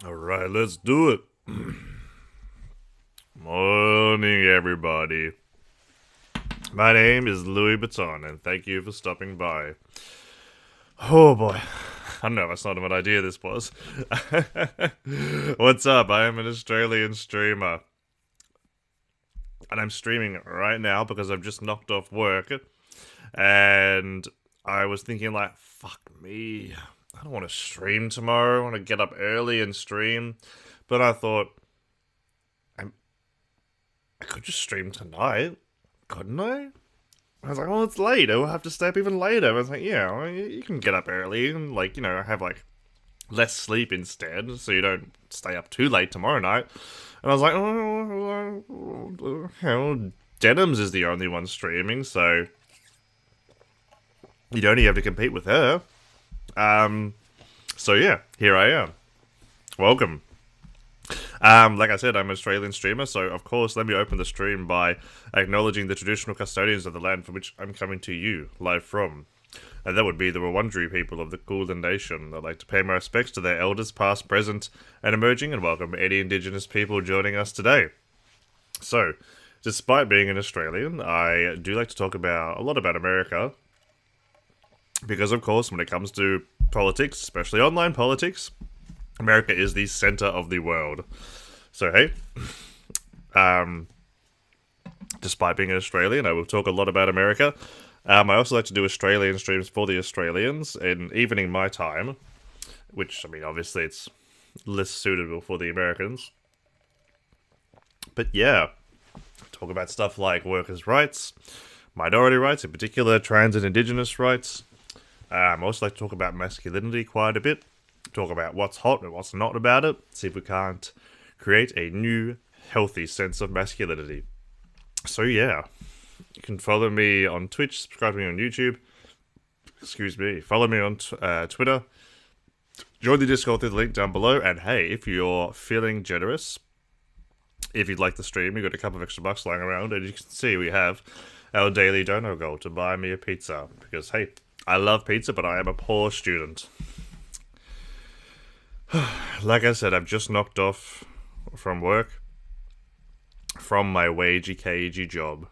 Alright, let's do it. Morning, everybody. My name is Louis Vuitton, and thank you for stopping by. Oh boy. I don't know, that's not what idea this was. What's up? I am an Australian streamer. And I'm streaming right now because I've just knocked off work. And I was thinking, like, fuck me. I don't want to stream tomorrow. I want to get up early and stream. But I thought, I could just stream tonight, couldn't I? I was like, well, it's late. I'll have to stay up even later. I was like, yeah, well, you can get up early and, like, have, like, less sleep instead, so you don't stay up too late tomorrow night. And I was like, Denims is the only one streaming, so you'd only have to compete with her. So yeah, here I am. Welcome. Like I said, I'm an Australian streamer, so of course, let me open the stream by acknowledging the traditional custodians of the land from which I'm coming to you, live from. And that would be the Wurundjeri people of the Kulin Nation. I'd like to pay my respects to their elders, past, present, and emerging, and welcome any Indigenous people joining us today. So, despite being an Australian, I do like to talk about a lot about America, because of course, when it comes to politics, especially online politics, America is the center of the world. So hey, despite being an Australian, I will talk a lot about America. I also like to do Australian streams for the Australians in evening my time, which, I mean, obviously it's less suitable for the Americans. But yeah, talk about stuff like workers' rights, minority rights, in particular trans and indigenous rights. I also like to talk about masculinity quite a bit. Talk about what's hot and what's not about it. See if we can't create a new, healthy sense of masculinity. So yeah, you can follow me on Twitch, subscribe to me on YouTube. Excuse me. Follow me on Twitter. Join the Discord through the link down below. And hey, if you're feeling generous, if you'd like the stream, we've got a couple of extra bucks lying around, and you can see we have our daily dono goal to buy me a pizza. Because hey, I love pizza, but I am a poor student. Like I said, I've just knocked off from work, from my wagey cagey job.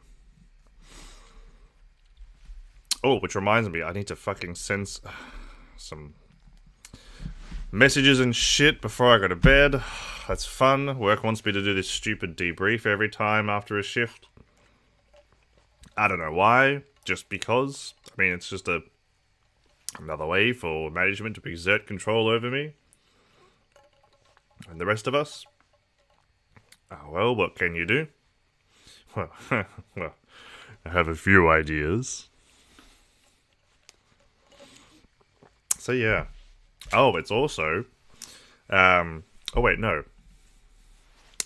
Oh, which reminds me, I need to fucking send some messages and shit before I go to bed. That's fun. Work wants me to do this stupid debrief every time after a shift. I don't know why, just because. I mean, it's just another way for management to exert control over me. And the rest of us? Oh, well, what can you do? Well, well, I have a few ideas. So yeah. Oh, it's also... oh wait, no.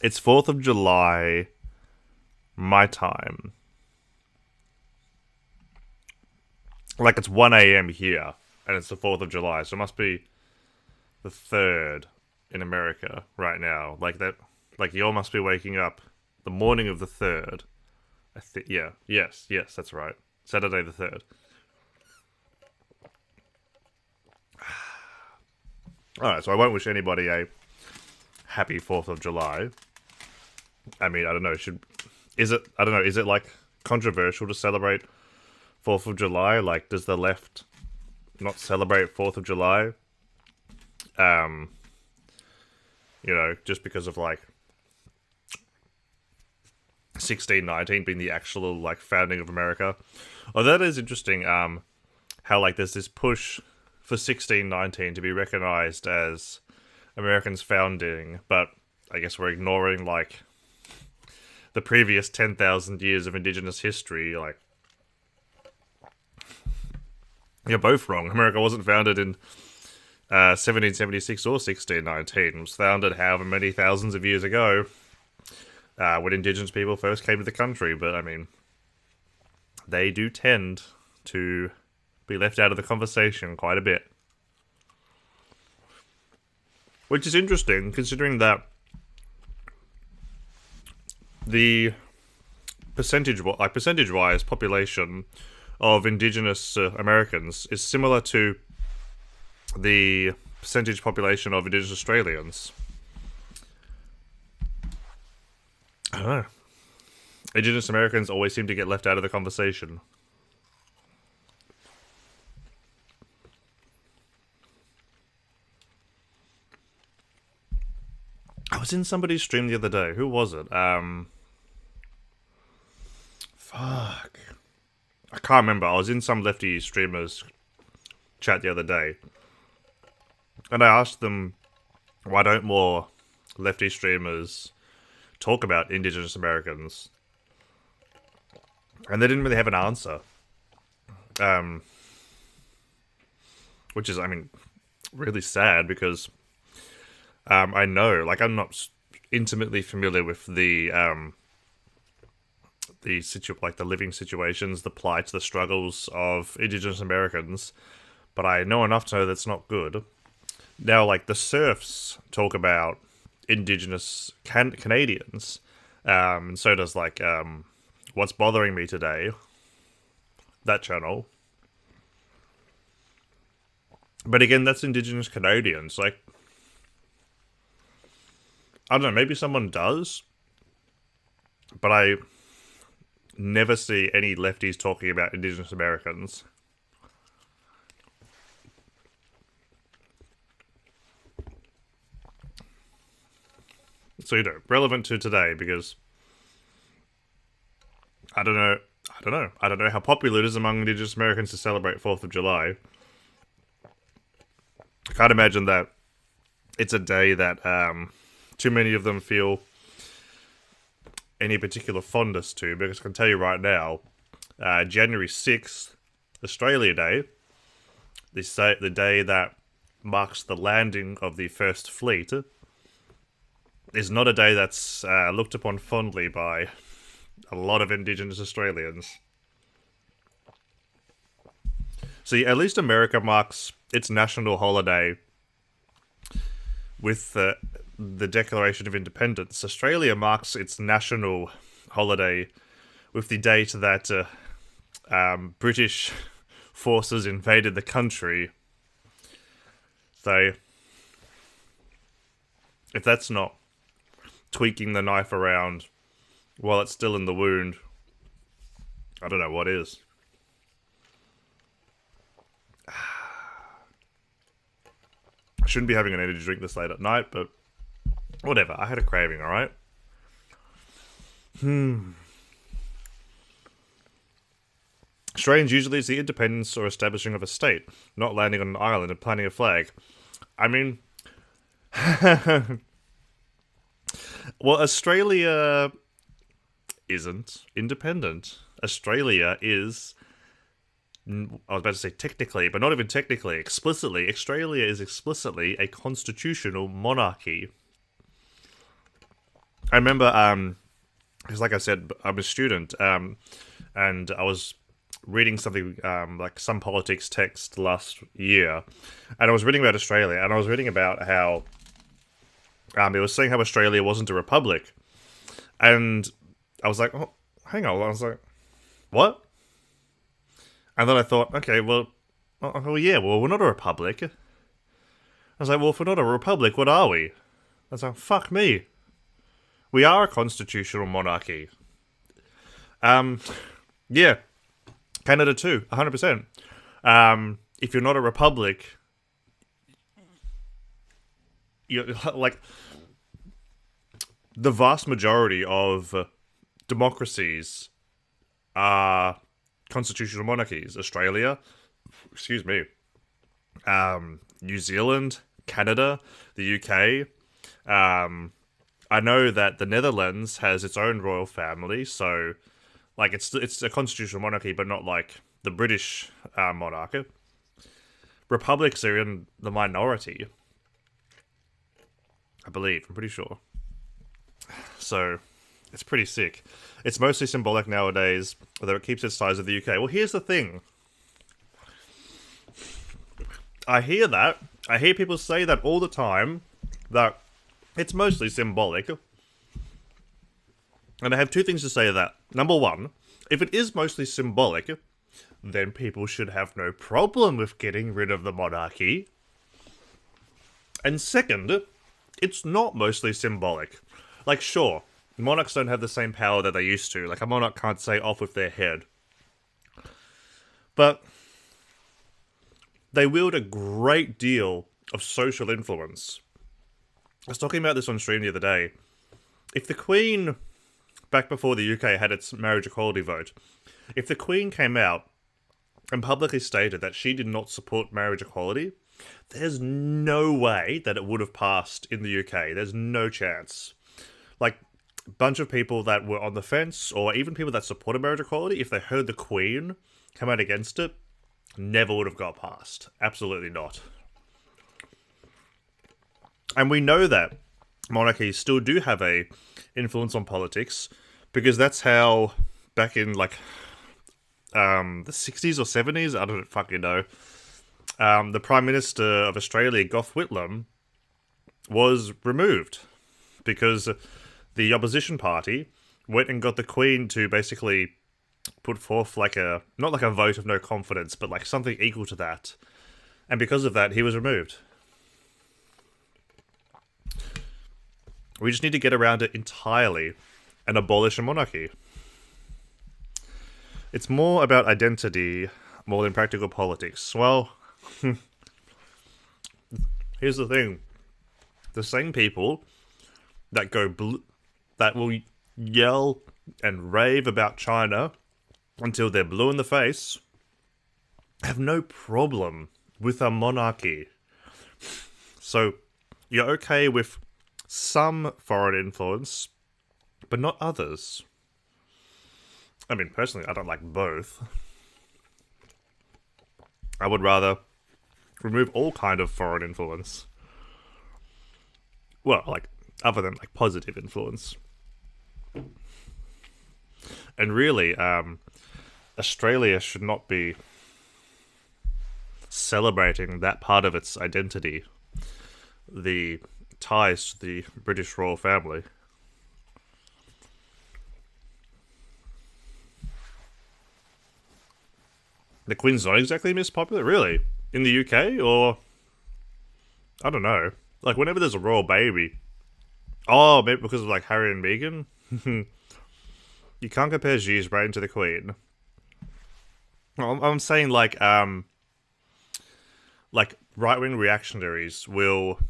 It's 4th of July, my time. Like, it's 1 AM here, and it's the 4th of July, so it must be the 3rd in America right now. Like that, like you all must be waking up the morning of the 3rd. I think, yeah, yes, that's right. Saturday the 3rd. Alright, so I won't wish anybody a happy 4th of July. I mean, I don't know, is it like controversial to celebrate 4th of July? Like, does the left not celebrate 4th of July? Just because of, like, 1619 being the actual, like, founding of America. Oh, that is interesting, how, like, there's this push for 1619 to be recognized as Americans' founding, but I guess we're ignoring, like, the previous 10,000 years of indigenous history. Like, you're both wrong. America wasn't founded in 1776 or 1619. It was founded however many thousands of years ago, when indigenous people first came to the country. But, I mean, they do tend to be left out of the conversation quite a bit. Which is interesting, considering that the percentage-wise population of indigenous Americans is similar to the percentage population of indigenous Australians. I don't know. Indigenous Americans always seem to get left out of the conversation. I was in somebody's stream the other day. Who was it? Fuck. I can't remember. I was in some lefty streamers chat the other day. And I asked them, why don't more lefty streamers talk about Indigenous Americans? And they didn't really have an answer. Which is, I mean, really sad because I know, like, I'm not intimately familiar with the living situations, the plight, the struggles of Indigenous Americans, but I know enough to know that's not good. Now, like, the serfs talk about Indigenous Canadians, and so does, like, What's Bothering Me Today, that channel. But again, that's Indigenous Canadians, like, I don't know, maybe someone does, but I never see any lefties talking about Indigenous Americans. So, you know, relevant to today because I don't know how popular it is among Indigenous Americans to celebrate 4th of July. I can't imagine that it's a day that too many of them feel any particular fondness to, because I can tell you right now, January 6th, Australia Day, the day that marks the landing of the First Fleet, is not a day that's looked upon fondly by a lot of Indigenous Australians. See, at least America marks its national holiday with the Declaration of Independence. Australia marks its national holiday with the date that British forces invaded the country. So, if that's not tweaking the knife around while it's still in the wound, I don't know what is. I shouldn't be having an energy drink this late at night, but whatever. I had a craving, alright? Australians usually is the independence or establishing of a state, not landing on an island and planting a flag. I mean, well, Australia isn't independent. Australia is, I was about to say technically, but not even technically, explicitly. Australia is explicitly a constitutional monarchy. I remember, because like I said, I'm a student, and I was reading something, like some politics text last year, and I was reading about Australia, and I was reading about how, it was saying how Australia wasn't a republic, and I was like, oh, hang on, I was like, what? And then I thought, okay, well, yeah, well, we're not a republic. I was like, well, if we're not a republic, what are we? I was like, fuck me. We are a constitutional monarchy. Yeah. Canada too, 100%. If you're not a republic, you're, like, the vast majority of democracies are constitutional monarchies. Australia, excuse me, New Zealand, Canada, the UK. I know that the Netherlands has its own royal family, so like it's a constitutional monarchy, but not like the British monarchy. Republics are in the minority, I believe. I'm pretty sure. So it's pretty sick. It's mostly symbolic nowadays, although it keeps its ties with the UK. Well, here's the thing. I hear that. I hear people say that all the time, that it's mostly symbolic. And I have two things to say to that. Number one, if it is mostly symbolic, then people should have no problem with getting rid of the monarchy. And second, it's not mostly symbolic. Like, sure, Monarchs don't have the same power that they used to. Like, a monarch can't say off with their head. But they wield a great deal of social influence. I was talking about this on stream the other day. If the Queen, back before the UK had its marriage equality vote, if the Queen came out and publicly stated that she did not support marriage equality, there's no way that it would have passed in the UK. There's no chance. Like, a bunch of people that were on the fence, or even people that supported marriage equality, if they heard the Queen come out against it, never would have got passed. Absolutely not. And we know that monarchies still do have a influence on politics, because that's how, back in like the 60s or 70s, I don't fucking know, the Prime Minister of Australia, Gough Whitlam, was removed because the opposition party went and got the Queen to basically put forth like a, not like a vote of no confidence, but like something equal to that. And because of that, he was removed. We just need to get around it entirely and abolish a monarchy. It's more about identity more than practical politics. Well, here's the thing. The same people that that will yell and rave about China until they're blue in the face have no problem with a monarchy. So you're okay with some foreign influence, but not others. I mean, personally, I don't like both. I would rather remove all kind of foreign influence. Well, like, other than, like, positive influence. And really, Australia should not be celebrating that part of its identity. The ties to the British royal family. The Queen's not exactly Miss Popular, really? In the UK, or... I don't know. Like, whenever there's a royal baby... Oh, maybe because of, like, Harry and Meghan? You can't compare Xi's reign to the Queen. I'm saying, like, right-wing reactionaries will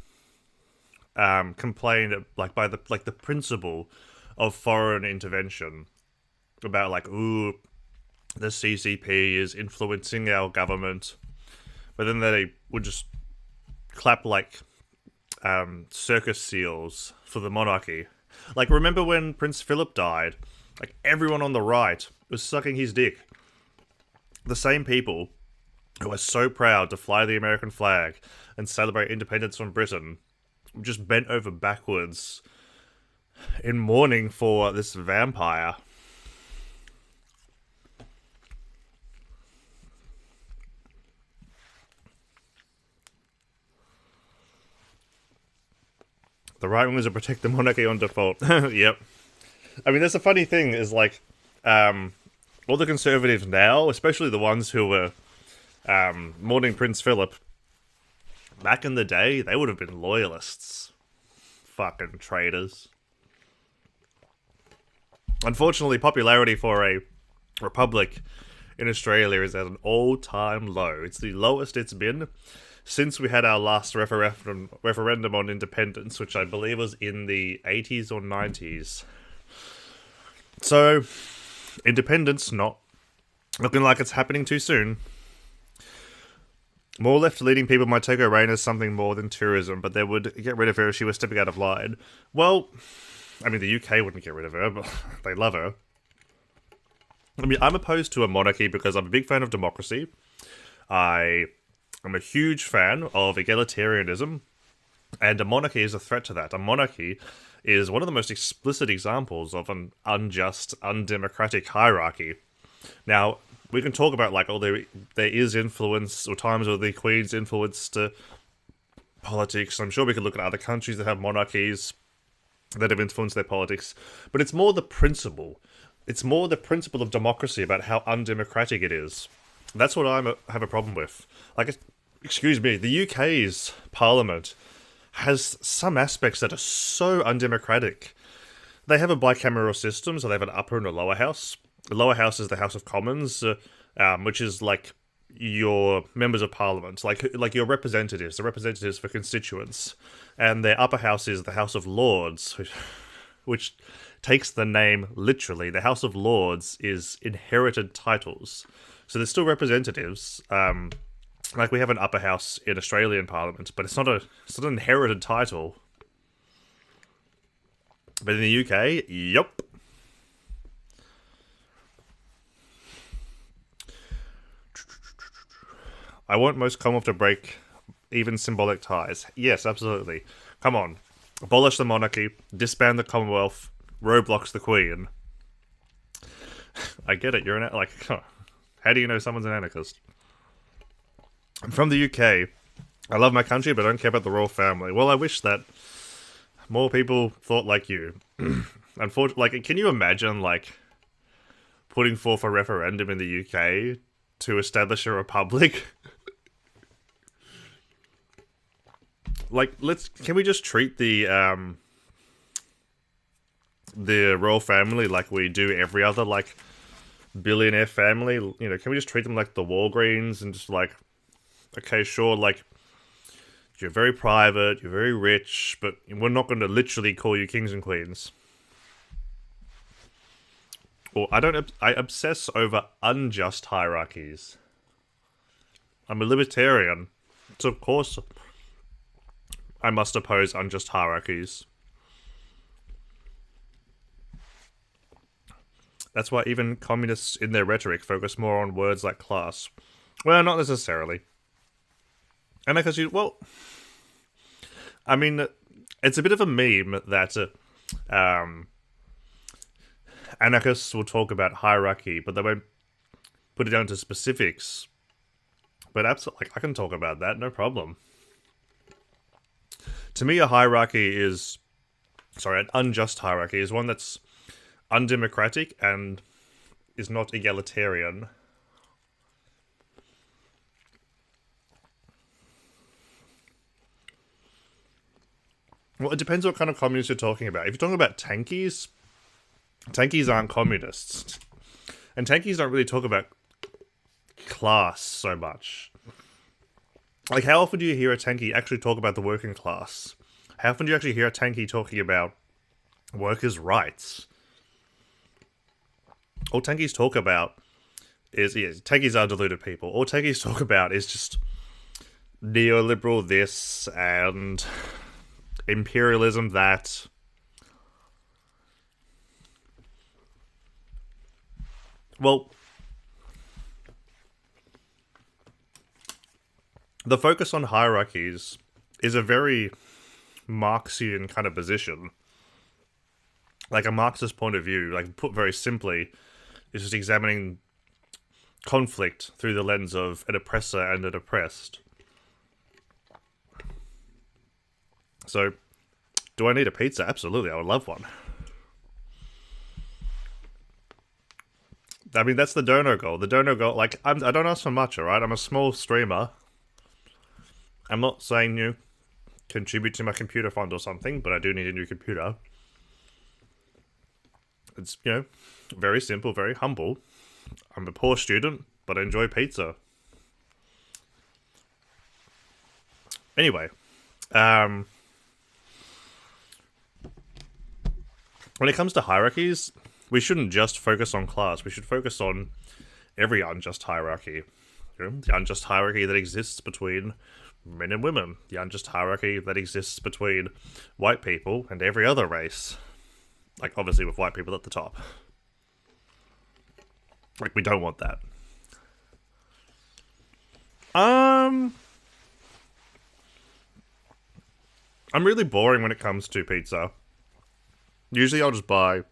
complain, like, by the principle of foreign intervention. About, like, ooh, the CCP is influencing our government. But then they would just clap, like, circus seals for the monarchy. Like, remember when Prince Philip died? Like, everyone on the right was sucking his dick. The same people who are so proud to fly the American flag and celebrate independence from Britain just bent over backwards in mourning for this vampire. The right wingers will protect the monarchy on default. Yep. I mean, that's a funny thing, is like, all the conservatives now, especially the ones who were mourning Prince Philip, back in the day, they would have been loyalists. Fucking traitors. Unfortunately, popularity for a republic in Australia is at an all-time low. It's the lowest it's been since we had our last referendum on independence, which I believe was in the 80s or 90s. So, independence not looking like it's happening too soon. More left-leaning people might take her reign as something more than tourism, but they would get rid of her if she was stepping out of line. Well, I mean, the UK wouldn't get rid of her, but they love her. I mean, I'm opposed to a monarchy because I'm a big fan of democracy. I'm a huge fan of egalitarianism, and a monarchy is a threat to that. A monarchy is one of the most explicit examples of an unjust, undemocratic hierarchy. Now, we can talk about, like, oh, there is influence, or times where the Queen's influenced politics. I'm sure we could look at other countries that have monarchies that have influenced their politics. But it's more the principle. It's more the principle of democracy about how undemocratic it is. That's what I have a problem with. Like, excuse me, the UK's parliament has some aspects that are so undemocratic. They have a bicameral system, so they have an upper and a lower house. The lower house is the House of Commons, which is like your members of parliament, like your representatives, the representatives for constituents, and their upper house is the House of Lords, which takes the name literally. The House of Lords is inherited titles, so they're still representatives. Like we have an upper house in Australian Parliament, but it's not an inherited title. But in the UK, yup. I want most Commonwealth to break even symbolic ties. Yes, absolutely. Come on. Abolish the monarchy, disband the Commonwealth, Roblox the Queen. I get it, you're an... like, how do you know someone's an anarchist? I'm from the UK. I love my country, but I don't care about the royal family. Well, I wish that more people thought like you. Unfortunately, like, can you imagine, like, putting forth a referendum in the UK to establish a republic? Like, can we just treat the royal family like we do every other, like, billionaire family? You know, can we just treat them like the Walgreens and just, like, okay, sure, like, you're very private, you're very rich, but we're not going to literally call you kings and queens. Or I obsess over unjust hierarchies. I'm a libertarian, so of course I must oppose unjust hierarchies. That's why even communists in their rhetoric focus more on words like class. Well, not necessarily. And because I mean, it's a bit of a meme that anarchists will talk about hierarchy, but they won't put it down to specifics. But absolutely, like, I can talk about that, no problem. To me, a hierarchy is... Sorry, an unjust hierarchy is one that's undemocratic and is not egalitarian. Well, it depends what kind of communists you're talking about. If you're talking about tankies, tankies aren't communists. And tankies don't really talk about class so much. Like, how often do you hear a tankie actually talk about the working class? How often do you actually hear a tankie talking about workers' rights? All tankies talk about is, yeah, tankies are deluded people. All tankies talk about is just neoliberal this and imperialism that. Well, the focus on hierarchies is a very Marxian kind of position. Like a Marxist point of view, like put very simply, is just examining conflict through the lens of an oppressor and an oppressed. So, do I need a pizza? Absolutely, I would love one. I mean, that's the dono goal. The dono goal, like, I don't ask for much, alright? I'm a small streamer. I'm not saying you contribute to my computer fund or something, but I do need a new computer. It's, you know, very simple, very humble. I'm a poor student, but I enjoy pizza. Anyway, when it comes to hierarchies, we shouldn't just focus on class. We should focus on every unjust hierarchy. You know, the unjust hierarchy that exists between men and women. The unjust hierarchy that exists between white people and every other race. Like, obviously with white people at the top. Like, we don't want that. I'm really boring when it comes to pizza. Usually I'll just buy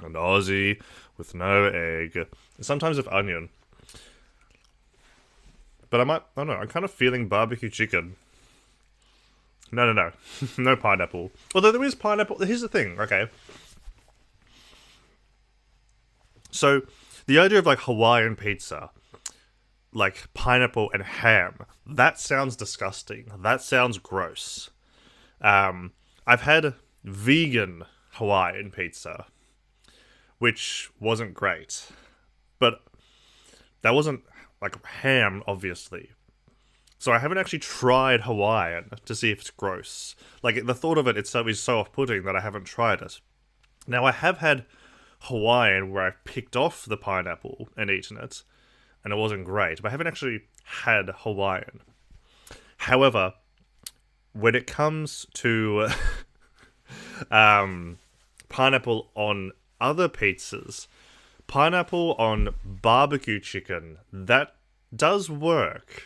an Aussie with no egg. Sometimes with onion. But I don't know, I'm kind of feeling barbecue chicken. No. No pineapple. Although there is pineapple. Here's the thing, okay. So, the idea of, like, Hawaiian pizza, like, pineapple and ham, that sounds disgusting. That sounds gross. I've had vegan Hawaiian pizza, which wasn't great. But that wasn't like ham, obviously. So I haven't actually tried Hawaiian to see if it's gross. Like the thought of it itself is so off-putting that I haven't tried it. Now I have had Hawaiian where I've picked off the pineapple and eaten it, and it wasn't great. But I haven't actually had Hawaiian. However, when it comes to pineapple on other pizzas, pineapple on barbecue chicken, that does work.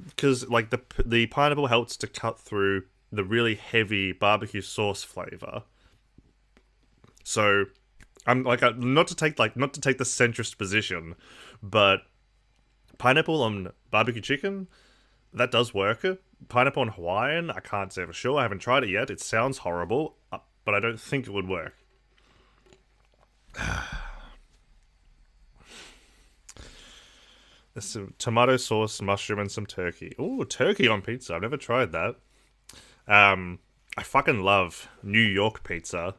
Because like the pineapple helps to cut through the really heavy barbecue sauce flavor. So I'm like not to take the centrist position, but pineapple on barbecue chicken, that does work. Pineapple on Hawaiian, I can't say for sure. I haven't tried it yet. It sounds horrible, but I don't think it would work. There's some tomato sauce, mushroom, and some turkey. Ooh, turkey on pizza. I've never tried that. I fucking love New York pizza.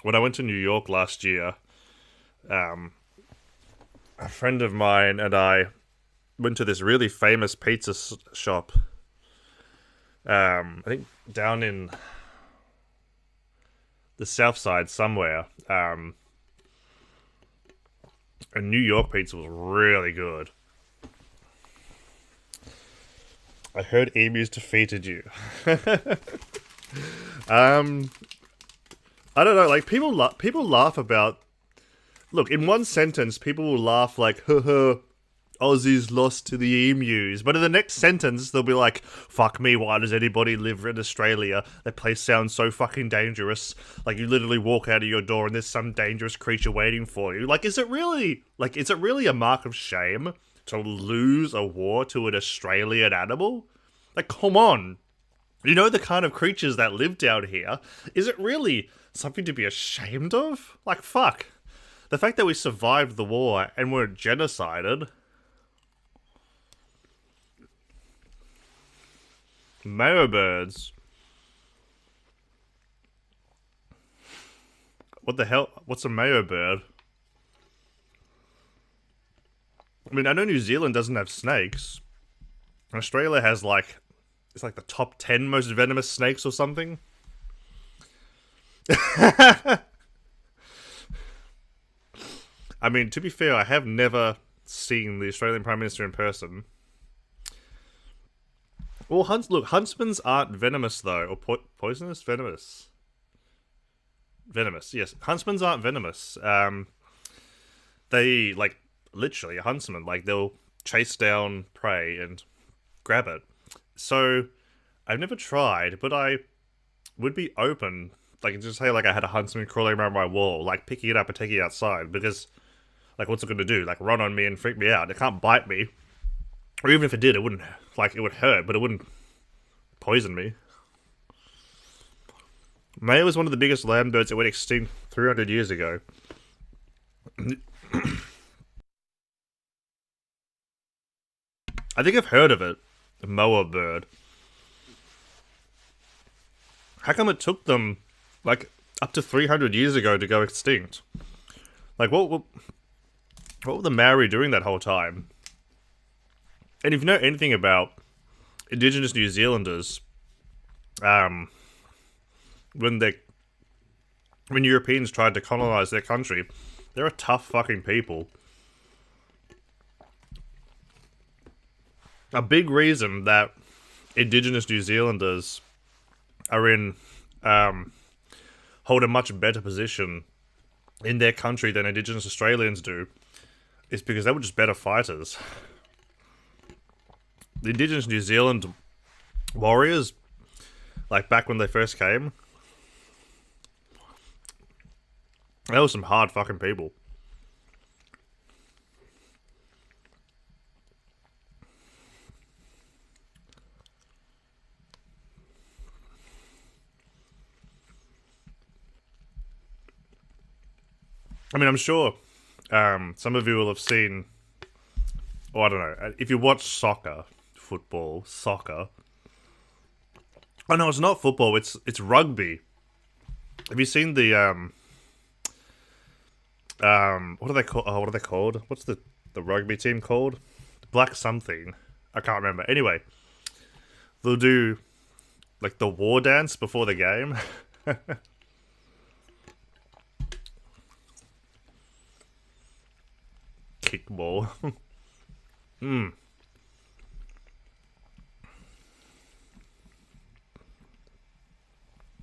When I went to New York last year, a friend of mine and I went to this really famous pizza shop. I think down in the South Side somewhere. And New York pizza was really good. I heard emus defeated you. I don't know. Like people laugh about. Look, in one sentence, people will laugh like, "Haha, Aussies lost to the emus," but in the next sentence, they'll be like, "Fuck me, why does anybody live in Australia? That place sounds so fucking dangerous. Like, you literally walk out of your door and there's some dangerous creature waiting for you." Like, is it really a mark of shame to lose a war to an Australian animal? Like, come on. You know the kind of creatures that live down here. Is it really something to be ashamed of? Like, fuck. The fact that we survived the war and weren't genocided. Mayo birds. What the hell? What's a mayo bird? I mean, I know New Zealand doesn't have snakes. Australia has like, it's like the top 10 most venomous snakes or something. I mean, to be fair, I have never seen the Australian Prime Minister in person. Well, huntsmans aren't venomous, though. Or poisonous? Venomous. Venomous, yes. Huntsmans aren't venomous. They, like, literally, a huntsman, like, they'll chase down prey and grab it. So, I've never tried, but I would be open. Like, just say, like, I had a huntsman crawling around my wall, like, picking it up and taking it outside, because, like, what's it gonna do? Like, run on me and freak me out? It can't bite me. Or even if it did, it wouldn't, like, it would hurt, but it wouldn't poison me. Mayo was one of the biggest land birds that went extinct 300 years ago. I think I've heard of it. The moa bird. How come it took them, like, up to 300 years ago to go extinct? Like, what were the Maori doing that whole time? And if you know anything about Indigenous New Zealanders, when Europeans tried to colonize their country, they're a tough fucking people. A big reason that Indigenous New Zealanders are hold a much better position in their country than Indigenous Australians do is because they were just better fighters. The Indigenous New Zealand warriors, like back when they first came, they were some hard fucking people. I mean, I'm sure some of you will have seen, or I don't know, if you watch soccer, soccer. Oh no, it's not football. It's rugby. Have you seen the what are they called? Oh, what are they called? What's the rugby team called? Black something. I can't remember. Anyway, they'll do like the war dance before the game. Kickball. Hmm.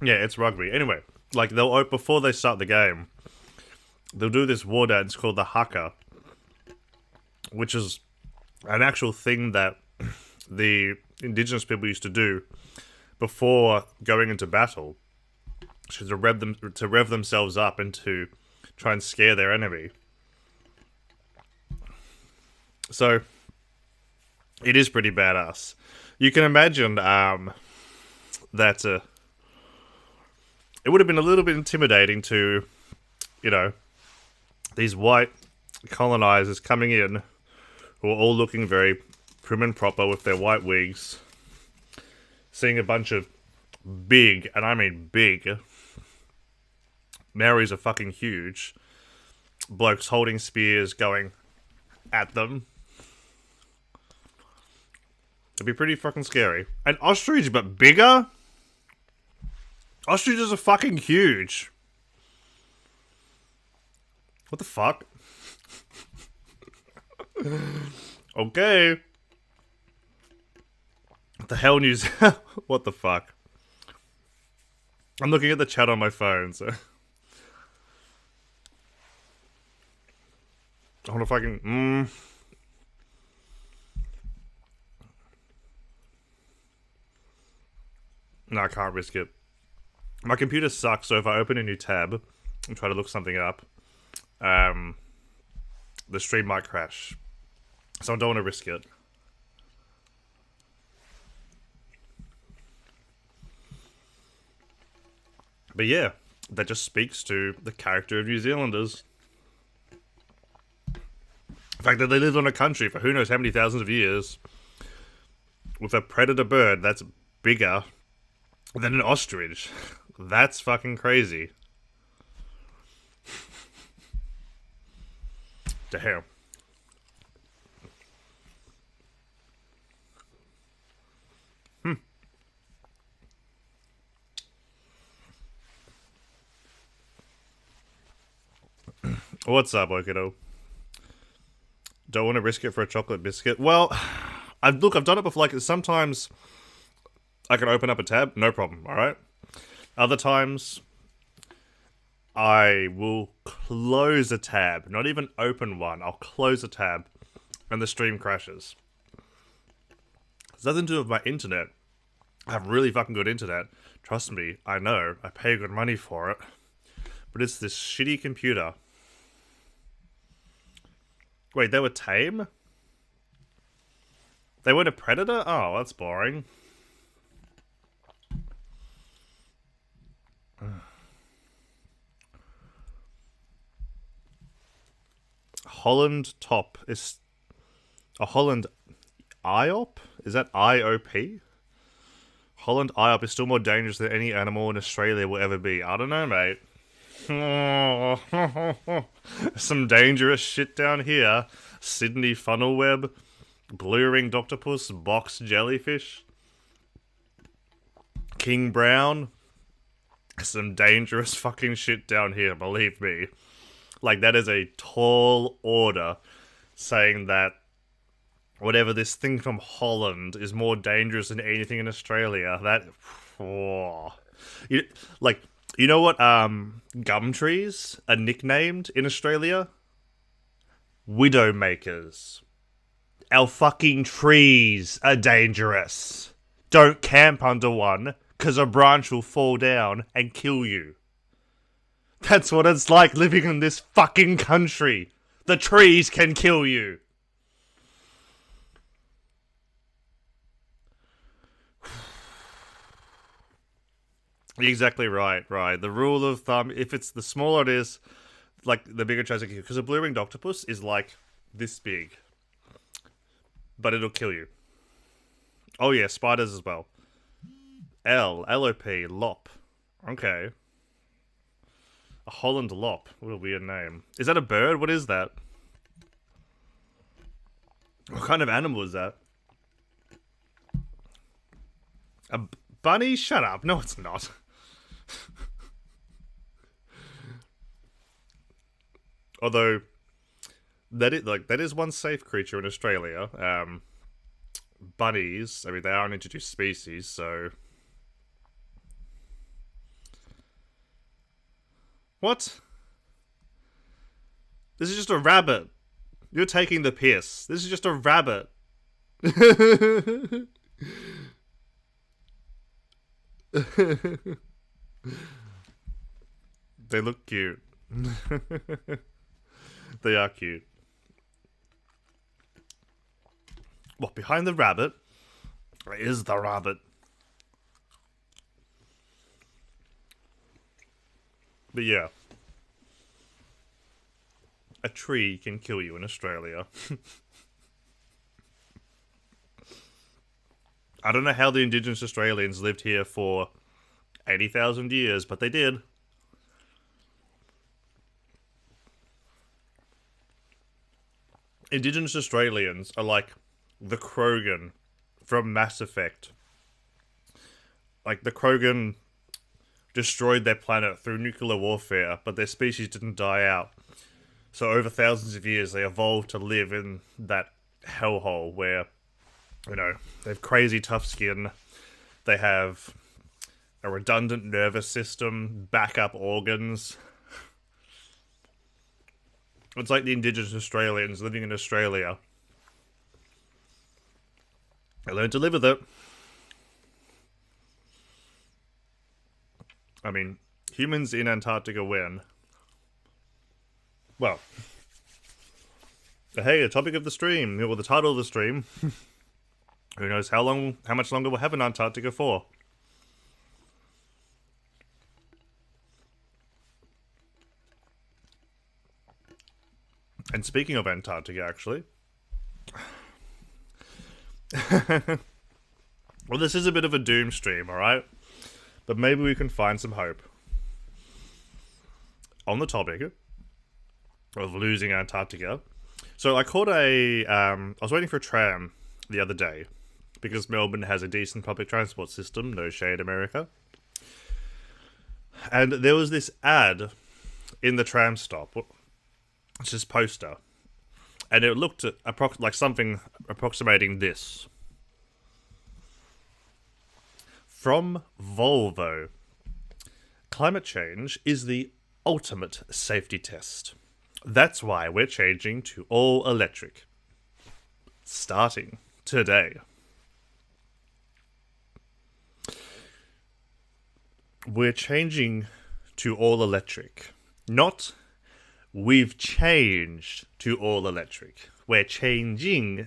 Yeah, it's rugby. Anyway, like they'll before they start the game, they'll do this war dance called the haka, which is an actual thing that the indigenous people used to do before going into battle, to rev themselves up and to try and scare their enemy. So it is pretty badass. You can imagine that it would have been a little bit intimidating to, you know, these white colonizers coming in who are all looking very prim and proper with their white wigs, seeing a bunch of big, and I mean big, Maoris are fucking huge, blokes holding spears going at them. It'd be pretty fucking scary. And ostrich, but bigger? Ostriches are fucking huge. What the fuck? Okay. What the hell, New Zealand? What the fuck? I'm looking at the chat on my phone, so... I wonder if I can... No, I can't risk it. My computer sucks, so if I open a new tab and try to look something up, the stream might crash. So I don't want to risk it. But yeah, that just speaks to the character of New Zealanders. The fact that they lived on a country for who knows how many thousands of years with a predator bird that's bigger than an ostrich. That's fucking crazy. Damn. What's up, Okido? Don't want to risk it for a chocolate biscuit. Well, I've done it before. Like, sometimes I can open up a tab, no problem, alright? Other times, I will close a tab, not even open one. I'll close a tab, and the stream crashes. It's nothing to do with my internet. I have really fucking good internet. Trust me, I know. I pay good money for it. But it's this shitty computer. Wait, they were tame? They weren't a predator? Oh, that's boring. Holland top is a Holland IOP? Is that IOP? Holland IOP is still more dangerous than any animal in Australia will ever be. I don't know, mate. Some dangerous shit down here. Sydney funnel web, blue ringed octopus, box jellyfish, king brown. Some dangerous fucking shit down here, believe me. Like, that is a tall order saying that whatever this thing from Holland is more dangerous than anything in Australia. That, oh. You know what gum trees are nicknamed in Australia? Widowmakers. Our fucking trees are dangerous. Don't camp under one, because a branch will fall down and kill you. That's what it's like living in this fucking country. The trees can kill you. Exactly right. The rule of thumb, if it's the smaller it is, like, the bigger chance it can kill. Because a blue-ringed octopus is like this big. But it'll kill you. Oh yeah, spiders as well. LOP, LOP. Okay. A Holland Lop. What a weird name. Is that a bird? What is that? What kind of animal is that? A bunny? Shut up. No, it's not. Although that is one safe creature in Australia. Bunnies, I mean, they are an introduced species, so... What? This is just a rabbit. You're taking the piss. This is just a rabbit. They look cute. They are cute. What, behind the rabbit is the rabbit. But yeah. A tree can kill you in Australia. I don't know how the Indigenous Australians lived here for 80,000 years, but they did. Indigenous Australians are like the Krogan from Mass Effect. Like, the Krogan destroyed their planet through nuclear warfare, but their species didn't die out. So over thousands of years, they evolved to live in that hellhole where, you know, they have crazy tough skin, they have a redundant nervous system, backup organs. It's like the Indigenous Australians living in Australia. I learned to live with it. I mean, humans in Antarctica win. Well, hey, the topic of the stream, or the title of the stream. Who knows how much longer we'll have in Antarctica for. And speaking of Antarctica, actually. Well, this is a bit of a doom stream, alright? But maybe we can find some hope. On the topic of losing Antarctica. So I caught I was waiting for a tram the other day. Because Melbourne has a decent public transport system. No shade, America. And there was this ad in the tram stop. It's this poster. And it looked like something approximating this. From Volvo. Climate change is the ultimate safety test. That's why we're changing to all electric. Starting today. We're changing to all electric. Not we've changed to all electric. We're changing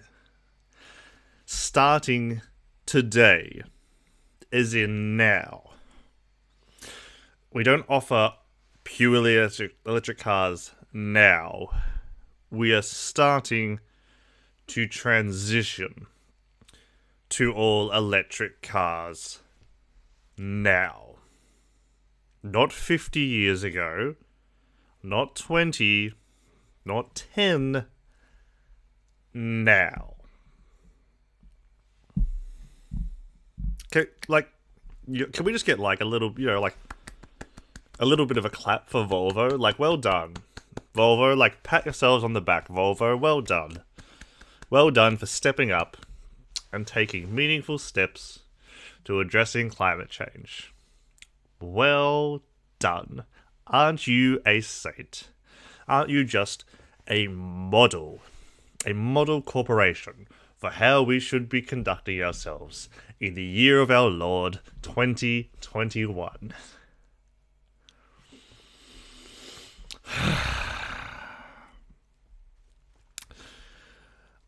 starting today. As in now. We don't offer purely electric cars now. We are starting to transition to all electric cars now. Not 50 years ago, not 20, not 10, now. Can we just get like a little, like a little bit of a clap for Volvo? Like, well done. Volvo, like, pat yourselves on the back, Volvo, well done. Well done for stepping up and taking meaningful steps to addressing climate change. Well done. Aren't you a saint? Aren't you just a model corporation for how we should be conducting ourselves in the year of our Lord, 2021?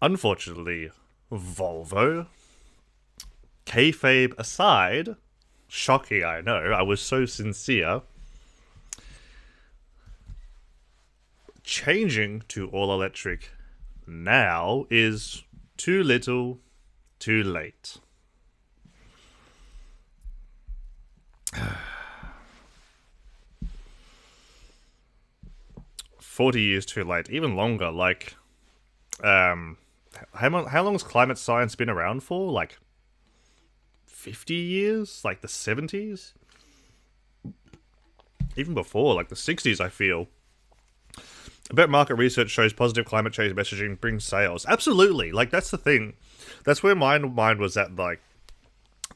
Unfortunately, Volvo, kayfabe aside, shocking, I know, I was so sincere, changing to all electric now is too little, too late. 40 years too late, even longer. Like, how long has climate science been around for? Like 50 years? Like the 70s? Even before, like the 60s, I feel. I bet market research shows positive climate change messaging brings sales. Absolutely. Like, that's the thing. That's where my mind was at. Like,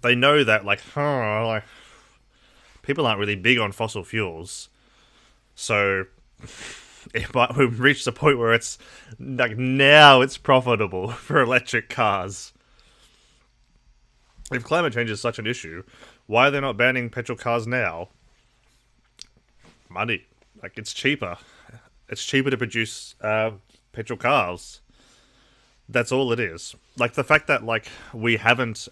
they know that, like, people aren't really big on fossil fuels. So, we've reached the point where it's, like, now it's profitable for electric cars. If climate change is such an issue, why are they not banning petrol cars now? Money. Like, it's cheaper. It's cheaper to produce petrol cars. That's all it is. Like, the fact that, like, we haven't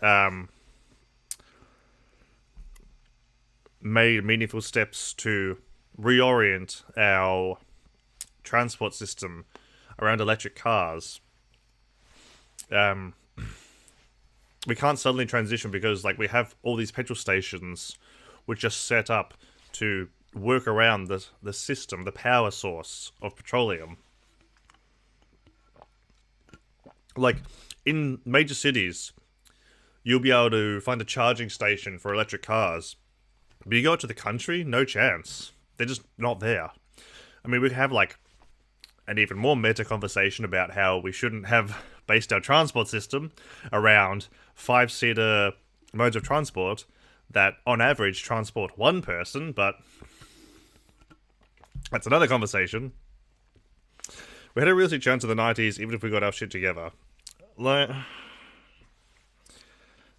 made meaningful steps to reorient our transport system around electric cars. We can't suddenly transition because, like, we have all these petrol stations which are set up to work around the system, the power source of petroleum. Like, in major cities, you'll be able to find a charging station for electric cars. But you go out to the country, no chance. They're just not there. I mean, we have, like, an even more meta conversation about how we shouldn't have based our transport system around 5-seater modes of transport that, on average, transport one person, but that's another conversation. We had a realistic chance in the 90s, even if we got our shit together. Like,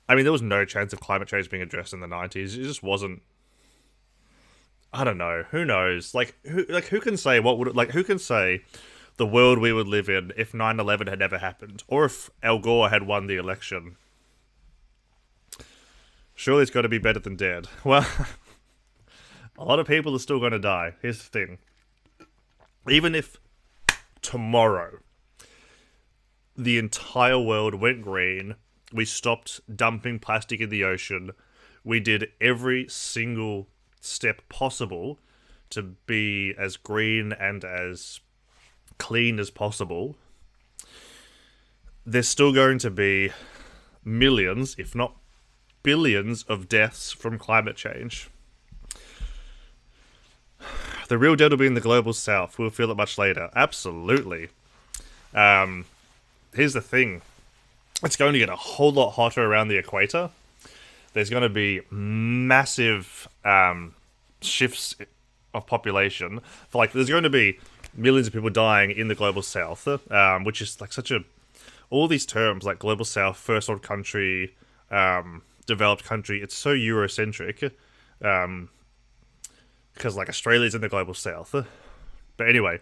I mean, there was no chance of climate change being addressed in the 90s. It just wasn't. I don't know. Who knows? Who can say what would, like, who can say the world we would live in if 9/11 had never happened, or if Al Gore had won the election? Surely it's got to be better than dead. Well, a lot of people are still going to die. Here's the thing. Even if tomorrow the entire world went green, we stopped dumping plastic in the ocean, we did every single step possible to be as green and as clean as possible, there's still going to be millions, if not billions, of deaths from climate change. The real dead will be in the global south. We'll feel it much later. Absolutely. Here's the thing. It's going to get a whole lot hotter around the equator. There's going to be massive shifts of population. There's going to be millions of people dying in the global south, which is like such a... All these terms, like global south, first world country, developed country, it's so Eurocentric. Because, like, Australia's in the global south. But anyway,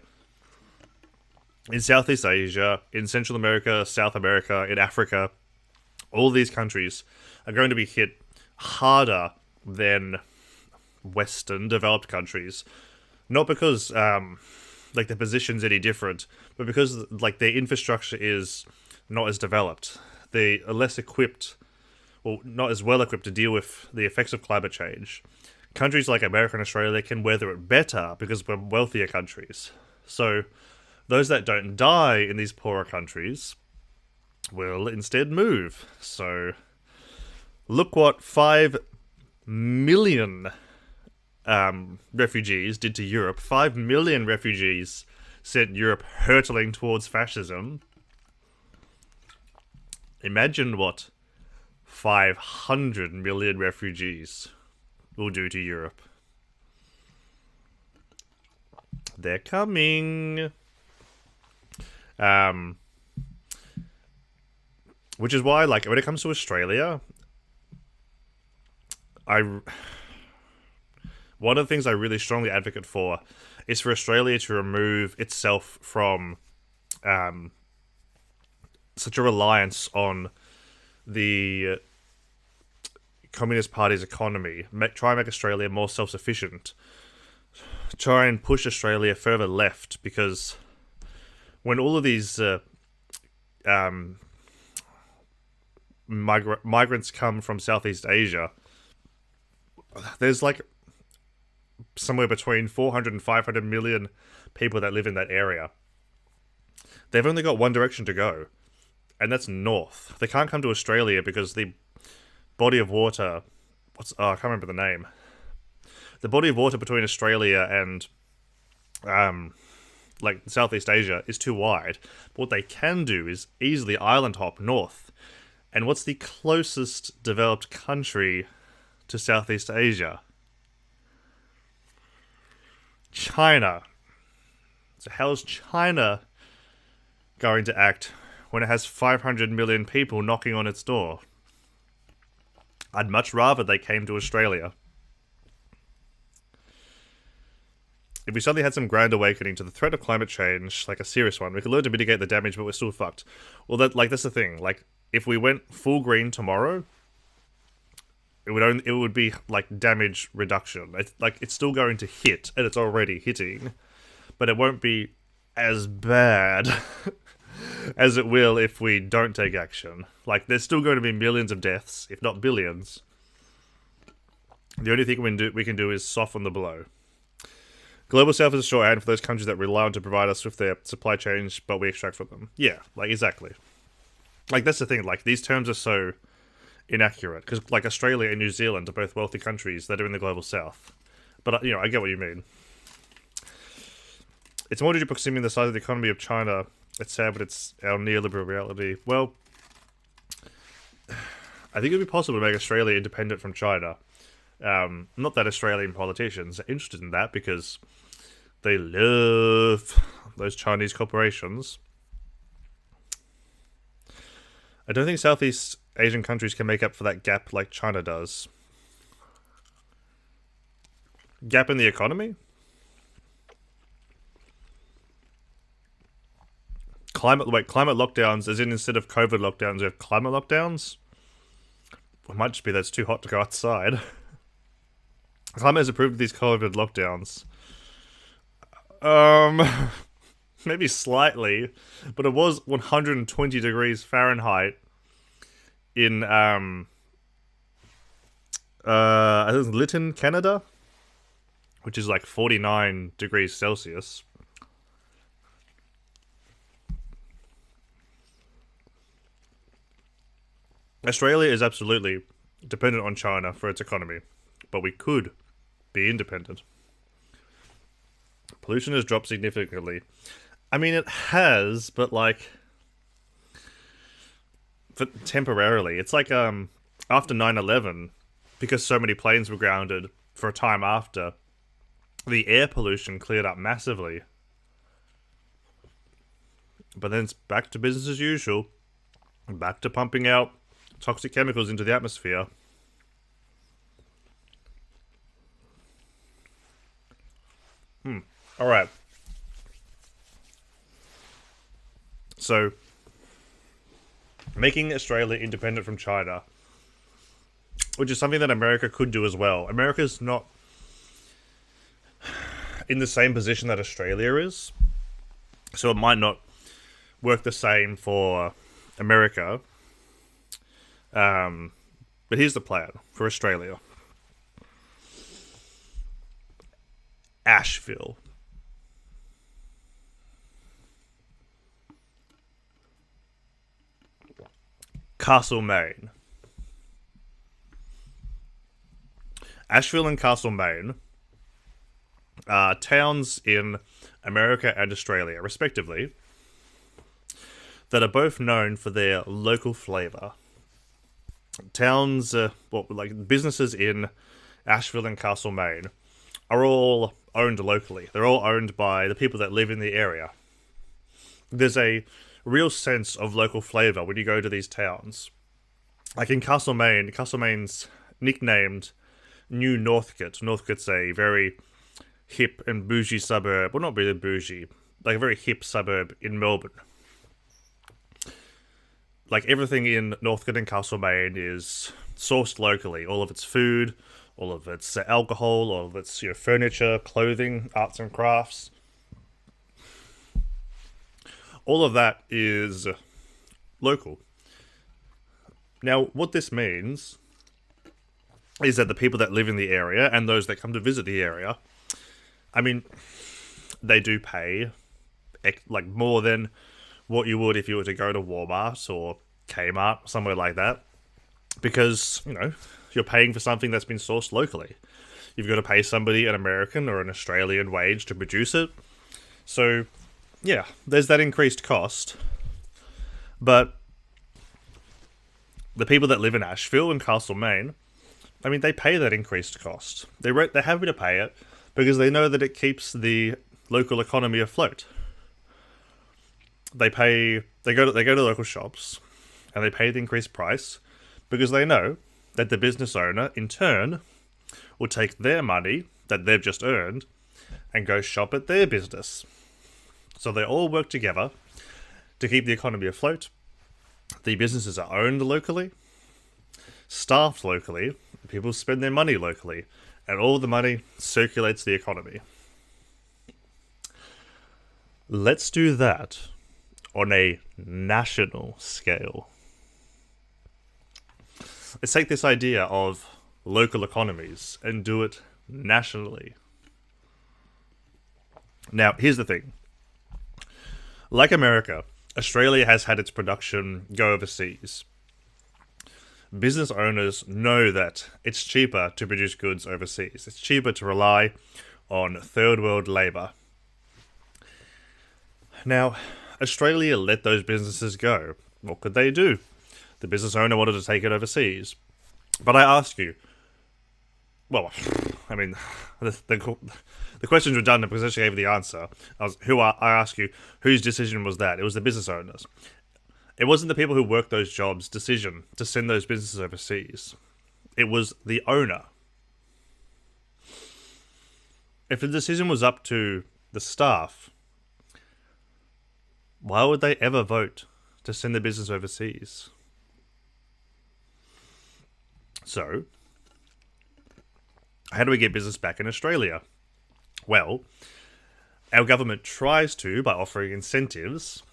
in Southeast Asia, in Central America, South America, in Africa, all these countries are going to be hit harder than Western developed countries. Not because, their position's any different, but because, like, their infrastructure is not as developed. They are less equipped, well, not as well equipped to deal with the effects of climate change. Countries like America and Australia can weather it better because we're wealthier countries. So those that don't die in these poorer countries will instead move. So look what 5 million refugees did to Europe. 5 million refugees sent Europe hurtling towards fascism. Imagine what 500 million refugees will do to Europe. They're coming. Which is why, like, when it comes to Australia, one of the things I really strongly advocate for is for Australia to remove itself from such a reliance on the Communist Party's economy. Try and make Australia more self-sufficient. Try and push Australia further left, because when all of these migrants come from Southeast Asia, there's like somewhere between 400 and 500 million people that live in that area. They've only got one direction to go, and that's north. They can't come to Australia because the body of water... I can't remember the name. The body of water between Australia and Southeast Asia is too wide. But what they can do is easily island hop north. And what's the closest developed country to Southeast Asia? China. So how's China going to act when it has 500 million people knocking on its door? I'd much rather they came to Australia. If we suddenly had some grand awakening to the threat of climate change, like a serious one, we could learn to mitigate the damage, but we're still fucked. Well, that's the thing. Like, if we went full green tomorrow, it would be like damage reduction. It's still going to hit, and it's already hitting, but it won't be as bad as it will if we don't take action. Like, there's still going to be millions of deaths, if not billions. The only thing we can do is soften the blow. Global South is a shorthand for those countries that rely on to provide us with their supply chains, but we extract from them. Yeah, like, exactly. Like, that's the thing, like, these terms are so inaccurate, because, like, Australia and New Zealand are both wealthy countries that are in the Global South. But, you know, I get what you mean. It's more due to proximity the size of the economy of China. It's sad, but it's our neoliberal reality. Well, I think it would be possible to make Australia independent from China. Not that Australian politicians are interested in that, because they love those Chinese corporations. I don't think Southeast Asian countries can make up for that gap like China does. Gap in the economy? Climate lockdowns, as in instead of COVID lockdowns, we have climate lockdowns? It might just be that it's too hot to go outside. Climate has approved of these COVID lockdowns. Maybe slightly, but it was 120 degrees Fahrenheit in, I think it was Lytton, Canada, which is like 49 degrees Celsius. Australia is absolutely dependent on China for its economy, but we could be independent. Pollution has dropped significantly. I mean, it has, but like, temporarily. It's like after 9/11, because so many planes were grounded for a time after, the air pollution cleared up massively. But then it's back to business as usual. Back to pumping out toxic chemicals into the atmosphere. Alright. So, making Australia independent from China, which is something that America could do as well. America's not in the same position that Australia is, so it might not work the same for America. But here's the plan for Australia. Asheville. Castlemaine. Asheville and Castlemaine are towns in America and Australia, respectively, that are both known for their local flavour. Towns, businesses in Asheville and Castlemaine are all owned locally. They're all owned by the people that live in the area. There's a real sense of local flavour when you go to these towns. Like in Castlemaine, Castlemaine's nicknamed New Northcote. Northcote's a very hip and bougie suburb. Well, not really bougie. Like a very hip suburb in Melbourne. Like everything in Northcote and Castlemaine is sourced locally. All of its food, all of its alcohol, all of its furniture, clothing, arts and crafts. All of that is local. Now, what this means is that the people that live in the area and those that come to visit the area I mean, they do pay like more than what you would if you were to go to Walmart or Kmart, somewhere like that, because you're paying for something that's been sourced locally. You've got to pay somebody an American or an Australian wage to produce it. So, yeah, there's that increased cost. But the people that live in Asheville and Castlemaine, I mean, they pay that increased cost. They're happy to pay it because they know that it keeps the local economy afloat. They go to local shops and they pay the increased price because they know that the business owner, in turn, will take their money that they've just earned and go shop at their business. So they all work together to keep the economy afloat. The businesses are owned locally, staffed locally, people spend their money locally, and all the money circulates the economy. Let's do that on a national scale. Let's take this idea of local economies and do it nationally. Now, here's the thing. Like America, Australia has had its production go overseas. Business owners know that it's cheaper to produce goods overseas. It's cheaper to rely on third world labour. Now, Australia let those businesses go. What could they do? The business owner wanted to take it overseas. But I ask you, well, I mean, the question's redundant because I actually gave the answer. I ask you, whose decision was that? It was the business owners. It wasn't the people who worked those jobs' decision to send those businesses overseas. It was the owner. If the decision was up to the staff, why would they ever vote to send the business overseas? So, how do we get business back in Australia? Well, our government tries to by offering incentives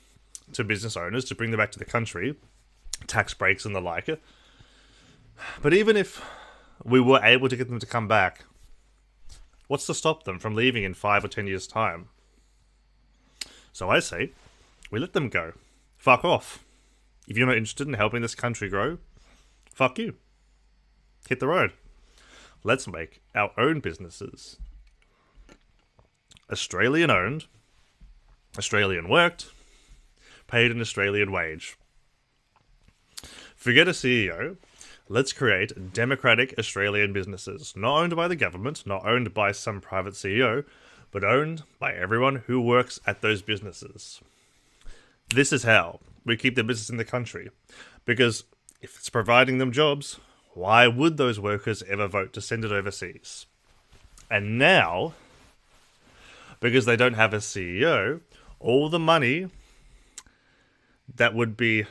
to business owners to bring them back to the country, tax breaks and the like. But even if we were able to get them to come back, what's to stop them from leaving in 5 or 10 years' time? So I say, we let them go. Fuck off. If you're not interested in helping this country grow, fuck you. Hit the road. Let's make our own businesses. Australian owned, Australian worked, paid an Australian wage. Forget a CEO. Let's create democratic Australian businesses, not owned by the government, not owned by some private CEO, but owned by everyone who works at those businesses. This is how we keep the business in the country. Because if it's providing them jobs, why would those workers ever vote to send it overseas? And now, because they don't have a CEO, all the money that would be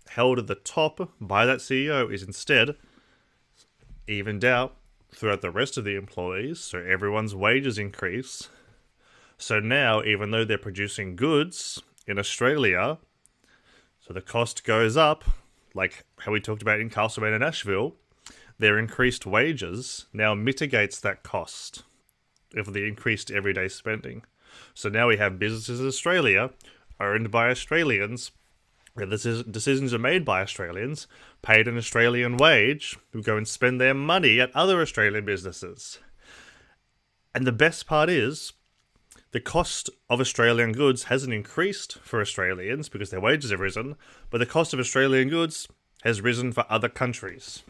held at the top by that CEO is instead evened out throughout the rest of the employees, so everyone's wages increase. So now, even though they're producing goods in Australia, so the cost goes up, like how we talked about in Castlemaine and Asheville, their increased wages now mitigates that cost of the increased everyday spending. So now we have businesses in Australia owned by Australians, where the decisions are made by Australians, paid an Australian wage, who go and spend their money at other Australian businesses. And the best part is, the cost of Australian goods hasn't increased for Australians because their wages have risen, but the cost of Australian goods has risen for other countries.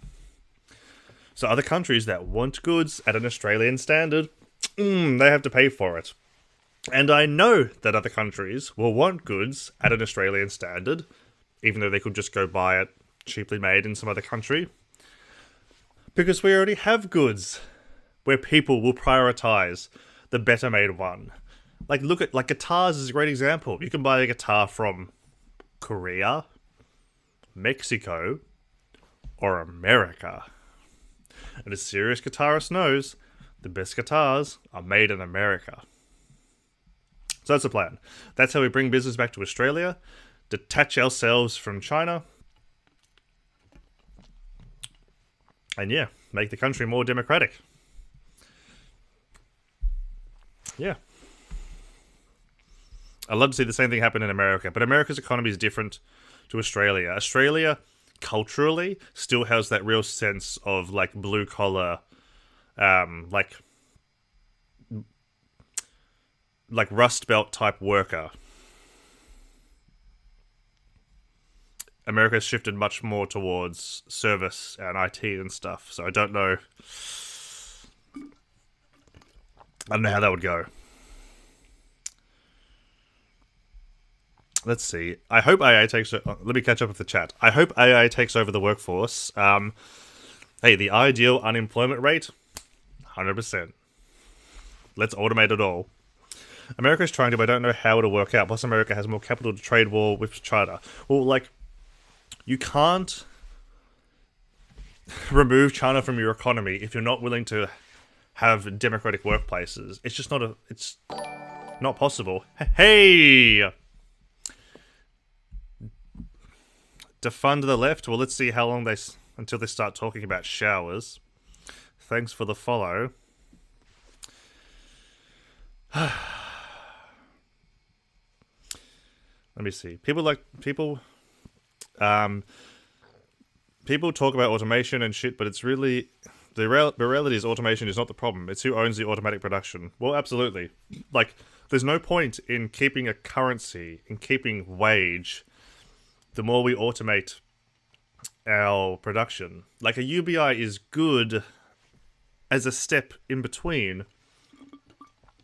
So other countries that want goods at an Australian standard, they have to pay for it. And I know that other countries will want goods at an Australian standard, even though they could just go buy it cheaply made in some other country. Because we already have goods where people will prioritize the better made one. Like guitars is a great example. You can buy a guitar from Korea, Mexico, or America. And a serious guitarist knows the best guitars are made in America. So that's the plan. That's how we bring business back to Australia, detach ourselves from China, and yeah, make the country more democratic. Yeah. I'd love to see the same thing happen in America, but America's economy is different to Australia. Australia, culturally, still has that real sense of like blue collar, like Rust Belt type worker. America's shifted much more towards service and IT and stuff, so I don't know. I don't know how that would go. Let's see. I hope AI takes. Let me catch up with the chat. I hope AI takes over the workforce. Hey, the ideal unemployment rate, 100%. Let's automate it all. America's trying to, but I don't know how it'll work out. Plus, America has more capital to trade war with China. Well, like, you can't remove China from your economy if you're not willing to have democratic workplaces. It's just not it's not possible. Hey! Defund the left? Well, let's see how long until they start talking about showers. Thanks for the follow. Let me see. People talk about automation and shit, but it's really the reality is automation is not the problem. It's who owns the automatic production. Well, absolutely. Like, there's no point in keeping a currency, in keeping wage. The more we automate our production, like a UBI is good as a step in between,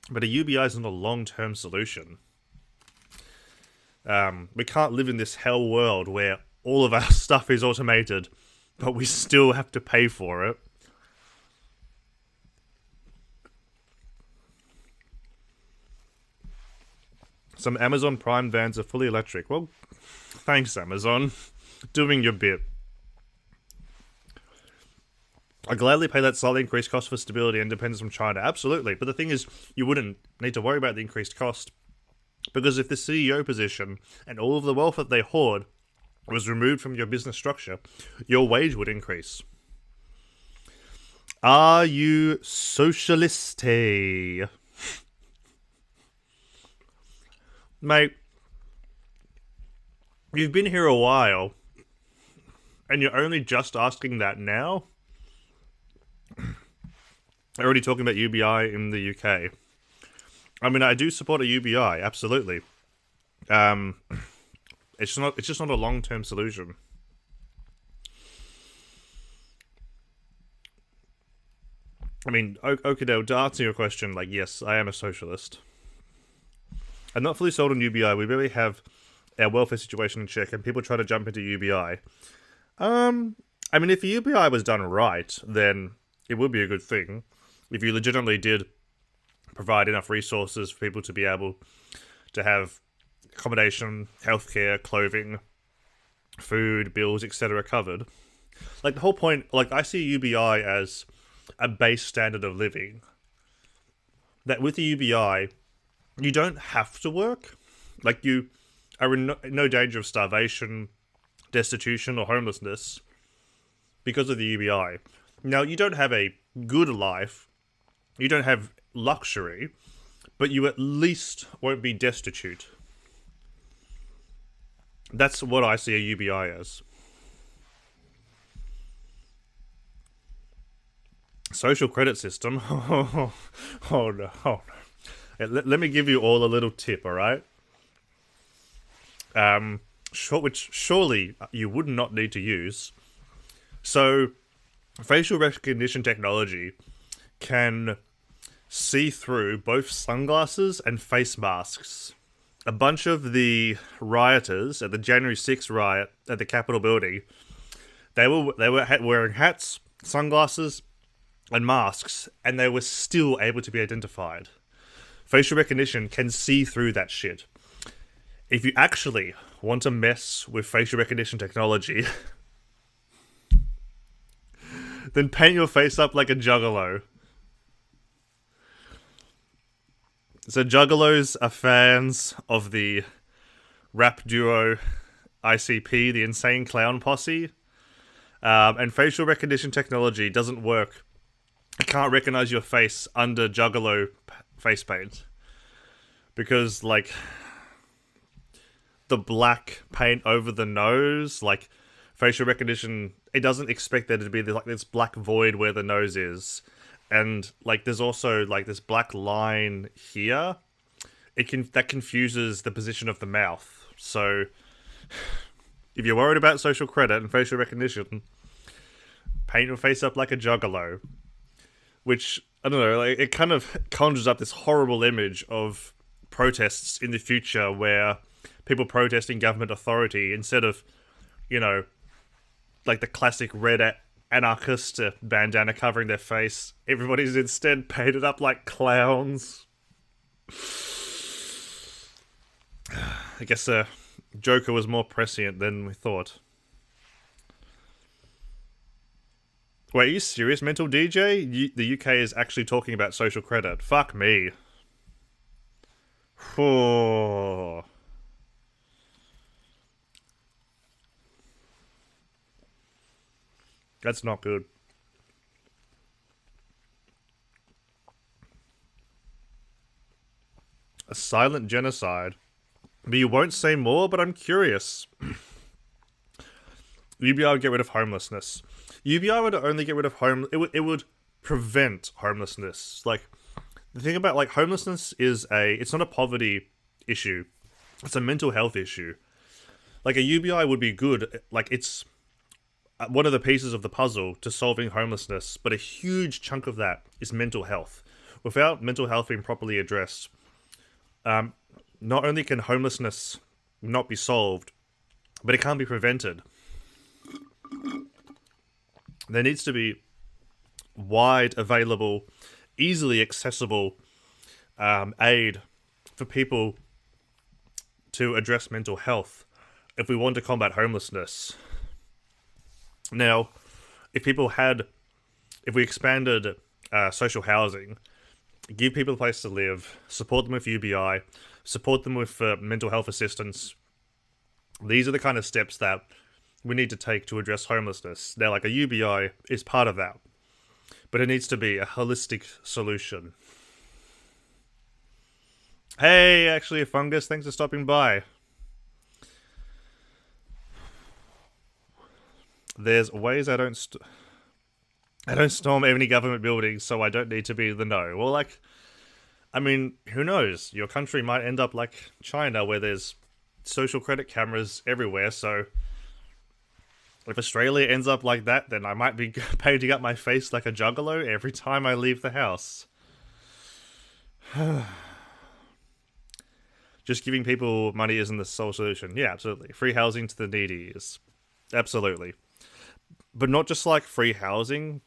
but a UBI is not a long-term solution. We can't live in this hell world where all of our stuff is automated, but we still have to pay for it. Some Amazon Prime vans are fully electric. Well, thanks, Amazon. Doing your bit. I gladly pay that slightly increased cost for stability and independence from China. Absolutely. But the thing is, you wouldn't need to worry about the increased cost. Because if the CEO position and all of the wealth that they hoard was removed from your business structure, your wage would increase. Are you socialist? Mate, you've been here a while, and you're only just asking that now? Already talking about UBI in the UK. I mean, I do support a UBI, absolutely. It's just not a long-term solution. I mean, Okadale, to answer your question, like, yes, I am a socialist. I'm not fully sold on UBI. We really have our welfare situation in check, and people try to jump into UBI. I mean, if UBI was done right, then it would be a good thing. If you legitimately did provide enough resources for people to be able to have accommodation, healthcare, clothing, food, bills, etc. covered. Like, the whole point, like, I see UBI as a base standard of living. That with the UBI, you don't have to work. Like, you are in no danger of starvation, destitution, or homelessness because of the UBI. Now, you don't have a good life, you don't have luxury, but you at least won't be destitute. That's what I see a UBI as. Social credit system? Oh no, oh no. Let me give you all a little tip, alright? Which surely you would not need to use. So, facial recognition technology can see through both sunglasses and face masks. A bunch of the rioters at the January 6th riot at the Capitol building, they were wearing hats, sunglasses, and masks, and they were still able to be identified. Facial recognition can see through that shit. If you actually want to mess with facial recognition technology, then paint your face up like a juggalo. So juggalos are fans of the rap duo ICP, the Insane Clown Posse, and facial recognition technology doesn't work. It can't recognize your face under juggalo face paint. Because, like, the black paint over the nose, like, facial recognition, it doesn't expect there to be like this black void where the nose is. And, like, there's also, like, this black line here. That confuses the position of the mouth. So, if you're worried about social credit and facial recognition, paint your face up like a juggalo. Which, I don't know, like, it kind of conjures up this horrible image of protests in the future where people protesting government authority instead of, you know, like the classic red anarchist bandana covering their face, everybody's instead painted up like clowns. I guess Joker was more prescient than we thought. Wait, are you serious, Mental DJ? The UK is actually talking about social credit. Fuck me. Oh. That's not good. A silent genocide. But you won't say more, but I'm curious. UBI would get rid of homelessness. UBI would only get rid of it would prevent homelessness. Like, the thing about, like, homelessness is it's not a poverty issue. It's a mental health issue. Like, a UBI would be good. Like, it's one of the pieces of the puzzle to solving homelessness, but a huge chunk of that is mental health. Without mental health being properly addressed, not only can homelessness not be solved, but it can't be prevented. There needs to be wide available, easily accessible aid for people to address mental health if we want to combat homelessness. Now, if we expanded social housing, give people a place to live, support them with UBI, support them with mental health assistance, these are the kind of steps that we need to take to address homelessness. Now, like, a UBI is part of that, but it needs to be a holistic solution. Hey, actually, a fungus, thanks for stopping by. There's ways I don't storm any government buildings, so I don't need to be the no. Well, like, I mean, who knows? Your country might end up like China, where there's social credit cameras everywhere, so if Australia ends up like that, then I might be painting up my face like a juggalo every time I leave the house. Just giving people money isn't the sole solution. Yeah, absolutely. Free housing to the needy is... Absolutely. But not just, like, free housing.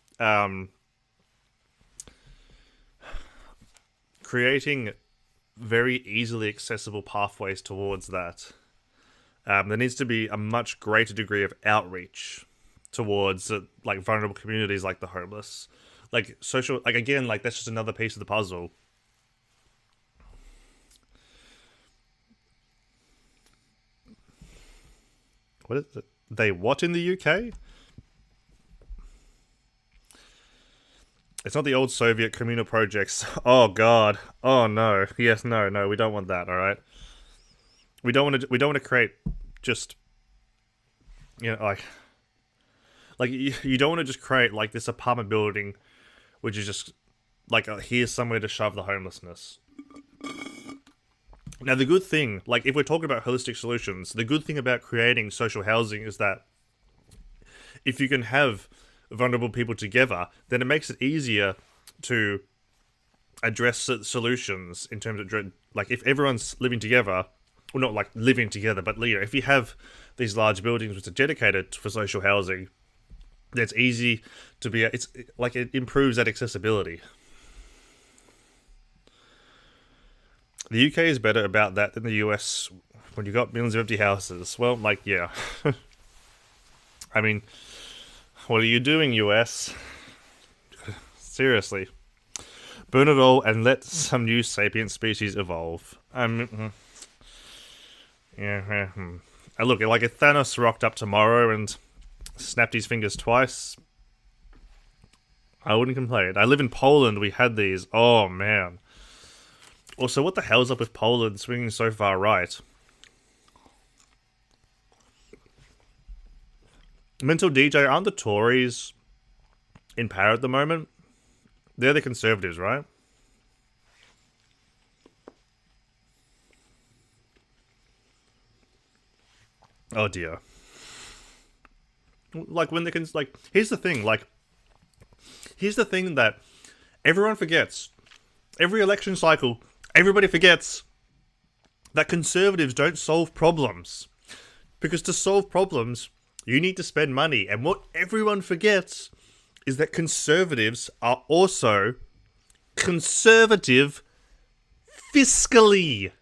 Creating very easily accessible pathways towards that. There needs to be a much greater degree of outreach towards, like, vulnerable communities like the homeless. Like, social... Like, again, like, that's just another piece of the puzzle. What is it? They what in the UK? It's not the old Soviet communal projects. Oh god. Oh no. Yes, no, we don't want that, alright? We don't want to create just, you know, like you don't want to just create like this apartment building which is just like here's somewhere to shove the homelessness. Now, the good thing, like, if we're talking about holistic solutions, the good thing about creating social housing is that if you can have vulnerable people together, then it makes it easier to address solutions in terms of, like, if everyone's living together, well, not, like, living together, but, you know, if you have these large buildings which are dedicated for social housing, that's easy to be, it's, like, it improves that accessibility. The UK is better about that than the US when you've got millions of empty houses. Well, like, yeah. I mean, what are you doing, US? Seriously. Burn it all and let some new sapient species evolve. Yeah. Look, like, if Thanos rocked up tomorrow and snapped his fingers twice, I wouldn't complain. I live in Poland, we had these. Oh, man. Also, what the hell's up with Poland swinging so far right? Mental DJ, aren't the Tories in power at the moment? They're the Conservatives, right? Oh dear. Like when the like, here's the thing. Like, here's the thing that everyone forgets. Every election cycle, everybody forgets that Conservatives don't solve problems. Because to solve problems, you need to spend money. And what everyone forgets is that Conservatives are also conservative fiscally.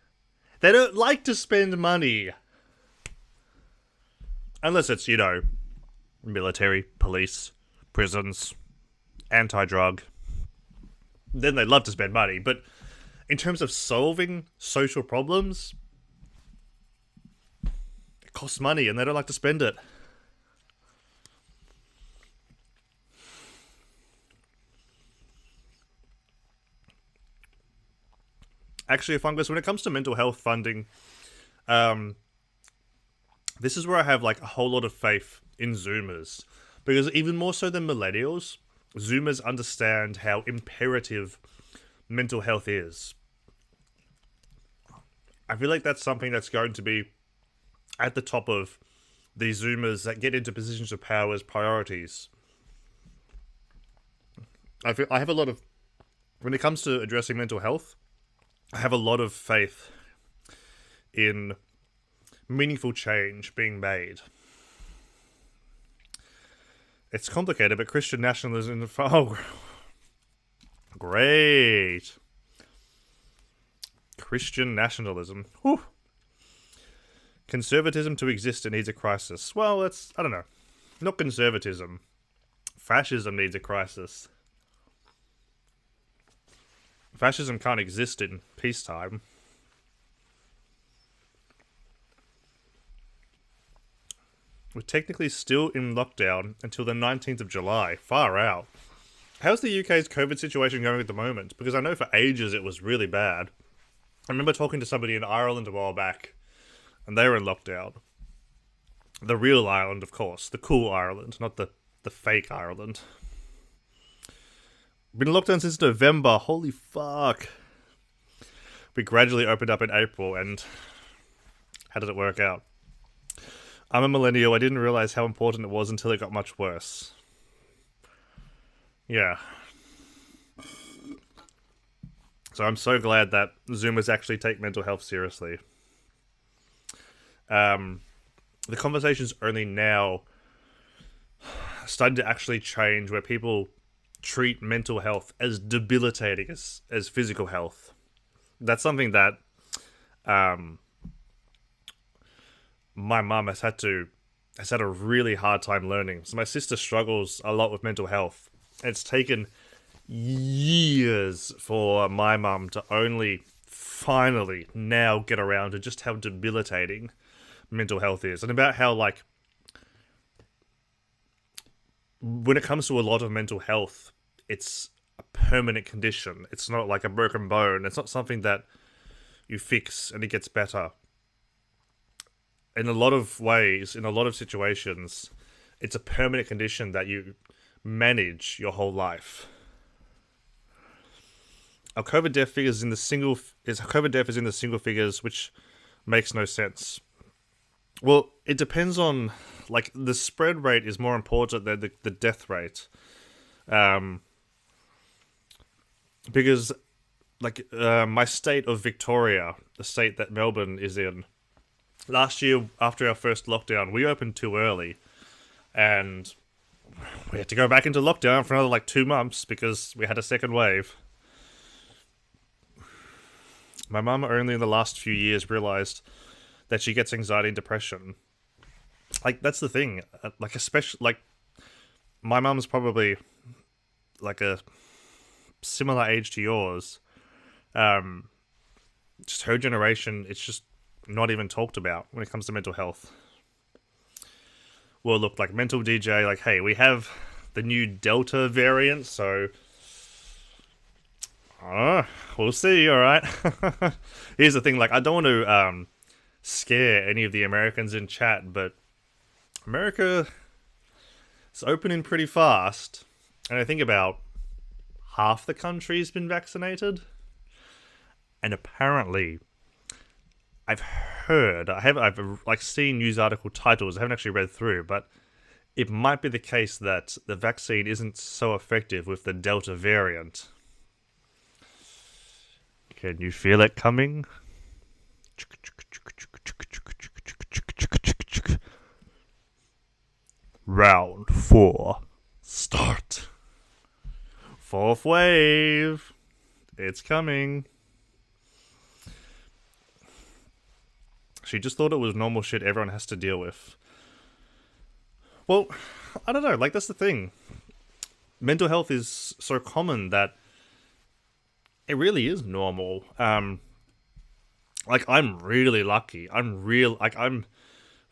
They don't like to spend money. Unless it's, military, police, prisons, anti-drug. Then they love to spend money. But in terms of solving social problems, it costs money and they don't like to spend it. Actually, Fungus, when it comes to mental health funding, this is where I have like a whole lot of faith in Zoomers. Because even more so than millennials, Zoomers understand how imperative mental health is. I feel like that's something that's going to be at the top of the Zoomers that get into positions of power as priorities. I have a lot of, when it comes to addressing mental health, I have a lot of faith in meaningful change being made. It's complicated, but Christian nationalism... Oh, great. Christian nationalism. Whew. Conservatism to exist, it needs a crisis. Well, that's... I don't know. Not conservatism. Fascism needs a crisis. Fascism can't exist in peacetime. We're technically still in lockdown until the 19th of July. Far out. How's the UK's COVID situation going at the moment? Because I know for ages it was really bad. I remember talking to somebody in Ireland a while back, and they were in lockdown. The real Ireland, of course. The cool Ireland, not the fake Ireland. Been in lockdown since November. Holy fuck. We gradually opened up in April, and how did it work out? I'm a millennial. I didn't realize how important it was until it got much worse. Yeah. So I'm so glad that Zoomers actually take mental health seriously. The conversation's only now starting to actually change, where people treat mental health as debilitating as physical health. That's something that my mum has had a really hard time learning. So my sister struggles a lot with mental health. It's taken years for my mum to only finally now get around to just how debilitating mental health is, and about how, like, when it comes to a lot of mental health, it's a permanent condition. It's not like a broken bone. It's not something that you fix and it gets better. In a lot of ways, in a lot of situations, it's a permanent condition that you manage your whole life. Our COVID death figures is in the single figures, which makes no sense. Well, it depends on, like, the spread rate is more important than the death rate. Because, like, my state of Victoria, the state that Melbourne is in, last year, after our first lockdown, we opened too early. And we had to go back into lockdown for another, 2 months because we had a second wave. My mum only in the last few years realised that she gets anxiety and depression. Like, that's the thing. Like, especially, like, my mum's probably, like, a similar age to yours. Just her generation, it's just not even talked about when it comes to mental health. Well, look, like, mental DJ, like, hey, we have the new Delta variant, so We'll see. All right. Here's the thing. Like, I don't want to scare any of the Americans in chat, but America is opening pretty fast, and I think about half the country's been vaccinated, and apparently, I've like seen news article titles. I haven't actually read through, but it might be the case that the vaccine isn't so effective with the Delta variant. Can you feel it coming? Round 4. Start. Fourth wave. It's coming. She just thought it was normal shit everyone has to deal with. Well, I don't know. Like, that's the thing. Mental health is so common that it really is normal. Like, I'm really lucky. I'm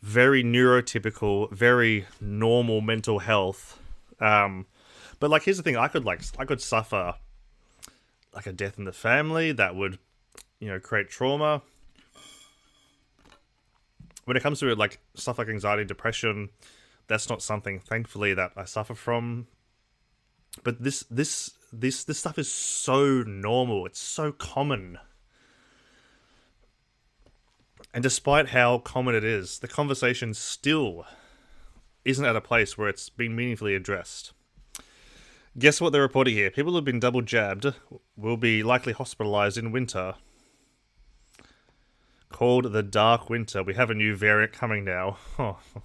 very neurotypical, very normal mental health. But like, here's the thing: I could suffer like a death in the family that would, create trauma. When it comes to like stuff like anxiety, depression, that's not something, thankfully, that I suffer from. But this stuff is so normal. It's so common. And despite how common it is, the conversation still isn't at a place where it's been meaningfully addressed. Guess what they're reporting here? People who have been double jabbed will be likely hospitalized in winter. Called the Dark Winter. We have a new variant coming now. Oh, fuck.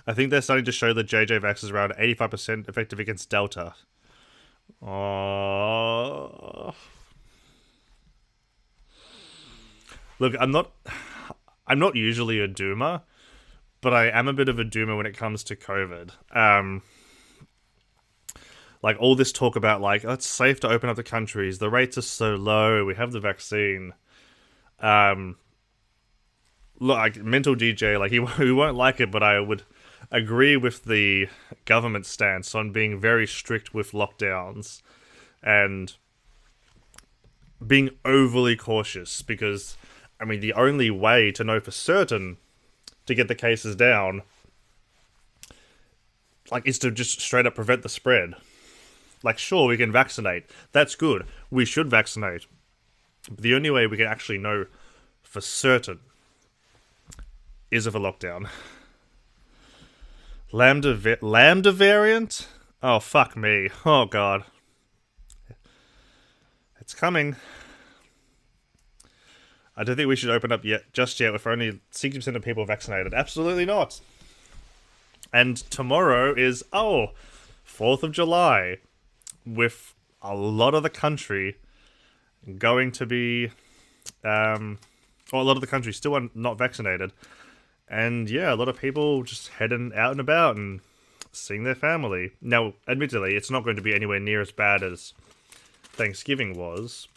I think they're starting to show that JJ Vax is around 85% effective against Delta. Oh. Look, I'm not usually a doomer, but I am a bit of a doomer when it comes to COVID. Like, all this talk about, like, oh, it's safe to open up the countries, the rates are so low, we have the vaccine. Look, like, Mental DJ, like, he won't like it, but I would agree with the government stance on being very strict with lockdowns and being overly cautious, because, I mean, the only way to know for certain to get the cases down, like, is to just straight up prevent the spread. Like, sure, we can vaccinate. That's good. We should vaccinate. But the only way we can actually know for certain is of a lockdown. Lambda variant? Oh, fuck me. Oh, God. It's coming. I don't think we should open up just yet with only 60% of people vaccinated. Absolutely not. And tomorrow is, 4th of July. With a lot of the country going to be, a lot of the country still not vaccinated. And yeah, a lot of people just heading out and about and seeing their family. Now, admittedly, it's not going to be anywhere near as bad as Thanksgiving was.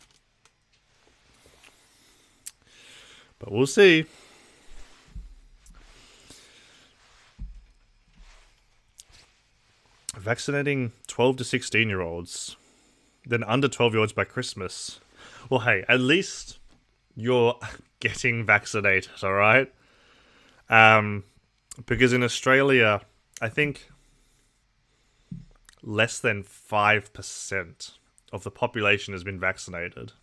But we'll see. Vaccinating 12 to 16-year-olds, then under 12-year-olds by Christmas. Well, hey, at least you're getting vaccinated, alright? Because in Australia, I think less than 5% of the population has been vaccinated.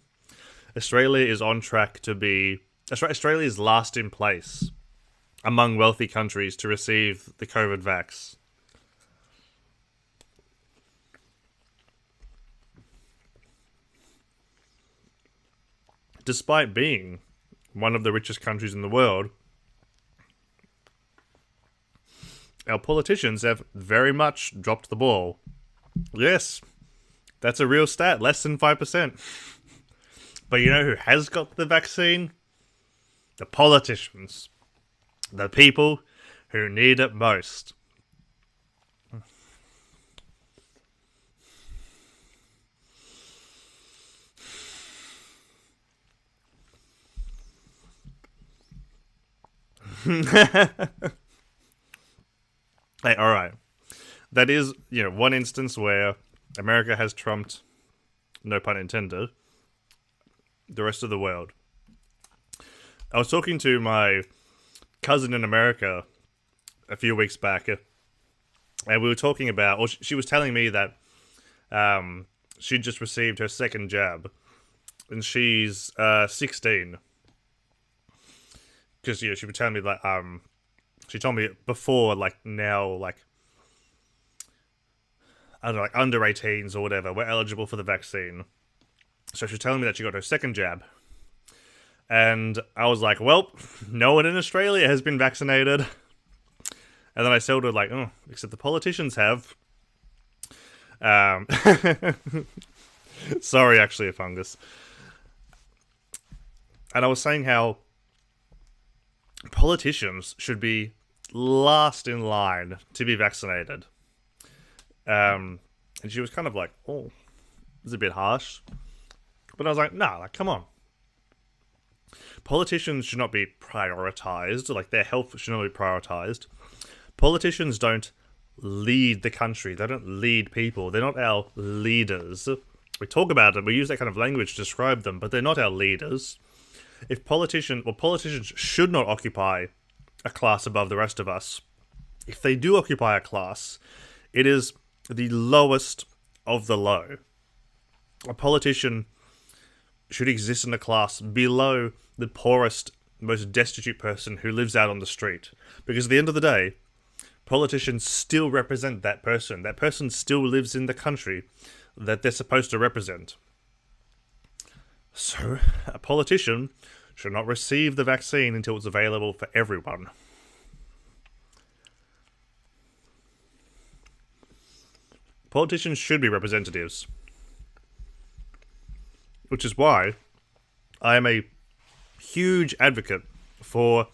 Australia is on track to be... Australia is last in place among wealthy countries to receive the COVID vax. Despite being one of the richest countries in the world, our politicians have very much dropped the ball. Yes, that's a real stat, less than 5%. But you know who has got the vaccine? The politicians. The people who need it most. Hey, all right. That is, one instance where America has trumped, no pun intended, the rest of the world. I was talking to my cousin in America a few weeks back, and we were talking about, or she was telling me that she'd just received her second jab, and she's 16. Because she would tell me that she told me before, like now, like I don't know, like under 18s or whatever, were eligible for the vaccine. So she was telling me that she got her second jab. And I was like, well, no one in Australia has been vaccinated. And then I told her, like, oh, except the politicians have. Sorry, actually, a fungus. And I was saying how politicians should be last in line to be vaccinated. And she was kind of like, oh, it's a bit harsh. But I was like, nah, like, come on. Politicians should not be prioritized. Like, their health should not be prioritized. Politicians don't lead the country. They don't lead people. They're not our leaders. We talk about them. We use that kind of language to describe them, but they're not our leaders. Politicians should not occupy a class above the rest of us. If they do occupy a class, it is the lowest of the low. A politician should exist in a class below the poorest, most destitute person who lives out on the street. Because at the end of the day, politicians still represent that person. That person still lives in the country that they're supposed to represent. So, a politician should not receive the vaccine until it's available for everyone. Politicians should be representatives. Which is why I am a huge advocate for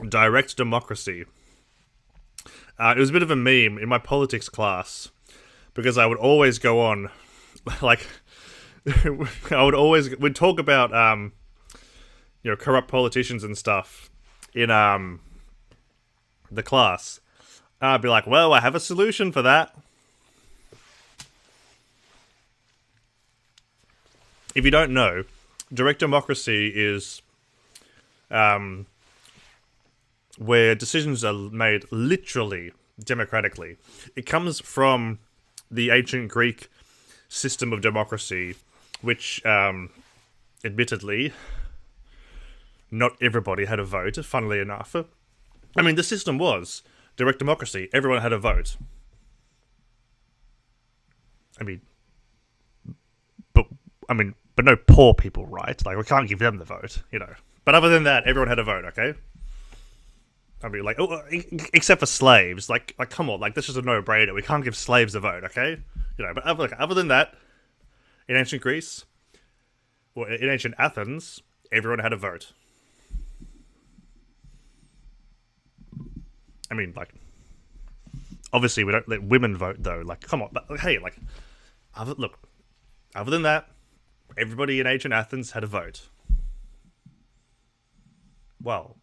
direct democracy. It was a bit of a meme in my politics class, because I would always go on, like, we'd talk about, corrupt politicians and stuff in, the class. I'd be like, well, I have a solution for that. If you don't know, direct democracy is where decisions are made literally democratically. It comes from the ancient Greek system of democracy, which, admittedly, not everybody had a vote, funnily enough. I mean, the system was direct democracy. Everyone had a vote. But no poor people, right? Like, we can't give them the vote, But other than that, everyone had a vote, okay? Except for slaves. Like, come on, like, this is a no-brainer. We can't give slaves a vote, okay? But other than that, in ancient Greece, or in ancient Athens, everyone had a vote. Obviously we don't let women vote, though. Like, come on. But, hey, like, other than that, everybody in ancient Athens had a vote. Well,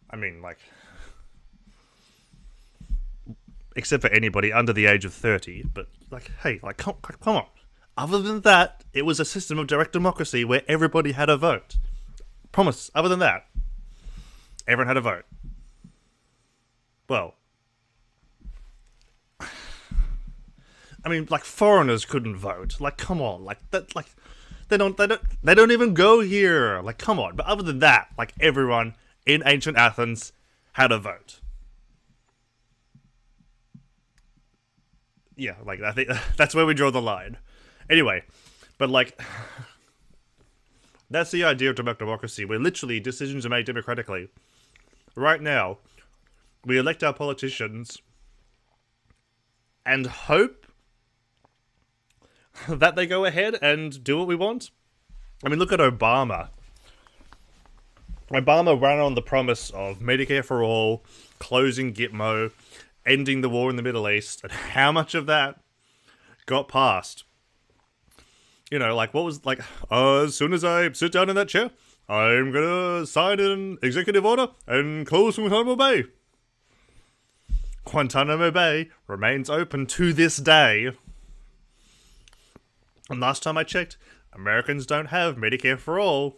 except for anybody under the age of 30. But, like, hey, like, come on. Other than that, it was a system of direct democracy where everybody had a vote. Promise. Other than that, everyone had a vote. Well, foreigners couldn't vote. Like, come on. Like, that, like, they don't even go here. Like, come on. But other than that, like, everyone in ancient Athens had a vote. Yeah, like, I think that's where we draw the line. Anyway, but, like, that's the idea of direct democracy, where literally decisions are made democratically. Right now, we elect our politicians and hope that they go ahead and do what we want. Look at Obama. Obama ran on the promise of Medicare for all, closing Gitmo, ending the war in the Middle East, and how much of that got passed? What was, like, as soon as I sit down in that chair, I'm gonna sign an executive order and close Guantanamo Bay. Guantanamo Bay remains open to this day. And last time I checked, Americans don't have Medicare for all.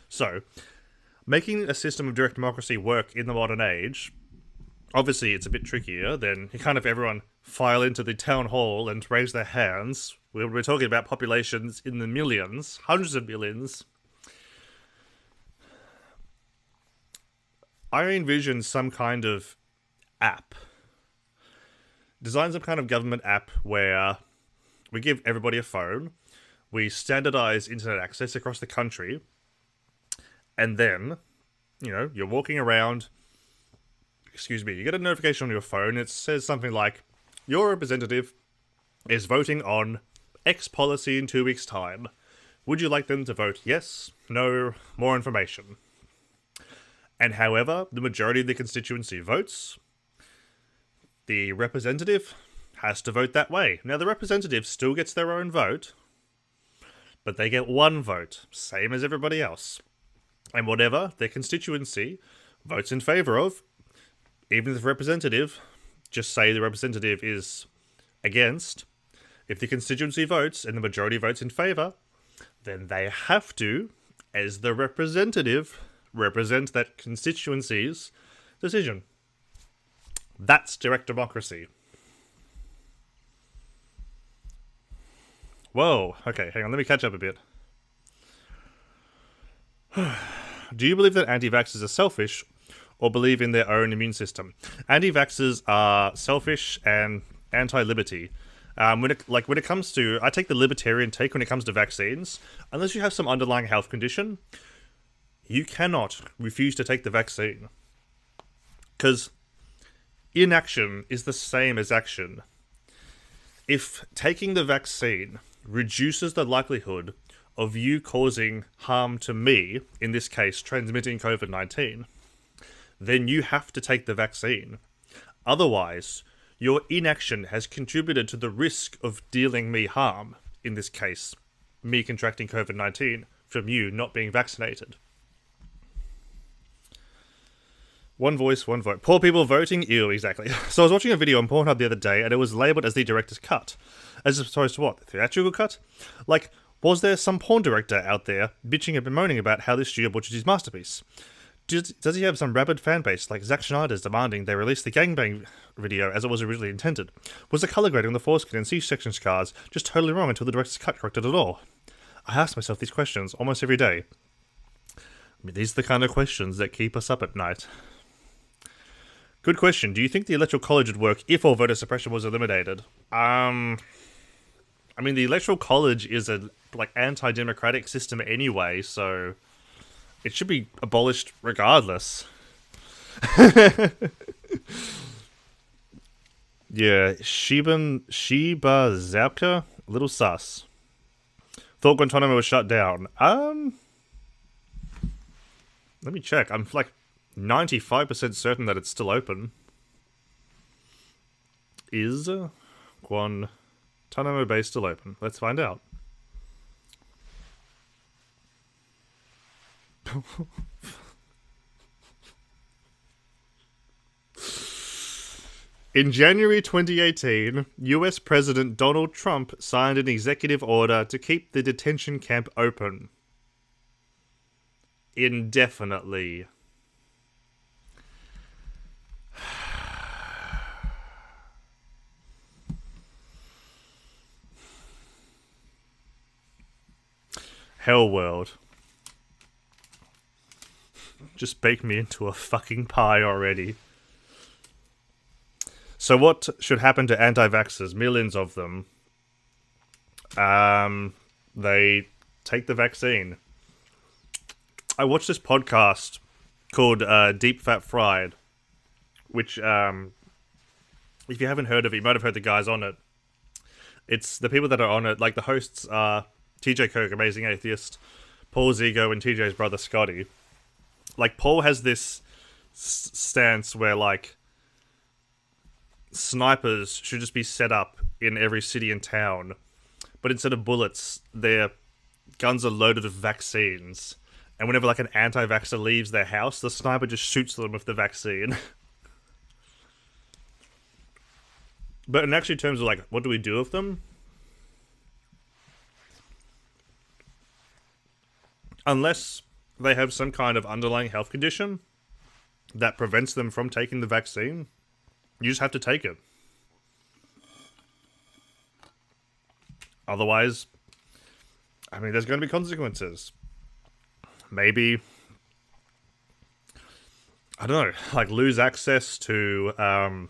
So, making a system of direct democracy work in the modern age, obviously it's a bit trickier than you kind of everyone file into the town hall and raise their hands. We're talking about populations in the millions, hundreds of millions. I envision some kind of app. Design some kind of government app where we give everybody a phone, we standardize internet access across the country, and then, you're walking around, you get a notification on your phone, it says something like, your representative is voting on X policy in 2 weeks' time. Would you like them to vote yes, no, more information? And however the majority of the constituency votes, the representative has to vote that way. Now, the representative still gets their own vote, but they get one vote, same as everybody else. And whatever their constituency votes in favour of, even if the representative, just say the representative is against, if the constituency votes and the majority votes in favour, then they have to, as the representative, represent that constituency's decision. That's direct democracy. Whoa, okay, hang on, let me catch up a bit. Do you believe that anti-vaxxers are selfish or believe in their own immune system? Anti-vaxxers are selfish and anti-liberty. When it comes to, I take the libertarian take when it comes to vaccines. Unless you have some underlying health condition, you cannot refuse to take the vaccine. Because inaction is the same as action. If taking the vaccine reduces the likelihood of you causing harm to me, in this case transmitting COVID-19, then you have to take the vaccine. Otherwise, your inaction has contributed to the risk of dealing me harm, in this case, me contracting COVID-19 from you not being vaccinated. One voice, one vote. Poor people voting? Ew, exactly. So I was watching a video on Pornhub the other day, and it was labelled as the director's cut. As opposed to what? The theatrical cut? Like, was there some porn director out there bitching and moaning about how this studio butchered his masterpiece? Does he have some rabid fan base, like Zack Snyder's demanding they release the gangbang video as it was originally intended? Was the colour grading on the foreskin and C-section scars just totally wrong until the director's cut corrected it all? I ask myself these questions almost every day. I mean, these are the kind of questions that keep us up at night. Good question. Do you think the Electoral College would work if all voter suppression was eliminated? I mean, the Electoral College is a anti-democratic system anyway, so it should be abolished regardless. Yeah, Shiba Zabka, little sus. Thought Guantanamo was shut down. Let me check. I'm 95% certain that it's still open. Is Guantanamo Bay still open? Let's find out. In January 2018, US President Donald Trump signed an executive order to keep the detention camp open indefinitely. Hell world. Just bake me into a fucking pie already. So what should happen to anti-vaxxers? Millions of them. They take the vaccine. I watched this podcast called Deep Fat Fried, which, if you haven't heard of it, you might have heard the guys on it. It's the people that are on it, like the hosts are TJ Koch, Amazing Atheist, Paul Zigo, and TJ's brother Scotty. Like, Paul has this stance where, snipers should just be set up in every city and town, but instead of bullets, their guns are loaded with vaccines. And whenever, an anti-vaxxer leaves their house, the sniper just shoots them with the vaccine. But in actually terms of like, what do we do with them? Unless they have some kind of underlying health condition that prevents them from taking the vaccine, you just have to take it. Otherwise, I mean, there's going to be consequences. Maybe, I don't know, like lose access to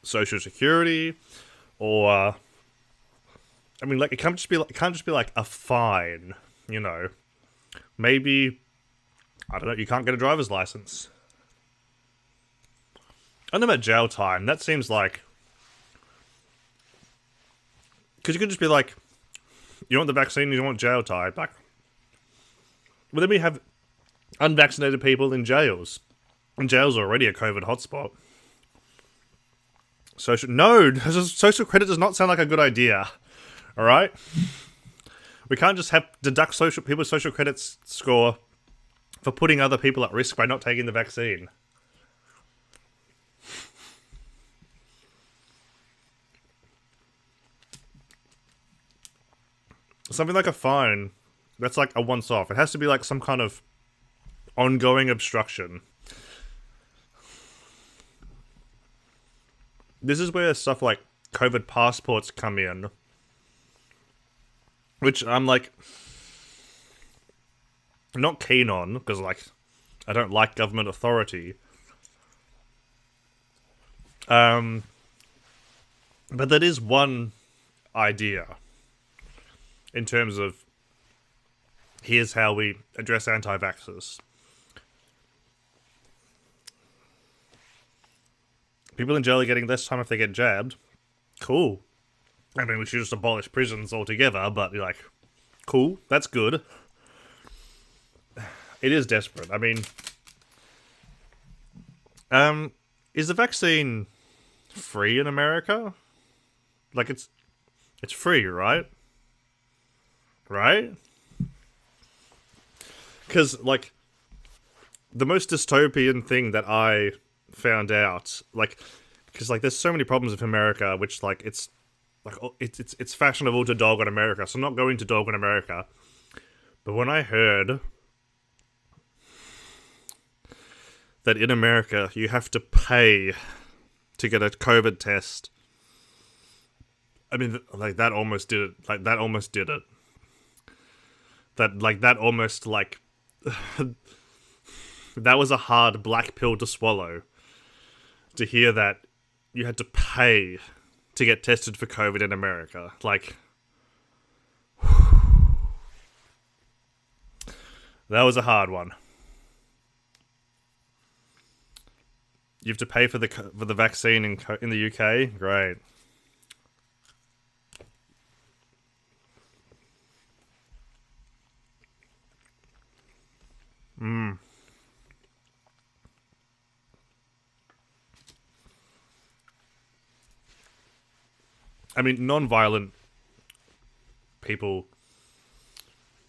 Social Security, or I mean, like it can't just be like a fine, you know. Maybe, I don't know, you can't get a driver's license. I don't know about jail time. That seems like, because you could just be like, you want the vaccine, you want jail time. Like, well, then we have unvaccinated people in jails. And jails are already a COVID hotspot. Social credit does not sound like a good idea. All right, we can't just have deduct people's social credit score for putting other people at risk by not taking the vaccine. Something like a fine, that's like a once-off. It has to be like some kind of ongoing obstruction. This is where stuff like COVID passports come in, which I'm like not keen on, because like I don't like government authority. But that is one idea in terms of here's how we address anti-vaxxers. People in jail are getting less time if they get jabbed. Cool. I mean, we should just abolish prisons altogether, but like, cool, that's good. It is desperate. I mean, is the vaccine free in America? Like, it's free, right? Right? Because, like, the most dystopian thing that I found out, like, because, like, there's so many problems with America, which, like, it's fashionable to dog on America, so I'm not going to dog on America. But when I heard that in America you have to pay to get a COVID test, I mean, like, that almost did it. Like, that almost did it. That almost, like, that was a hard black pill to swallow. To hear that you had to pay to get tested for COVID in America. Like, that was a hard one. You have to pay for the vaccine in the UK? Great. I mean, non-violent people...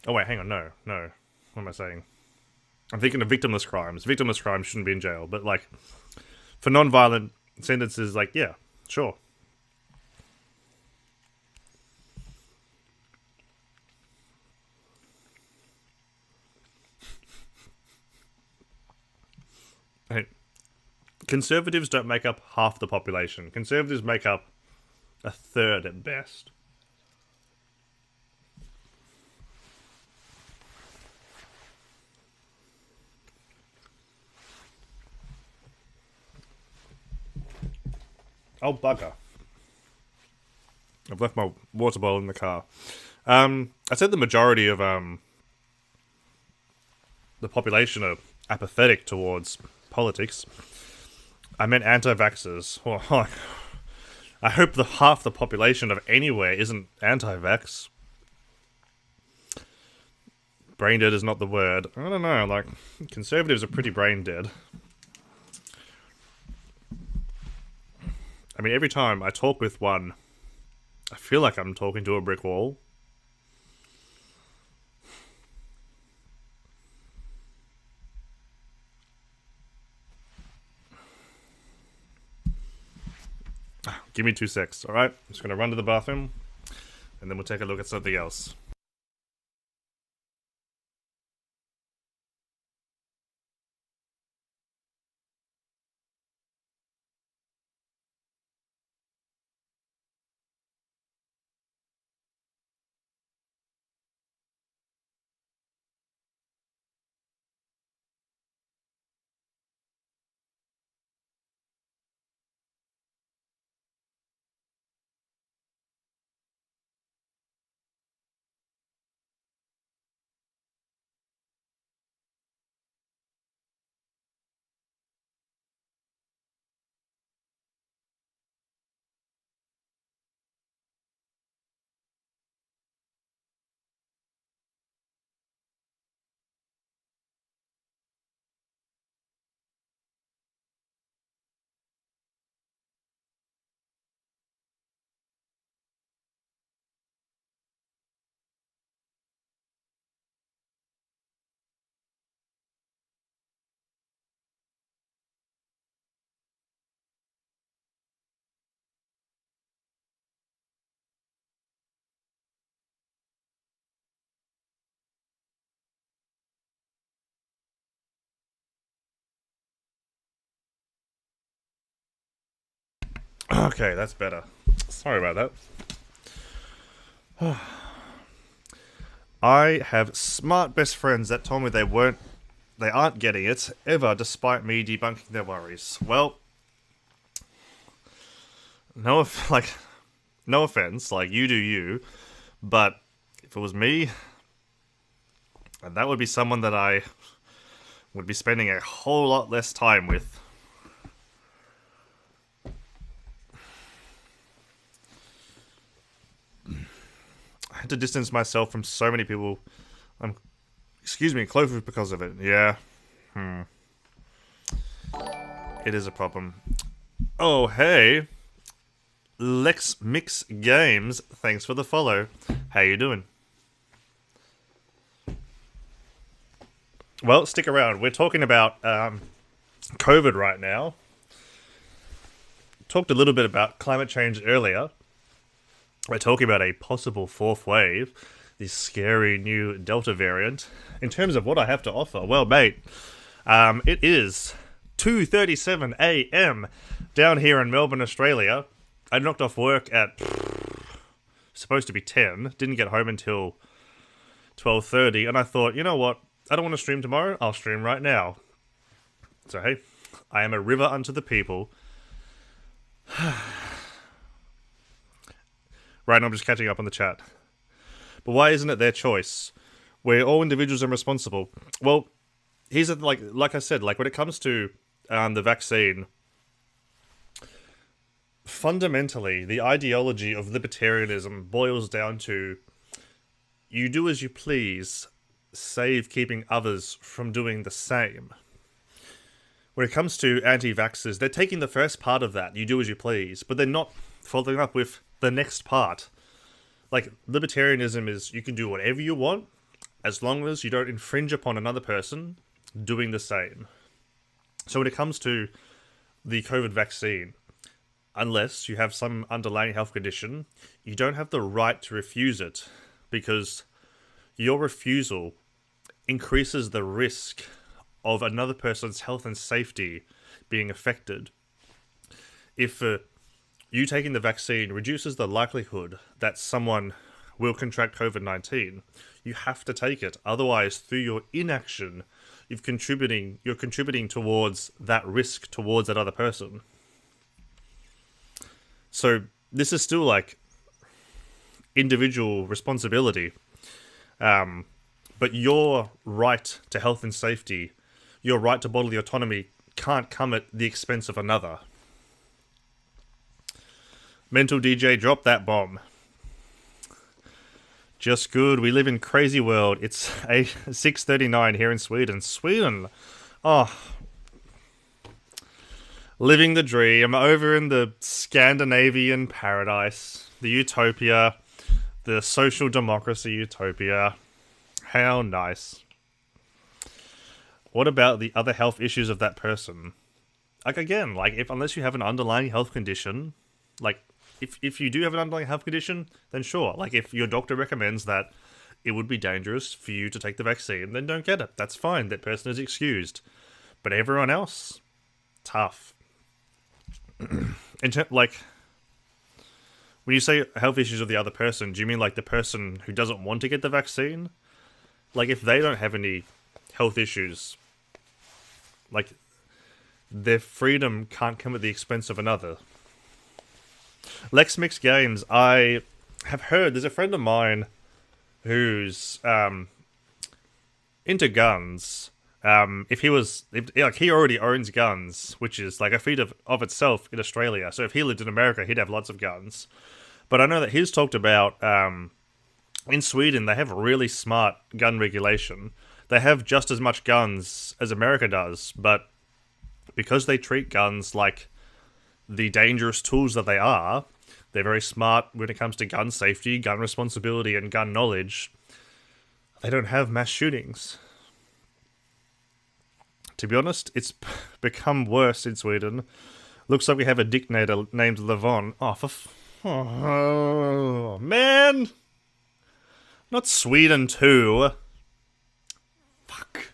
Oh wait, hang on, no. What am I saying? I'm thinking of victimless crimes. Victimless crimes shouldn't be in jail, but like, for non-violent sentences, like, yeah, sure. Hey, conservatives don't make up half the population. Conservatives make up a third at best. Oh, bugger. I've left my water bottle in the car. I said the majority of the population are apathetic towards politics. I meant anti-vaxxers. Oh, I hope half the population of anywhere isn't anti-vax. Brain dead is not the word. I don't know, like, conservatives are pretty brain dead. I mean, every time I talk with one, I feel like I'm talking to a brick wall. Give me 2 secs, alright? I'm just gonna run to the bathroom, and then we'll take a look at something else. Okay, that's better. Sorry about that. I have smart best friends that told me they aren't getting it ever, despite me debunking their worries. Well, like, no offense, like you do you, but if it was me, that would be someone that I would be spending a whole lot less time with. I had to distance myself from so many people. Close because of it. Yeah. It is a problem. Oh, hey. Lex Mix Games, thanks for the follow. How you doing? Well, stick around. We're talking about COVID right now. Talked a little bit about climate change earlier. We're talking about a possible fourth wave, this scary new Delta variant. In terms of what I have to offer, well, mate, it is 2:37 a.m. down here in Melbourne, Australia. I knocked off work at supposed to be 10. Didn't get home until 12:30, and I thought, you know what? I don't want to stream tomorrow. I'll stream right now. So hey, I am a river unto the people. Right now I'm just catching up on the chat. But why isn't it their choice? We're all individuals and responsible. Well, here's a, like I said, like when it comes to the vaccine, fundamentally, the ideology of libertarianism boils down to you do as you please, save keeping others from doing the same. When it comes to anti-vaxxers, they're taking the first part of that, you do as you please, but they're not following up with the next part. Like, libertarianism is you can do whatever you want, as long as you don't infringe upon another person doing the same. So when it comes to the COVID vaccine, unless you have some underlying health condition, you don't have the right to refuse it, because your refusal increases the risk of another person's health and safety being affected. If you taking the vaccine reduces the likelihood that someone will contract COVID-19, you have to take it. Otherwise, through your inaction, you're contributing towards that risk towards that other person. So this is still like individual responsibility. But your right to health and safety, your right to bodily autonomy, can't come at the expense of another. Mental DJ, drop that bomb. Just good. We live in crazy world. It's 6:39 here in Sweden. Sweden. Oh. Living the dream. Over in the Scandinavian paradise. The utopia. The social democracy utopia. How nice. What about the other health issues of that person? Like, again, like, unless you have an underlying health condition, Like, if you do have an underlying health condition, then sure. Like, if your doctor recommends that it would be dangerous for you to take the vaccine, then don't get it. That's fine. That person is excused. But everyone else, tough. Like, when you say health issues of the other person, do you mean like the person who doesn't want to get the vaccine? Like, if they don't have any health issues, like, their freedom can't come at the expense of another. Lex Mix Games, I have heard, there's a friend of mine who's into guns. Like, he already owns guns, which is like a feat of itself in Australia. So if he lived in America, he'd have lots of guns. But I know that he's talked about in Sweden, they have really smart gun regulation. They have just as much guns as America does, but because they treat guns like the dangerous tools that they are, they're very smart when it comes to gun safety, gun responsibility, and gun knowledge. They don't have mass shootings. To be honest, it's become worse in Sweden. Looks like we have a dictator named Levon. Oh, man! Not Sweden too. Fuck.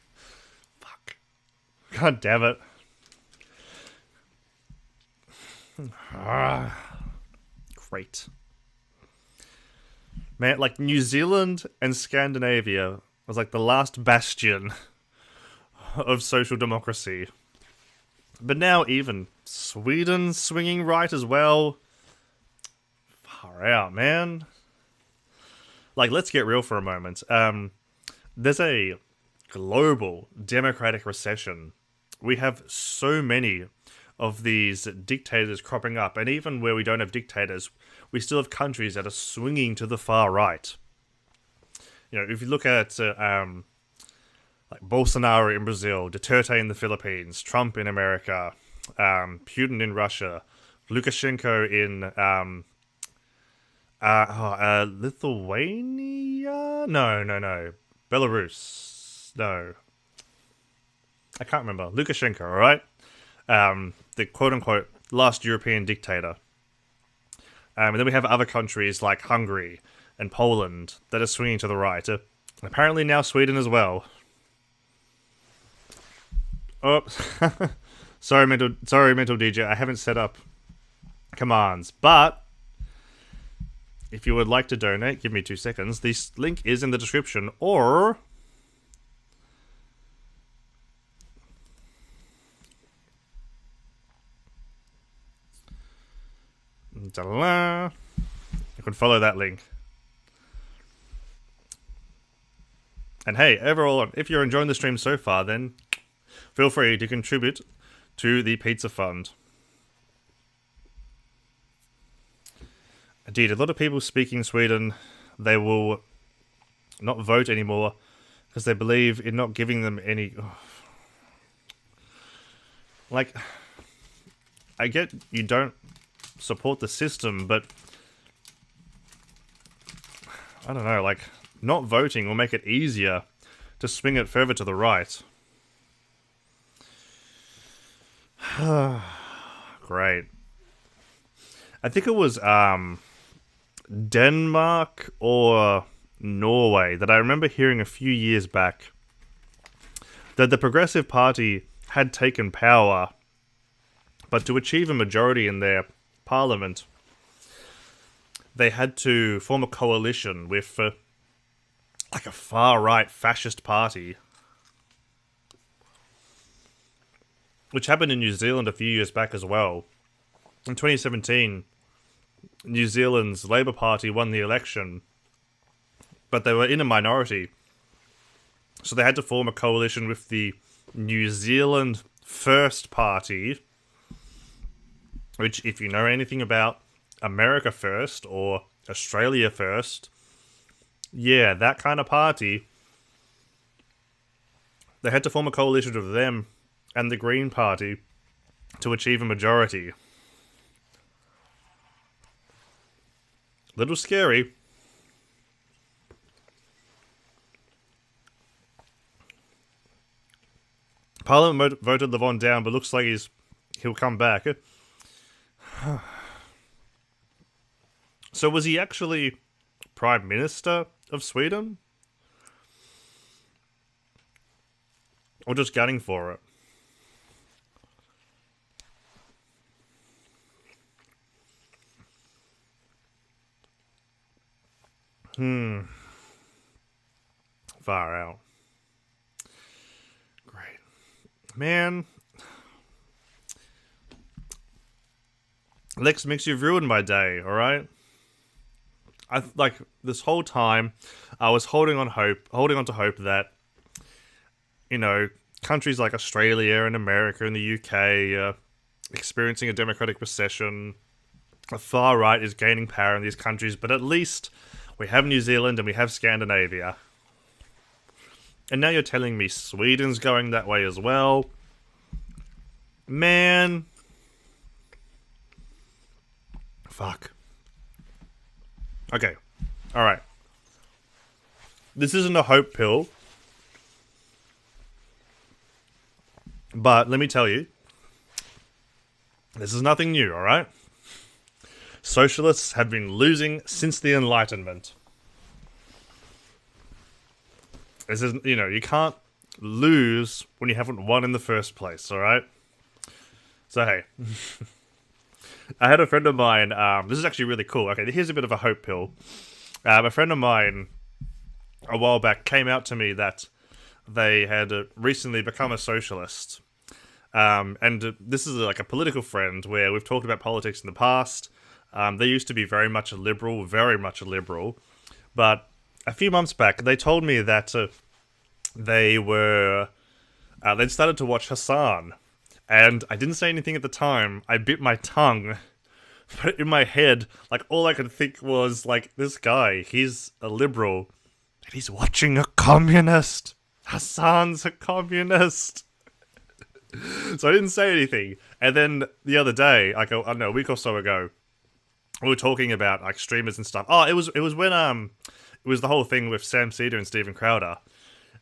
God damn it. Great. Man, like, New Zealand and Scandinavia was like the last bastion of social democracy. But now even Sweden swinging right as well. Far out, man. Like, let's get real for a moment. There's a global democratic recession. We have so many of these dictators cropping up, and even where we don't have dictators, we still have countries that are swinging to the far right. You know, if you look at like Bolsonaro in Brazil, Duterte in the Philippines, Trump in America, Putin in Russia, Lukashenko in Lithuania? No. Belarus. No. I can't remember. Lukashenko, alright? The quote-unquote last European dictator. And then we have other countries like Hungary and Poland that are swinging to the right. Apparently now Sweden as well. Oh, sorry, mental DJ. I haven't set up commands, but if you would like to donate, give me 2 seconds. This link is in the description, or you can follow that link. And hey, overall, if you're enjoying the stream so far, then feel free to contribute to the Pizza Fund. Indeed, a lot of people speaking Sweden, they will not vote anymore because they believe in not giving them any... Like, I get you don't support the system, but I don't know, like, not voting will make it easier to swing it further to the right. Great. I think it was Denmark or Norway that I remember hearing a few years back that the Progressive Party had taken power, but to achieve a majority in their parliament, they had to form a coalition with like a far-right fascist party, which happened in New Zealand a few years back as well. In 2017, New Zealand's Labour Party won the election, but they were in a minority, so they had to form a coalition with the New Zealand First Party, which, if you know anything about America First or Australia First, yeah, that kind of party. They had to form a coalition of them and the Green Party to achieve a majority. Little scary. Parliament voted Levon down, but looks like he'll come back. So was he actually Prime Minister of Sweden? Or just gunning for it? Far out. Great. Man. Lex Mix, you've ruined my day, alright? Like, this whole time, I was holding on to hope that, you know, countries like Australia and America and the UK experiencing a democratic recession. The far right is gaining power in these countries, but at least we have New Zealand and we have Scandinavia. And now you're telling me Sweden's going that way as well? Man. Fuck. Okay. Alright. This isn't a hope pill. But let me tell you, this is nothing new, alright? Socialists have been losing since the Enlightenment. This isn't, you know, you can't lose when you haven't won in the first place, alright? So, hey. I had a friend of mine, this is actually really cool. Okay, here's a bit of a hope pill. A friend of mine, a while back, came out to me that they had recently become a socialist. And this is like a political friend where we've talked about politics in the past. They used to be very much a liberal. But a few months back, they told me that they'd started to watch Hassan. And I didn't say anything at the time. I bit my tongue. But in my head, like, all I could think was, like, this guy, he's a liberal. And he's watching a communist. Hassan's a communist. So I didn't say anything. And then the other day, like, I don't know, a week or so ago, we were talking about, like, streamers and stuff. Oh, it was when, it was the whole thing with Sam Cedar and Steven Crowder.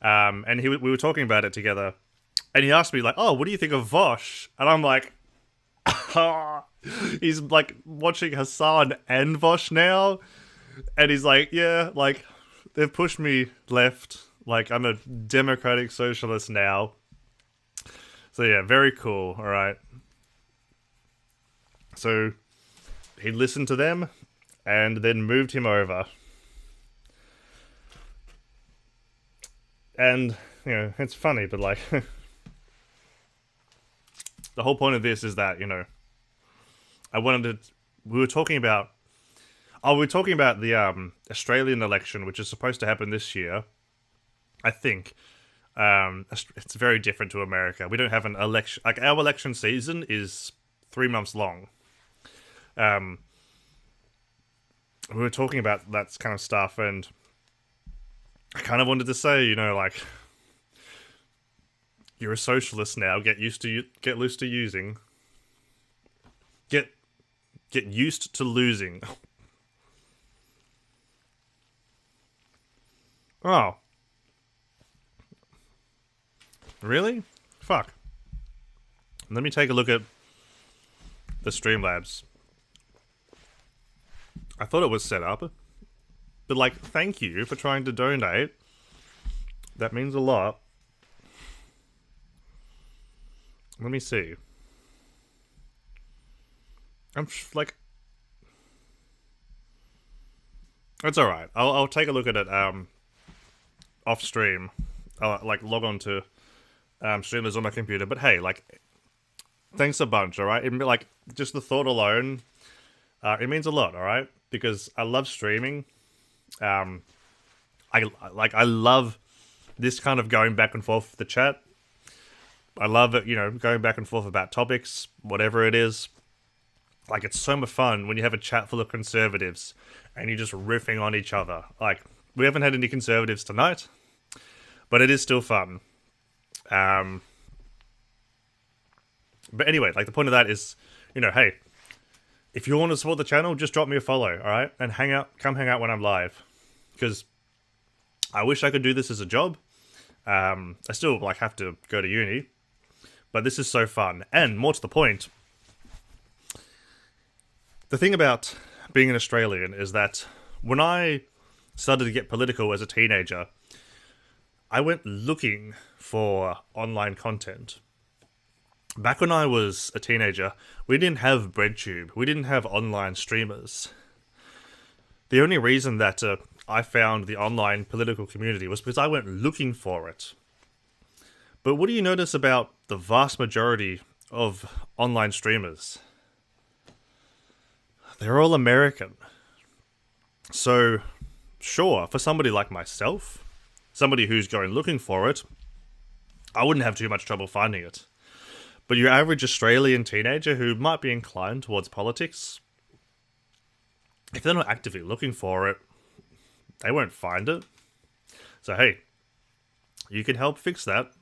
And we were talking about it together. And he asked me, like, oh, what do you think of Vosh? And I'm like, he's, like, watching Hassan and Vosh now. And he's like, yeah, like, they've pushed me left. Like, I'm a democratic socialist now. So, yeah, very cool, alright. So, he listened to them, and then moved him over. And, you know, it's funny, but, like... the whole point of this is that, you know, we were talking about the Australian election, which is supposed to happen this year, I think. It's very different to America. We don't have an election, like, our election season is 3 months long. We were talking about that kind of stuff, and I kind of wanted to say, you know, like, you're a socialist now. Get used to using. Get used to losing. Oh. Really? Fuck. Let me take a look at the Streamlabs. I thought it was set up. But, like, thank you for trying to donate. That means a lot. Let me see. I'm just, like... It's alright. I'll take a look at it, off stream. I'll, like, log on to, Streamlabs on my computer. But hey, like, thanks a bunch, alright? Like, just the thought alone, it means a lot, alright? Because I love streaming. I love this kind of going back and forth with the chat. I love it, you know, going back and forth about topics, whatever it is. Like, it's so much fun when you have a chat full of conservatives and you're just riffing on each other. Like, we haven't had any conservatives tonight, but it is still fun. But anyway, like, the point of that is, you know, hey, if you want to support the channel, just drop me a follow, alright? And come hang out when I'm live. Because I wish I could do this as a job. I still, like, have to go to uni. But this is so fun. And more to the point, the thing about being an Australian is that when I started to get political as a teenager, I went looking for online content. Back when I was a teenager, we didn't have BreadTube. We didn't have online streamers. The only reason that I found the online political community was because I went looking for it. But what do you notice about the vast majority of online streamers? They're all American. So, sure, for somebody like myself, somebody who's going looking for it, I wouldn't have too much trouble finding it. But your average Australian teenager who might be inclined towards politics, if they're not actively looking for it, they won't find it. So hey, you can help fix that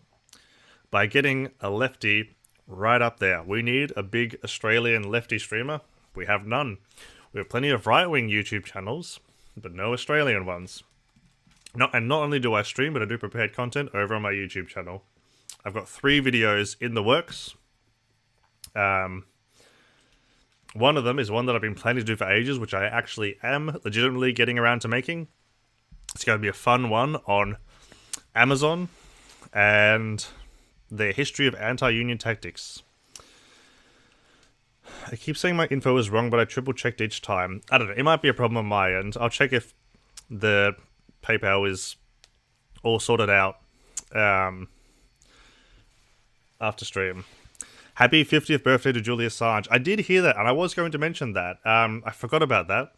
by getting a lefty right up there. We need a big Australian lefty streamer. We have none. We have plenty of right-wing YouTube channels, but no Australian ones. And not only do I stream, but I do prepared content over on my YouTube channel. I've got 3 videos in the works. One of them is one that I've been planning to do for ages, which I actually am legitimately getting around to making. It's going to be a fun one on Amazon and their history of anti-union tactics. I keep saying my info is wrong, but I triple-checked each time. I don't know, it might be a problem on my end. I'll check if the PayPal is all sorted out after stream. Happy 50th birthday to Julia Assange. I did hear that, and I was going to mention that. I forgot about that.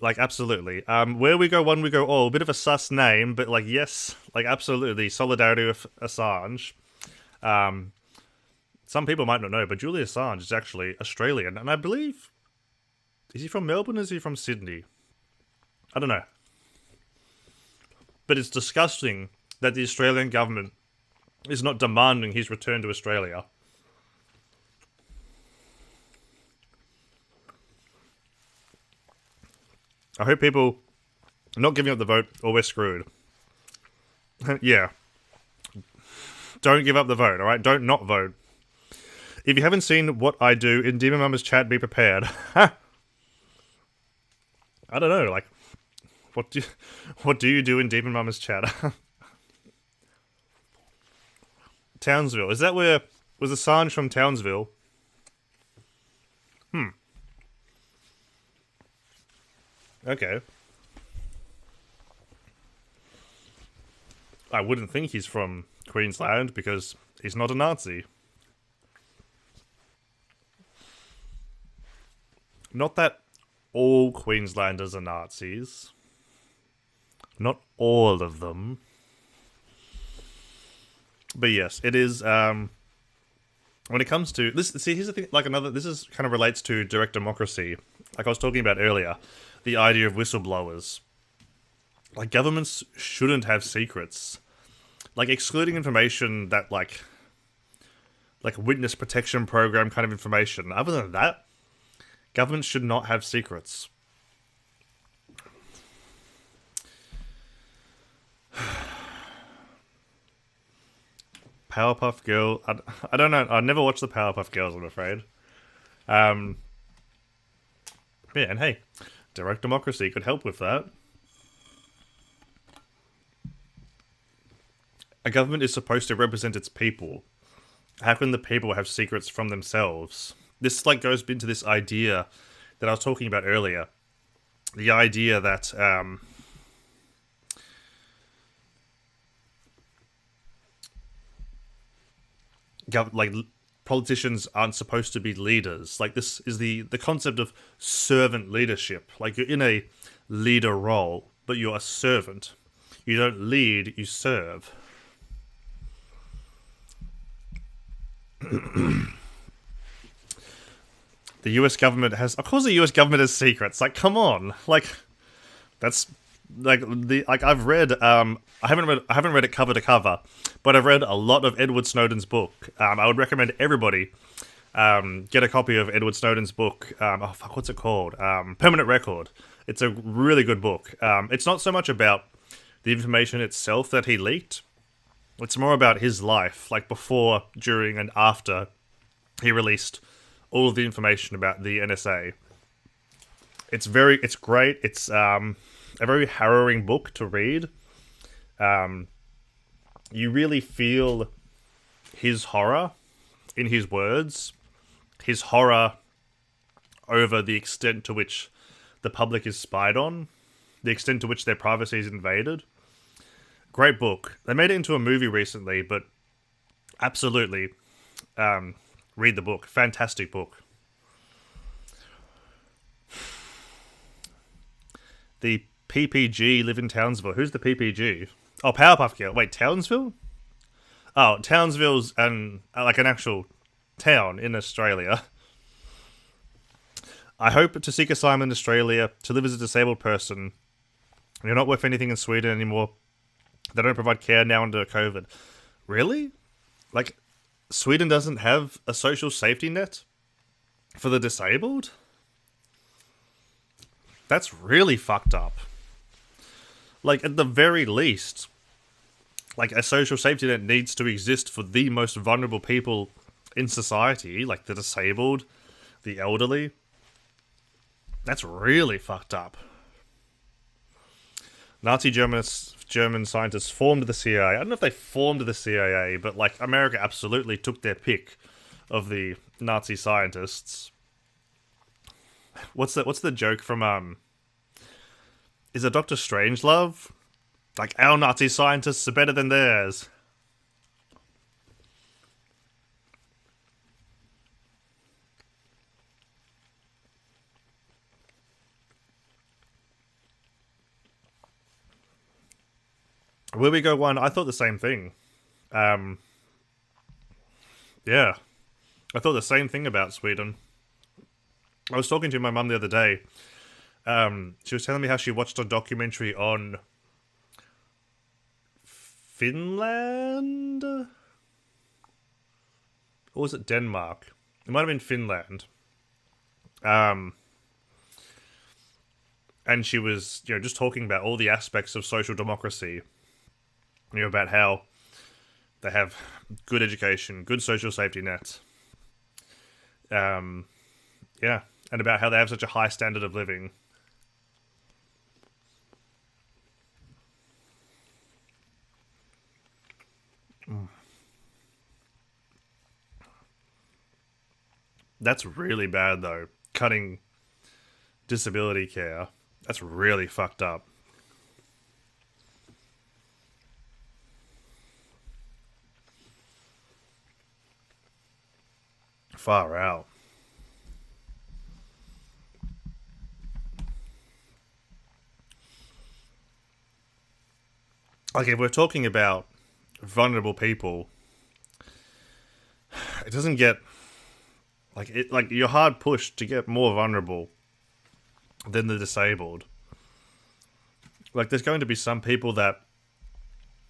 Like, absolutely. Where we go, one we go all. A bit of a sus name, but, like, yes. Like, absolutely. Solidarity with Assange. Some people might not know, but Julia Assange is actually Australian. And I believe... Is he from Melbourne or is he from Sydney? I don't know. But it's disgusting that the Australian government is not demanding his return to Australia. I hope people are not giving up the vote or we're screwed. Yeah. Don't give up the vote, alright? Don't not vote. If you haven't seen what I do in Demon Mama's chat, be prepared. I don't know, like, what do you do in Demon Mama's chat? Townsville. Is that where... Was Assange from Townsville? Okay. I wouldn't think he's from Queensland because he's not a Nazi. Not that all Queenslanders are Nazis. Not all of them. But yes, it is, when it comes to this, see, here's the thing, like this is kind of relates to direct democracy, like I was talking about earlier, the idea of whistleblowers. Like, governments shouldn't have secrets. Like, excluding information that, like witness protection program kind of information. Other than that, governments should not have secrets. Powerpuff Girl. I don't know. I never watched the Powerpuff Girls, I'm afraid. Yeah, and hey, direct democracy could help with that. A government is supposed to represent its people. How can the people have secrets from themselves? This, like, goes into this idea that I was talking about earlier. The idea that, like, politicians aren't supposed to be leaders. Like, this is the concept of servant leadership. Like, you're in a leader role, but you're a servant. You don't lead, you serve. The US government has... Of course the US government has secrets. Like, come on. Like, that's... Like, I've read... I haven't read it cover to cover, but I've read a lot of Edward Snowden's book. I would recommend everybody get a copy of Edward Snowden's book. Oh, fuck, what's it called? Permanent Record. It's a really good book. It's not so much about the information itself that he leaked. It's more about his life, like before, during, and after he released all of the information about the NSA. It's great. It's a very harrowing book to read. Um, you really feel his horror in his words, his horror over the extent to which the public is spied on, the extent to which their privacy is invaded. Great book. They made it into a movie recently, but absolutely read the book. Fantastic book. The PPG live in Townsville. Who's the PPG? Oh, Powerpuff Girl. Wait, Townsville? Oh, Townsville's like an actual town in Australia. I hope to seek asylum in Australia, to live as a disabled person. You're not worth anything in Sweden anymore. They don't provide care now under COVID. Really? Like, Sweden doesn't have a social safety net for the disabled? That's really fucked up. Like, at the very least, like, a social safety net needs to exist for the most vulnerable people in society, like the disabled, the elderly. That's really fucked up. Nazi German scientists formed the CIA. I don't know if they formed the CIA, but like America absolutely took their pick of the Nazi scientists. What's the joke from is it Doctor Strangelove? Like, our Nazi scientists are better than theirs. Where we go one, I thought the same thing. Yeah. I thought the same thing about Sweden. I was talking to my mum the other day. She was telling me how she watched a documentary on Finland? Or was it Denmark? It might have been Finland. And she was, just talking about all the aspects of social democracy. About how they have good education, good social safety nets. Yeah, and about how they have such a high standard of living. That's really bad, though. Cutting disability care. That's really fucked up. Far out. Like, if we're talking about vulnerable people, it doesn't get like you're hard pushed to get more vulnerable than the disabled. Like, there's going to be some people that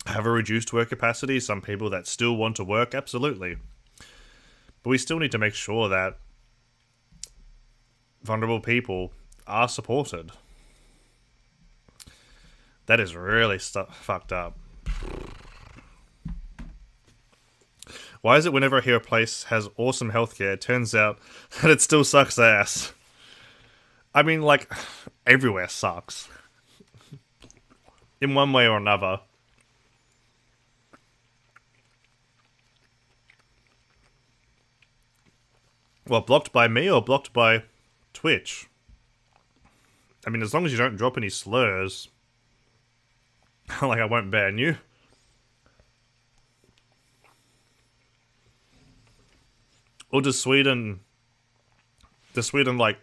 have a reduced work capacity, some people that still want to work, absolutely. But we still need to make sure that vulnerable people are supported. That is really fucked up. Why is it whenever I hear a place has awesome healthcare, it turns out that it still sucks ass? I mean, like, everywhere sucks. In one way or another. Well, blocked by me or blocked by Twitch? I mean, as long as you don't drop any slurs. Like, I won't ban you. Or does Sweden, like,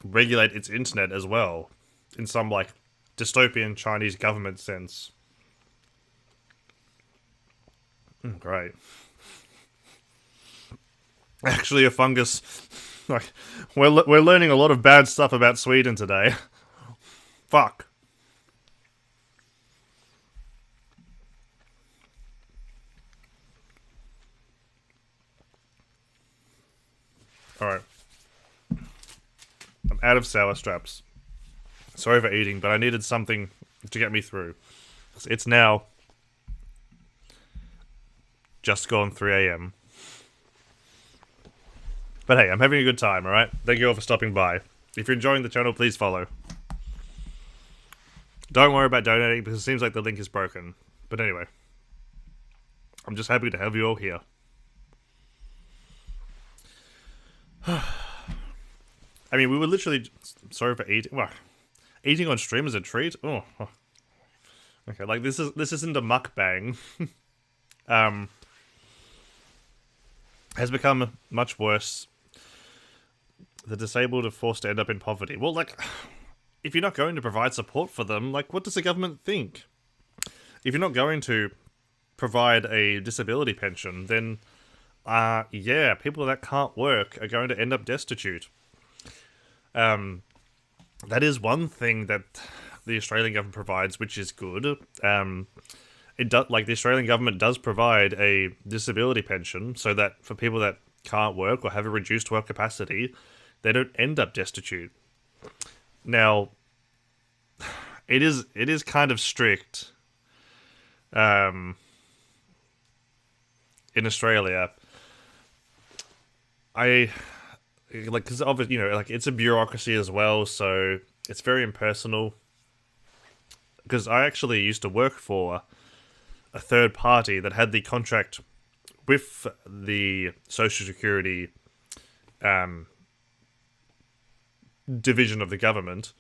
regulate its internet as well? In some, like, dystopian Chinese government sense. Great. Actually, a fungus. Like, we're learning a lot of bad stuff about Sweden today. Fuck. Alright. I'm out of sour straps. Sorry for eating, but I needed something to get me through. It's now just gone 3 a.m. But hey, I'm having a good time, alright? Thank you all for stopping by. If you're enjoying the channel, please follow. Don't worry about donating because it seems like the link is broken. But anyway, I'm just happy to have you all here. I mean, we were literally... Sorry for eating... Well, eating on stream is a treat? Oh. Okay, like, this isn't a mukbang. Has become much worse. The disabled are forced to end up in poverty. Well, like, if you're not going to provide support for them, like, what does the government think? If you're not going to provide a disability pension, then, yeah, people that can't work are going to end up destitute. That is one thing that the Australian government provides, which is good. It does, like, the Australian government does provide a disability pension so that for people that can't work or have a reduced work capacity, they don't end up destitute. Now, it is kind of strict in Australia. Because obviously, like, it's a bureaucracy as well, so it's very impersonal. Because I actually used to work for a third party that had the contract with the Social Security division of the government,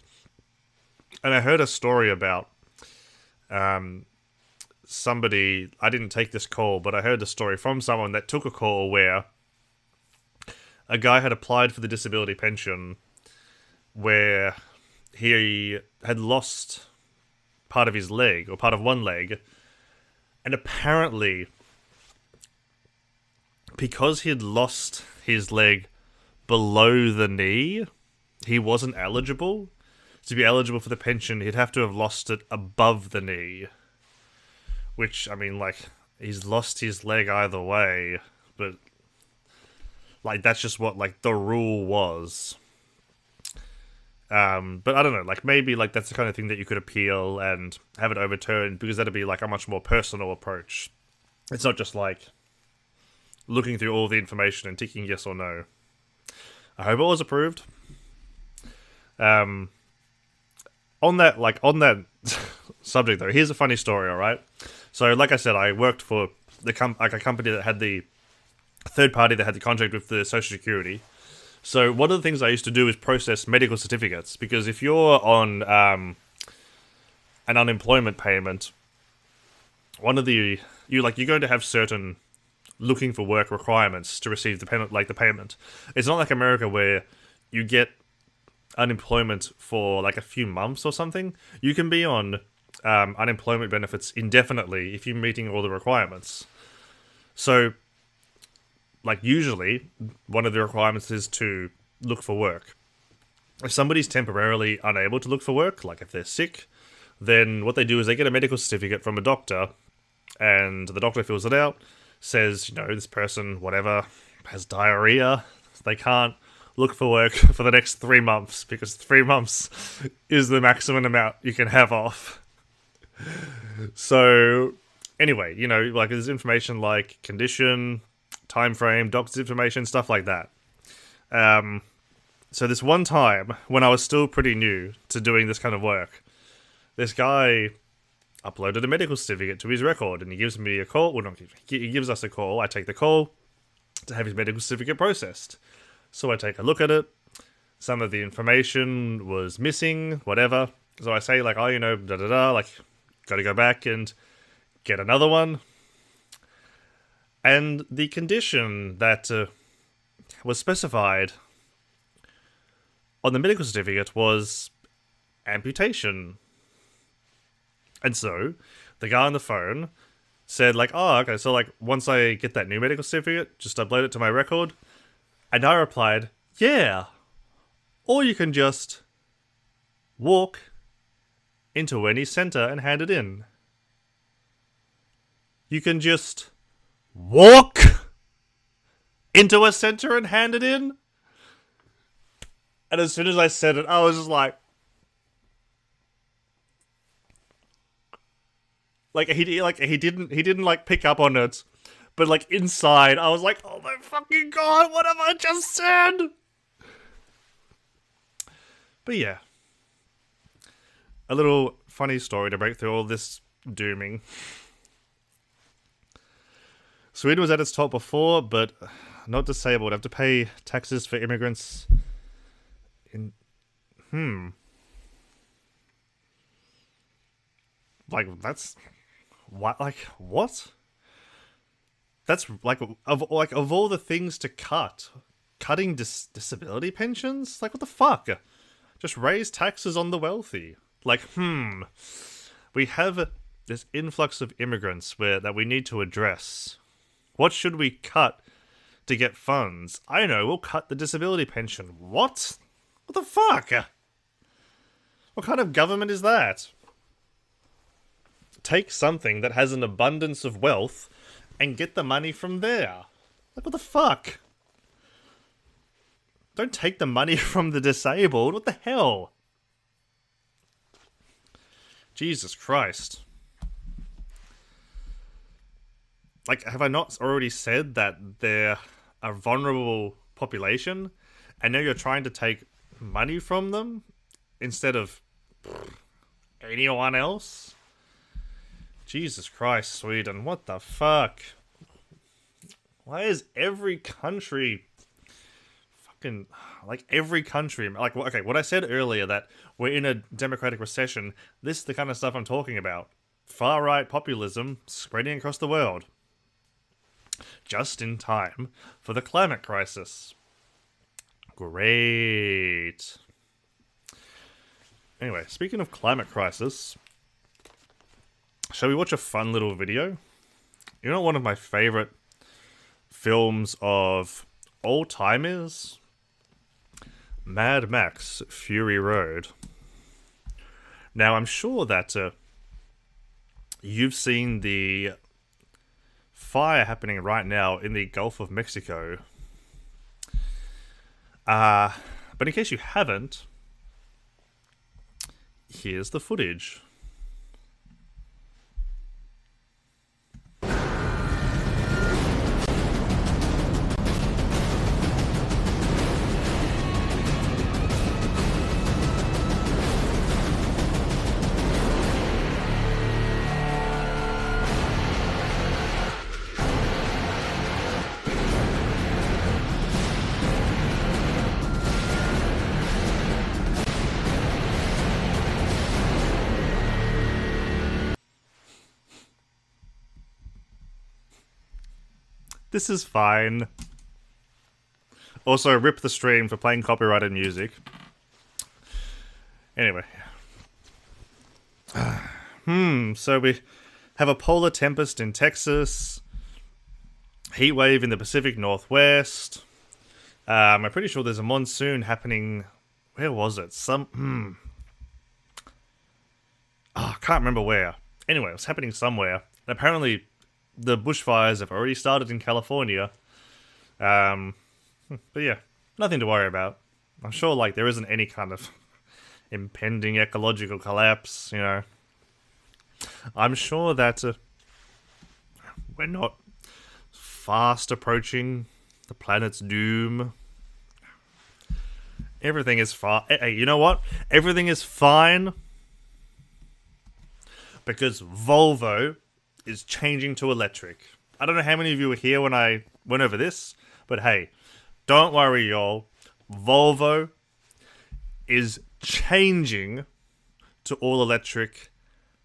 and I heard a story about somebody. I didn't take this call, but I heard a story from someone that took a call where a guy had applied for the disability pension where he had lost part of his leg, or part of one leg, and apparently because he had lost his leg below the knee, he wasn't eligible. To be eligible for the pension, he'd have to have lost it above the knee. Which, I mean, like, he's lost his leg either way, but, like, that's just what, like, the rule was. But I don't know, like, maybe, like, that's the kind of thing that you could appeal and have it overturned, because that'd be, like, a much more personal approach. It's not just, like, looking through all the information and ticking yes or no. I hope it was approved. On that subject, though, here's a funny story, alright? So, like I said, I worked for a company that had the third party that had the contract with the Social Security. So one of the things I used to do is process medical certificates, because if you're on an unemployment payment, you're going to have certain looking for work requirements to receive the payment. It's not like America where you get unemployment for like a few months or something. You can be on unemployment benefits indefinitely if you're meeting all the requirements. So, like, usually, one of the requirements is to look for work. If somebody's temporarily unable to look for work, like if they're sick, then what they do is they get a medical certificate from a doctor, and the doctor fills it out, says, this person, whatever, has diarrhea, they can't look for work for the next 3 months, because 3 months is the maximum amount you can have off. So, anyway, like, there's information like condition, time frame, doctor's information, stuff like that. So this one time, when I was still pretty new to doing this kind of work, this guy uploaded a medical certificate to his record, and he gives me a call. Well, he gives us a call. I take the call to have his medical certificate processed. So I take a look at it. Some of the information was missing, whatever. So I say, like, da-da-da, like, gotta go back and get another one. And the condition that was specified on the medical certificate was amputation. And so, the guy on the phone said, like, oh, okay, so, like, once I get that new medical certificate, just upload it to my record. And I replied, yeah. Or you can just walk into any center and hand it in. You can just walk into a center and hand it in. And as soon as I said it, I was just like he didn't like pick up on it, but like inside I was like, oh my fucking god, what have I just said? But yeah, a little funny story to break through all this dooming. Sweden was at its top before, but not disabled. Have to pay taxes for immigrants. In like that's what? Like what? That's of all the things to cut, cutting disability pensions. Like what the fuck? Just raise taxes on the wealthy. Like we have this influx of immigrants that we need to address. What should we cut to get funds? I know, we'll cut the disability pension. What? What the fuck? What kind of government is that? Take something that has an abundance of wealth and get the money from there. Like, what the fuck? Don't take the money from the disabled. What the hell? Jesus Christ. Like, have I not already said that they're a vulnerable population? And now you're trying to take money from them instead of anyone else? Jesus Christ, Sweden. What the fuck? Why is every country fucking... Like, every country... Like, okay, what I said earlier, that we're in a democratic recession, this is the kind of stuff I'm talking about. Far-right populism spreading across the world. Just in time for the climate crisis. Great. Anyway, speaking of climate crisis, shall we watch a fun little video? You know what one of my favorite films of all time is? Mad Max Fury Road. Now, I'm sure that you've seen the fire happening right now in the Gulf of Mexico. But in case you haven't, here's the footage. This is fine. Also, rip the stream for playing copyrighted music. Anyway. So we have a polar tempest in Texas. Heat wave in the Pacific Northwest. I'm pretty sure there's a monsoon happening... Where was it? I can't remember where. Anyway, it was happening somewhere. And apparently... the bushfires have already started in California. But yeah, nothing to worry about. I'm sure, like, there isn't any kind of impending ecological collapse, you know. I'm sure that we're not fast approaching the planet's doom. Everything is fine. Hey, you know what? Everything is fine because Volvo is changing to electric. I don't know how many of you were here when I went over this, but hey, don't worry, y'all. Volvo is changing to all electric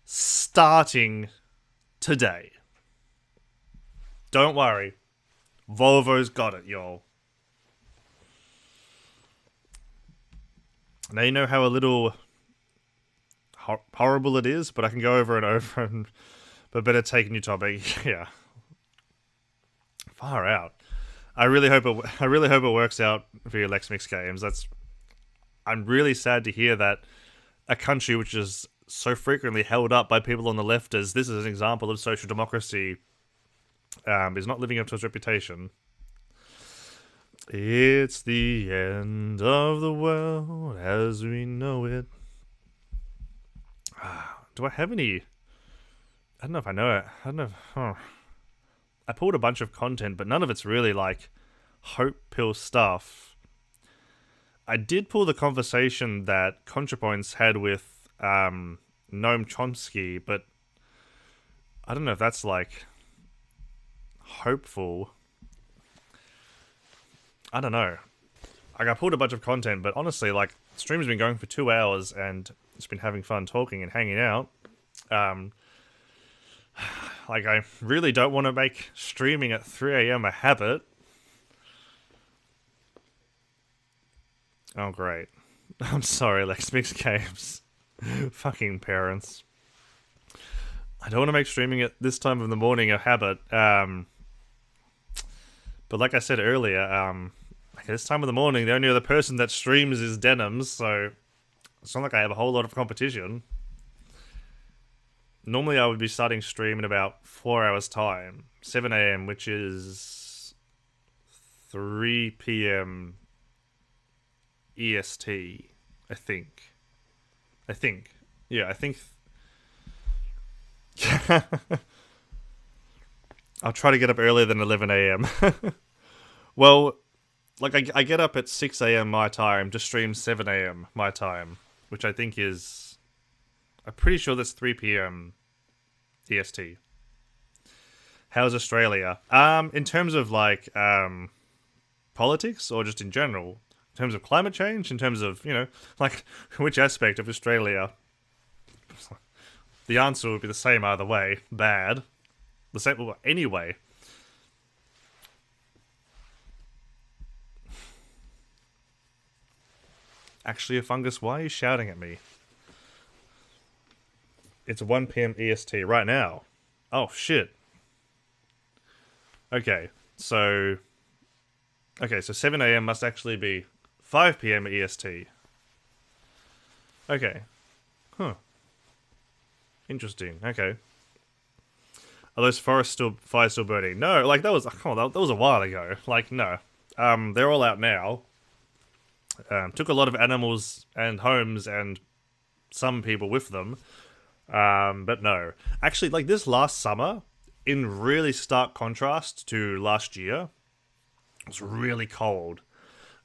starting today. Don't worry. Volvo's got it, y'all. Now you know how a little horrible it is, but I can go over and over and... But better take a new topic. Yeah. Far out. I really hope it works out for your Lex Mix games. I'm really sad to hear that a country which is so frequently held up by people on the left as this is an example of social democracy is not living up to its reputation. It's the end of the world as we know it. Do I have any... I don't know if I know it. I don't know. I pulled a bunch of content, but none of it's really like hope pill stuff. I did pull the conversation that ContraPoints had with Noam Chomsky, but I don't know if that's like hopeful. I don't know. Like I pulled a bunch of content, but honestly, like the stream's been going for 2 hours and it's been having fun talking and hanging out. Um, like I really don't want to make streaming at 3 a.m. a habit. Oh great. I'm sorry, Lex Mix Games. Fucking parents. I don't want to make streaming at this time of the morning a habit. But like I said earlier, like this time of the morning, the only other person that streams is Denims, so it's not like I have a whole lot of competition. Normally I would be starting stream in about 4 hours time. 7 a.m, which is 3 p.m. EST, I think. Yeah, I think... I'll try to get up earlier than 11 a.m. Well, like I get up at 6 a.m. my time to stream 7 a.m. my time, which I think is... I'm pretty sure that's 3 p.m. EST. How's Australia? In terms of like politics or just in general? In terms of climate change? In terms of, you know, like which aspect of Australia? The answer would be the same either way. Bad. The same, well, anyway. Actually, a fungus, why are you shouting at me? It's 1 p.m. EST right now. Oh, shit. Okay, so 7 a.m. must actually be 5 p.m. EST. Okay. Huh. Interesting. Okay. Are those fires still burning? No, like that was that was a while ago. Like no. They're all out now. Took a lot of animals and homes and some people with them. But no. Actually, like this last summer, in really stark contrast to last year, it was really cold.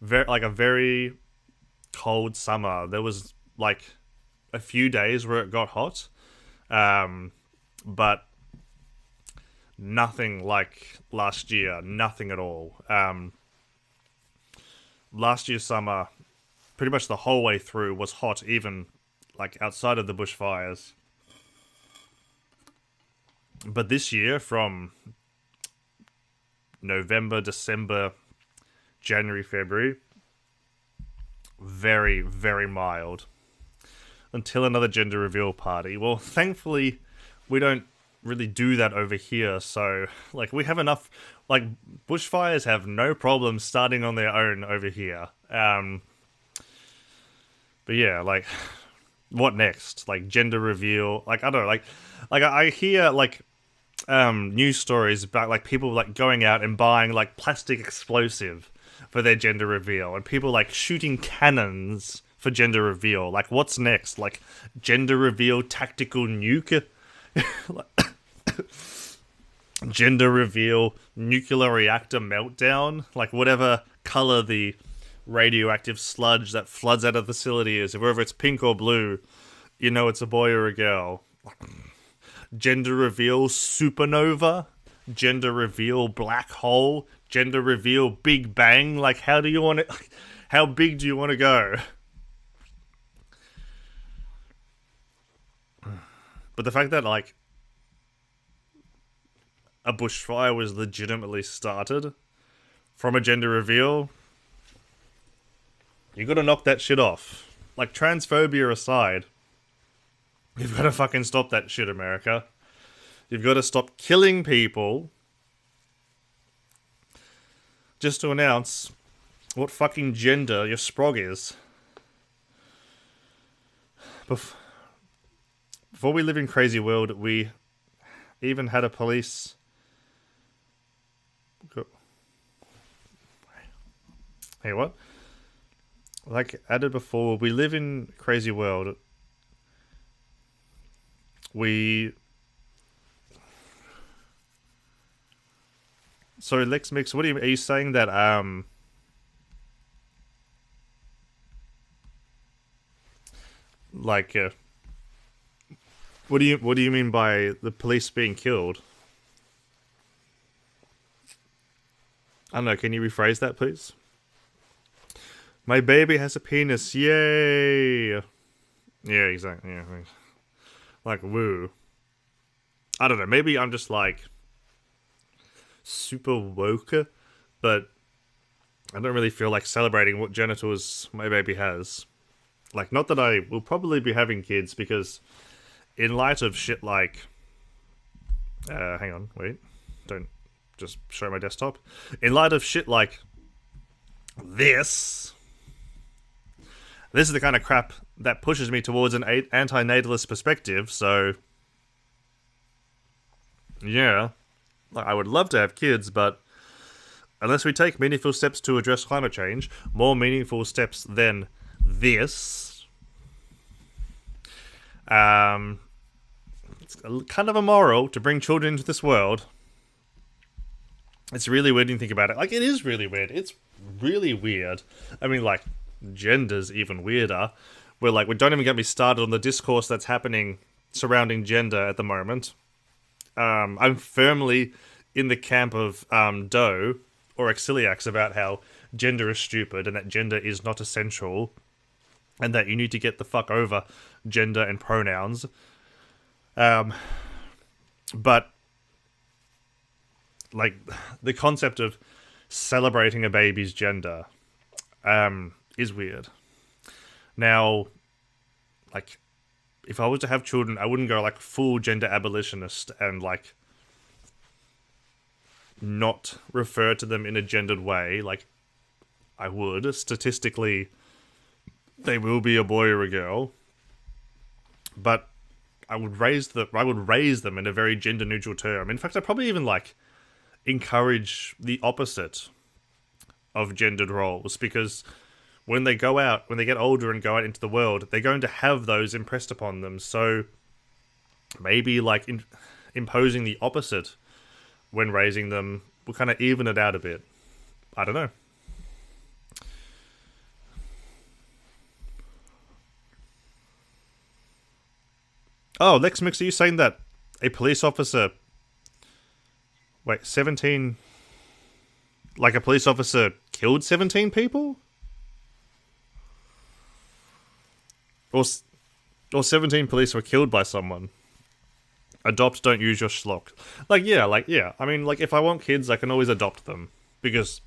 A very cold summer. There was like a few days where it got hot. But nothing like last year. Nothing at all. Last year's summer, pretty much the whole way through, was hot, even like outside of the bushfires. But this year, from November, December, January, February, very, very mild. Until another gender reveal party. Well, thankfully, we don't really do that over here, so, like, we have enough, like, bushfires have no problem starting on their own over here. But yeah, like, what next? Like, gender reveal, like, I don't know, like I hear, like, news stories about, like, people, like, going out and buying, like, plastic explosive for their gender reveal, and people, like, shooting cannons for gender reveal. Like, what's next? Like, gender reveal tactical nuke? Gender reveal nuclear reactor meltdown? Like, whatever color the radioactive sludge that floods out of the facility is, whether it's pink or blue, you know it's a boy or a girl. Gender reveal supernova? Gender reveal black hole? Gender reveal big bang? Like, how do you want it? How big do you want to go? But the fact that, like, a bushfire was legitimately started from a gender reveal, you gotta knock that shit off. Like, transphobia aside, you've gotta fucking stop that shit, America. You've gotta stop killing people just to announce what fucking gender your sprog is. Before we live in crazy world, we even had a police... Hey, what? Like added before, we live in crazy world. Sorry, Lex Mix, what are you saying that, Like, what do you mean by the police being killed? I don't know. Can you rephrase that, please? My baby has a penis. Yay! Yeah, exactly. Yeah, like woo. I don't know. Maybe I'm just like super woke, but I don't really feel like celebrating what genitals my baby has. Like, not that I will probably be having kids because, in light of shit like, hang on, wait, don't just show my desktop. In light of shit like this, this is the kind of crap that pushes me towards an anti-natalist perspective. So, yeah, like, I would love to have kids, but unless we take meaningful steps to address climate change, more meaningful steps than this, it's kind of immoral to bring children into this world. It's really weird when you think about it. Like, it is really weird. It's really weird. I mean, like, gender's even weirder. Where, like, we don't even get me started on the discourse that's happening surrounding gender at the moment. I'm firmly in the camp of Doe or Exiliacs about how gender is stupid and that gender is not essential and that you need to get the fuck over gender and pronouns. But like the concept of celebrating a baby's gender is weird. Now, like, if I was to have children, I wouldn't go like full gender abolitionist and like not refer to them in a gendered way. Like, I would. Statistically, they will be a boy or a girl. But I would raise them in a very gender neutral term. In fact, I'd probably even like encourage the opposite of gendered roles, because when they get older and go out into the world, they're going to have those impressed upon them. So maybe like imposing the opposite when raising them will kind of even it out a bit. I don't know. Oh, Lex Mix, are you saying that a police officer... Wait, 17... Like a police officer killed 17 people? Or 17 police were killed by someone? Adopt, don't use your schlock. Yeah. I mean, like, if I want kids, I can always adopt them. Because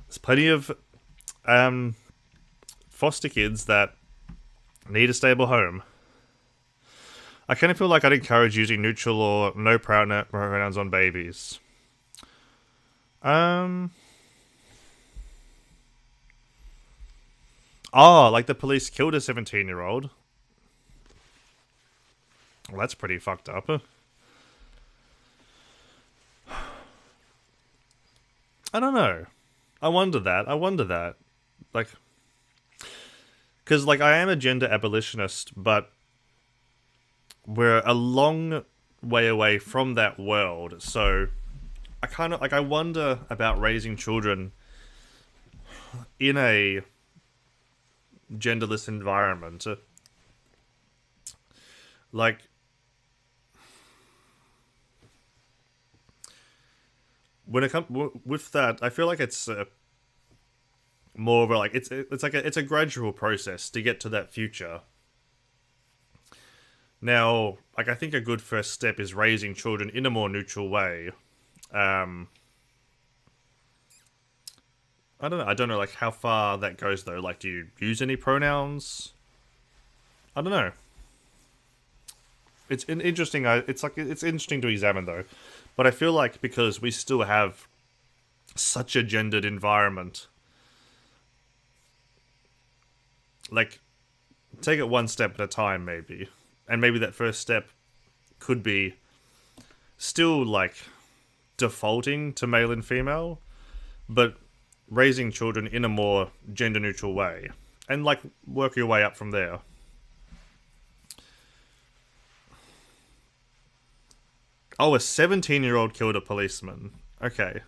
there's plenty of foster kids that need a stable home. I kind of feel like I'd encourage using neutral or no pronouns on babies. Oh, like the police killed a 17-year-old. Well, that's pretty fucked up. I don't know. I wonder that. Like, because, like, I am a gender abolitionist, but we're a long way away from that world, so I kind of, like, I wonder about raising children in a genderless environment. Like, when it comes with that, I feel like it's more of a, like, it's a gradual process to get to that future. Now, like, I think a good first step is raising children in a more neutral way. I don't know, like, how far that goes, though. Like, do you use any pronouns? I don't know. It's interesting. It's interesting to examine, though. But I feel like because we still have such a gendered environment, like, take it one step at a time, maybe. And maybe that first step could be still, like, defaulting to male and female, but raising children in a more gender-neutral way. And, like, work your way up from there. Oh, a 17-year-old killed a policeman. Okay.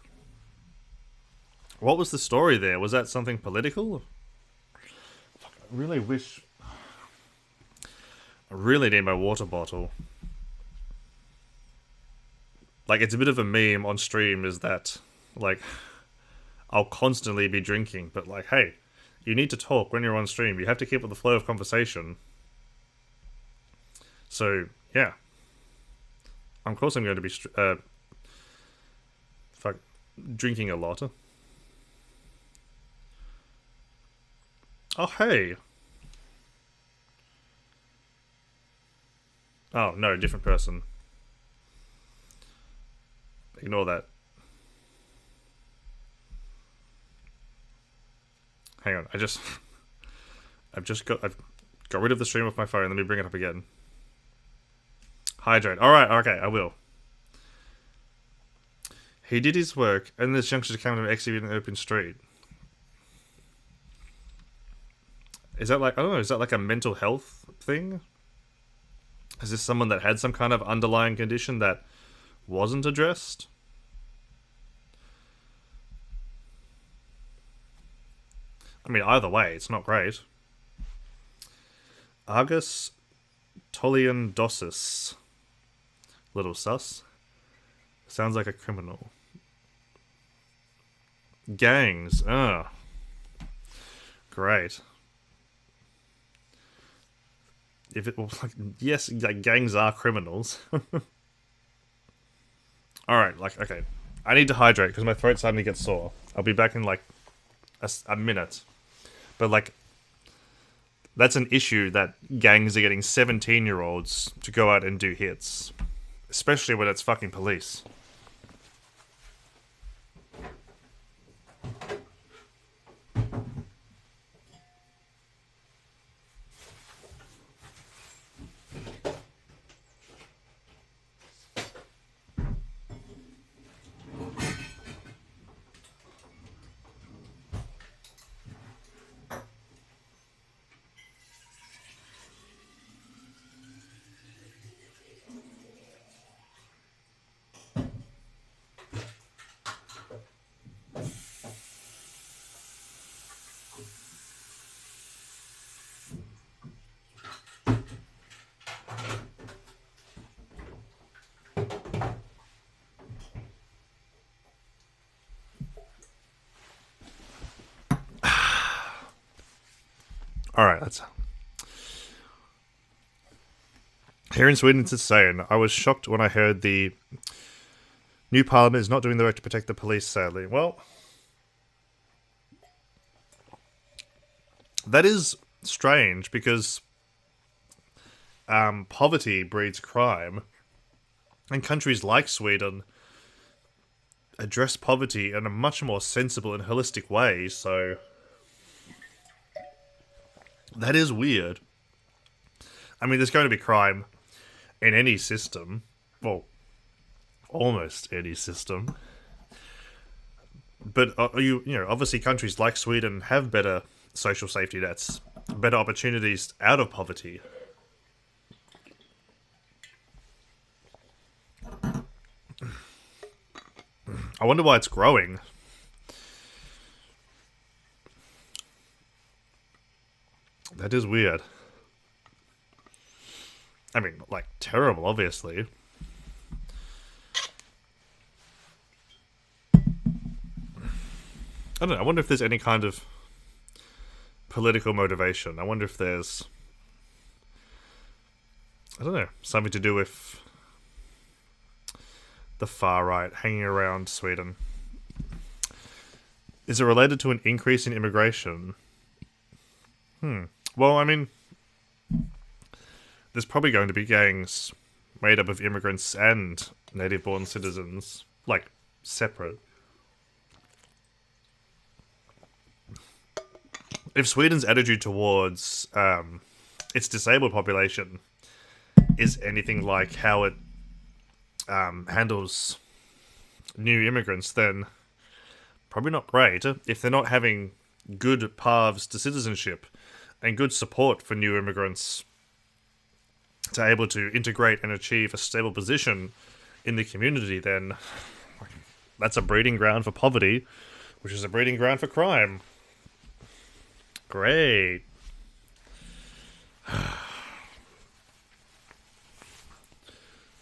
What was the story there? Was that something political? Fuck, I really wish... I really need my water bottle. Like, it's a bit of a meme on stream is that, like, I'll constantly be drinking, but like, hey, you need to talk when you're on stream. You have to keep up the flow of conversation. So, yeah. Of course I'm going to be drinking a lot. Oh, hey. Oh, no, different person. Ignore that. Hang on, I've got rid of the stream off my phone. Let me bring it up again. Hydrate. Alright, okay, I will. He did his work, and this youngster came to exhibit in an open street. Is that like, I don't know, is that like a mental health thing? Is this someone that had some kind of underlying condition that wasn't addressed? I mean, either way, it's not great. Argus Toliendosis. Little sus. Sounds like a criminal. Gangs. Ugh. Great. If it was like, yes, like gangs are criminals. Alright, like, okay. I need to hydrate because my throat's starting to get sore. I'll be back in like a minute. But like, that's an issue that gangs are getting 17-year-olds to go out and do hits. Especially when it's fucking police. Alright, that's... Here in Sweden, it's insane. I was shocked when I heard the new parliament is not doing the work to protect the police, sadly. Well, that is strange, because poverty breeds crime. And countries like Sweden address poverty in a much more sensible and holistic way, so... That is weird. I mean, there's going to be crime in any system. Well, almost any system. But, you know, obviously countries like Sweden have better social safety nets, better opportunities out of poverty. I wonder why it's growing. That is weird. I mean, like, terrible, obviously. I don't know, I wonder if there's any kind of political motivation. I wonder if there's... I don't know, something to do with the far right hanging around Sweden. Is it related to an increase in immigration? Well, I mean, there's probably going to be gangs made up of immigrants and native-born citizens, like, separate. If Sweden's attitude towards its disabled population is anything like how it handles new immigrants, then probably not great. If they're not having good paths to citizenship and good support for new immigrants to able to integrate and achieve a stable position in the community, then that's a breeding ground for poverty, which is a breeding ground for crime. Great.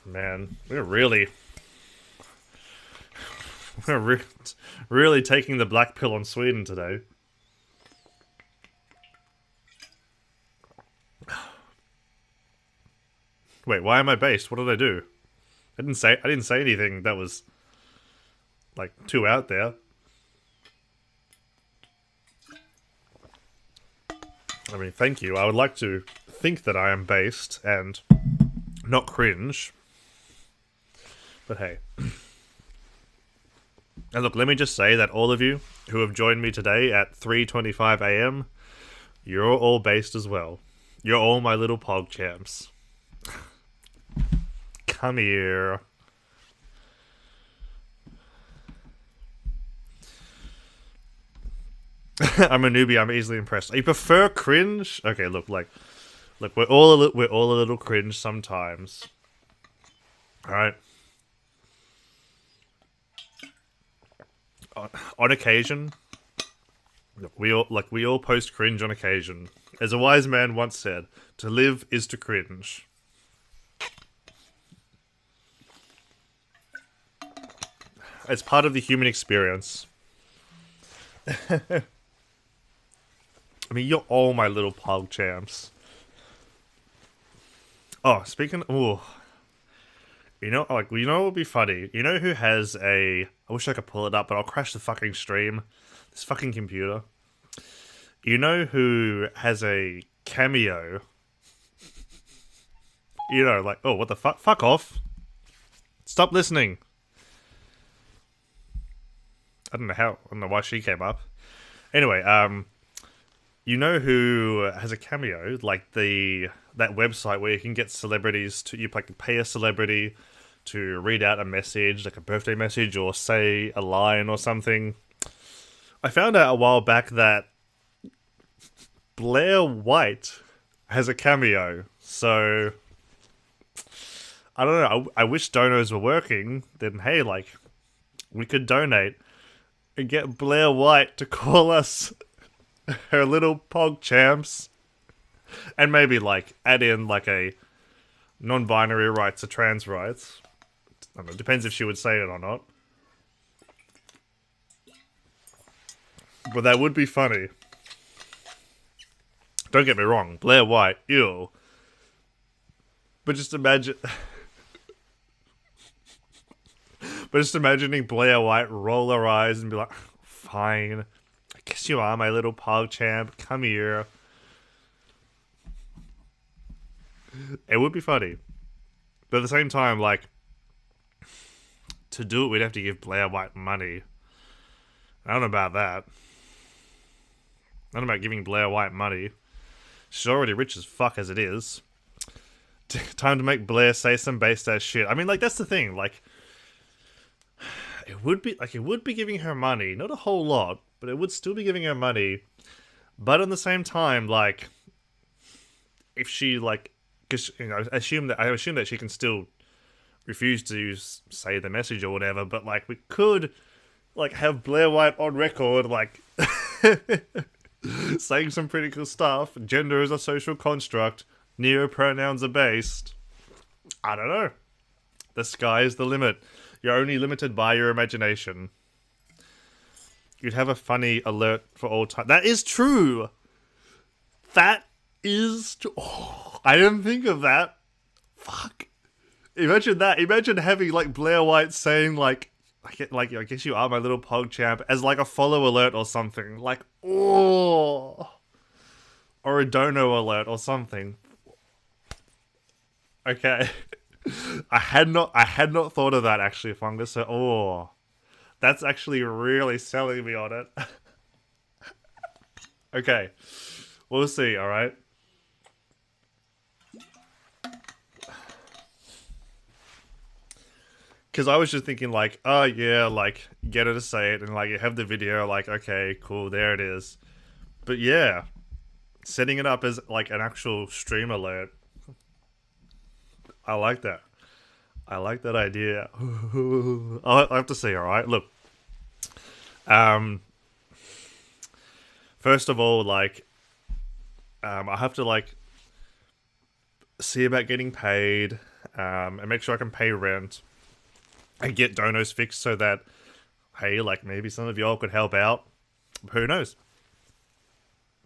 Man, we're really taking the black pill on Sweden today. Wait, why am I based? What did I do? I didn't say anything that was like too out there. I mean, thank you. I would like to think that I am based and not cringe. But hey. And look, let me just say that all of you who have joined me today at 3:25 a.m., you're all based as well. You're all my little pog champs. Come here. I'm a newbie. I'm easily impressed. You prefer cringe? Okay, look, we're all a little cringe sometimes. All right. On occasion, look, we all post cringe on occasion. As a wise man once said, "To live is to cringe." It's part of the human experience. I mean, you're all my little pog champs. Oh, speaking. Ooh. You know what would be funny? You know who has a... I wish I could pull it up, but I'll crash the fucking stream. This fucking computer. You know who has a cameo? You know, like, oh, what the fuck? Fuck off. Stop listening. I don't know why she came up. Anyway, you know who has a cameo? Like that website where you can get celebrities to... You like pay a celebrity to read out a message, like a birthday message, or say a line or something. I found out a while back that Blair White has a cameo. So, I don't know. I wish donos were working. Then, hey, like, we could donate and get Blair White to call us her little pog champs. And maybe, like, add in, like, a non-binary rights or trans rights. I don't know, depends if she would say it or not. But that would be funny. Don't get me wrong, Blair White, ew. But just imagine... but just imagining Blair White roll her eyes and be like, fine. I guess you are my little pog champ. Come here. It would be funny. But at the same time, like... To do it, we'd have to give Blair White money. I don't know about that. I don't know about giving Blair White money. She's already rich as fuck as it is. Time to make Blair say some based ass shit. I mean, like, that's the thing. Like, it would be giving her money. Not a whole lot, but it would still be giving her money. But at the same time, like, if she, like, because, you know, I assume that she can still refuse to say the message or whatever, but, like, we could, like, have Blair White on record, like, saying some pretty cool stuff. Gender is a social construct. Neopronouns are based. I don't know. The sky is the limit. You're only limited by your imagination. You'd have a funny alert for all time. That is true! That is true. Oh, I didn't think of that. Fuck. Imagine that. Imagine having, like, Blair White saying, like, I guess you are my little pog champ, as, like, a follow alert or something. Like, oh. Or a dono alert or something. Okay. I had not thought of that, actually, Fungus. So, oh. That's actually really selling me on it. Okay. We'll see, alright? Because I was just thinking, like, oh, yeah, like, get her to say it, and, like, you have the video, like, okay, cool, there it is. But, yeah, setting it up as, like, an actual stream alert. I like that. I like that idea. I'll have to see, alright? Look. First of all, like, I have to, like, see about getting paid. and make sure I can pay rent and get donos fixed so that, hey, like maybe some of y'all could help out. Who knows?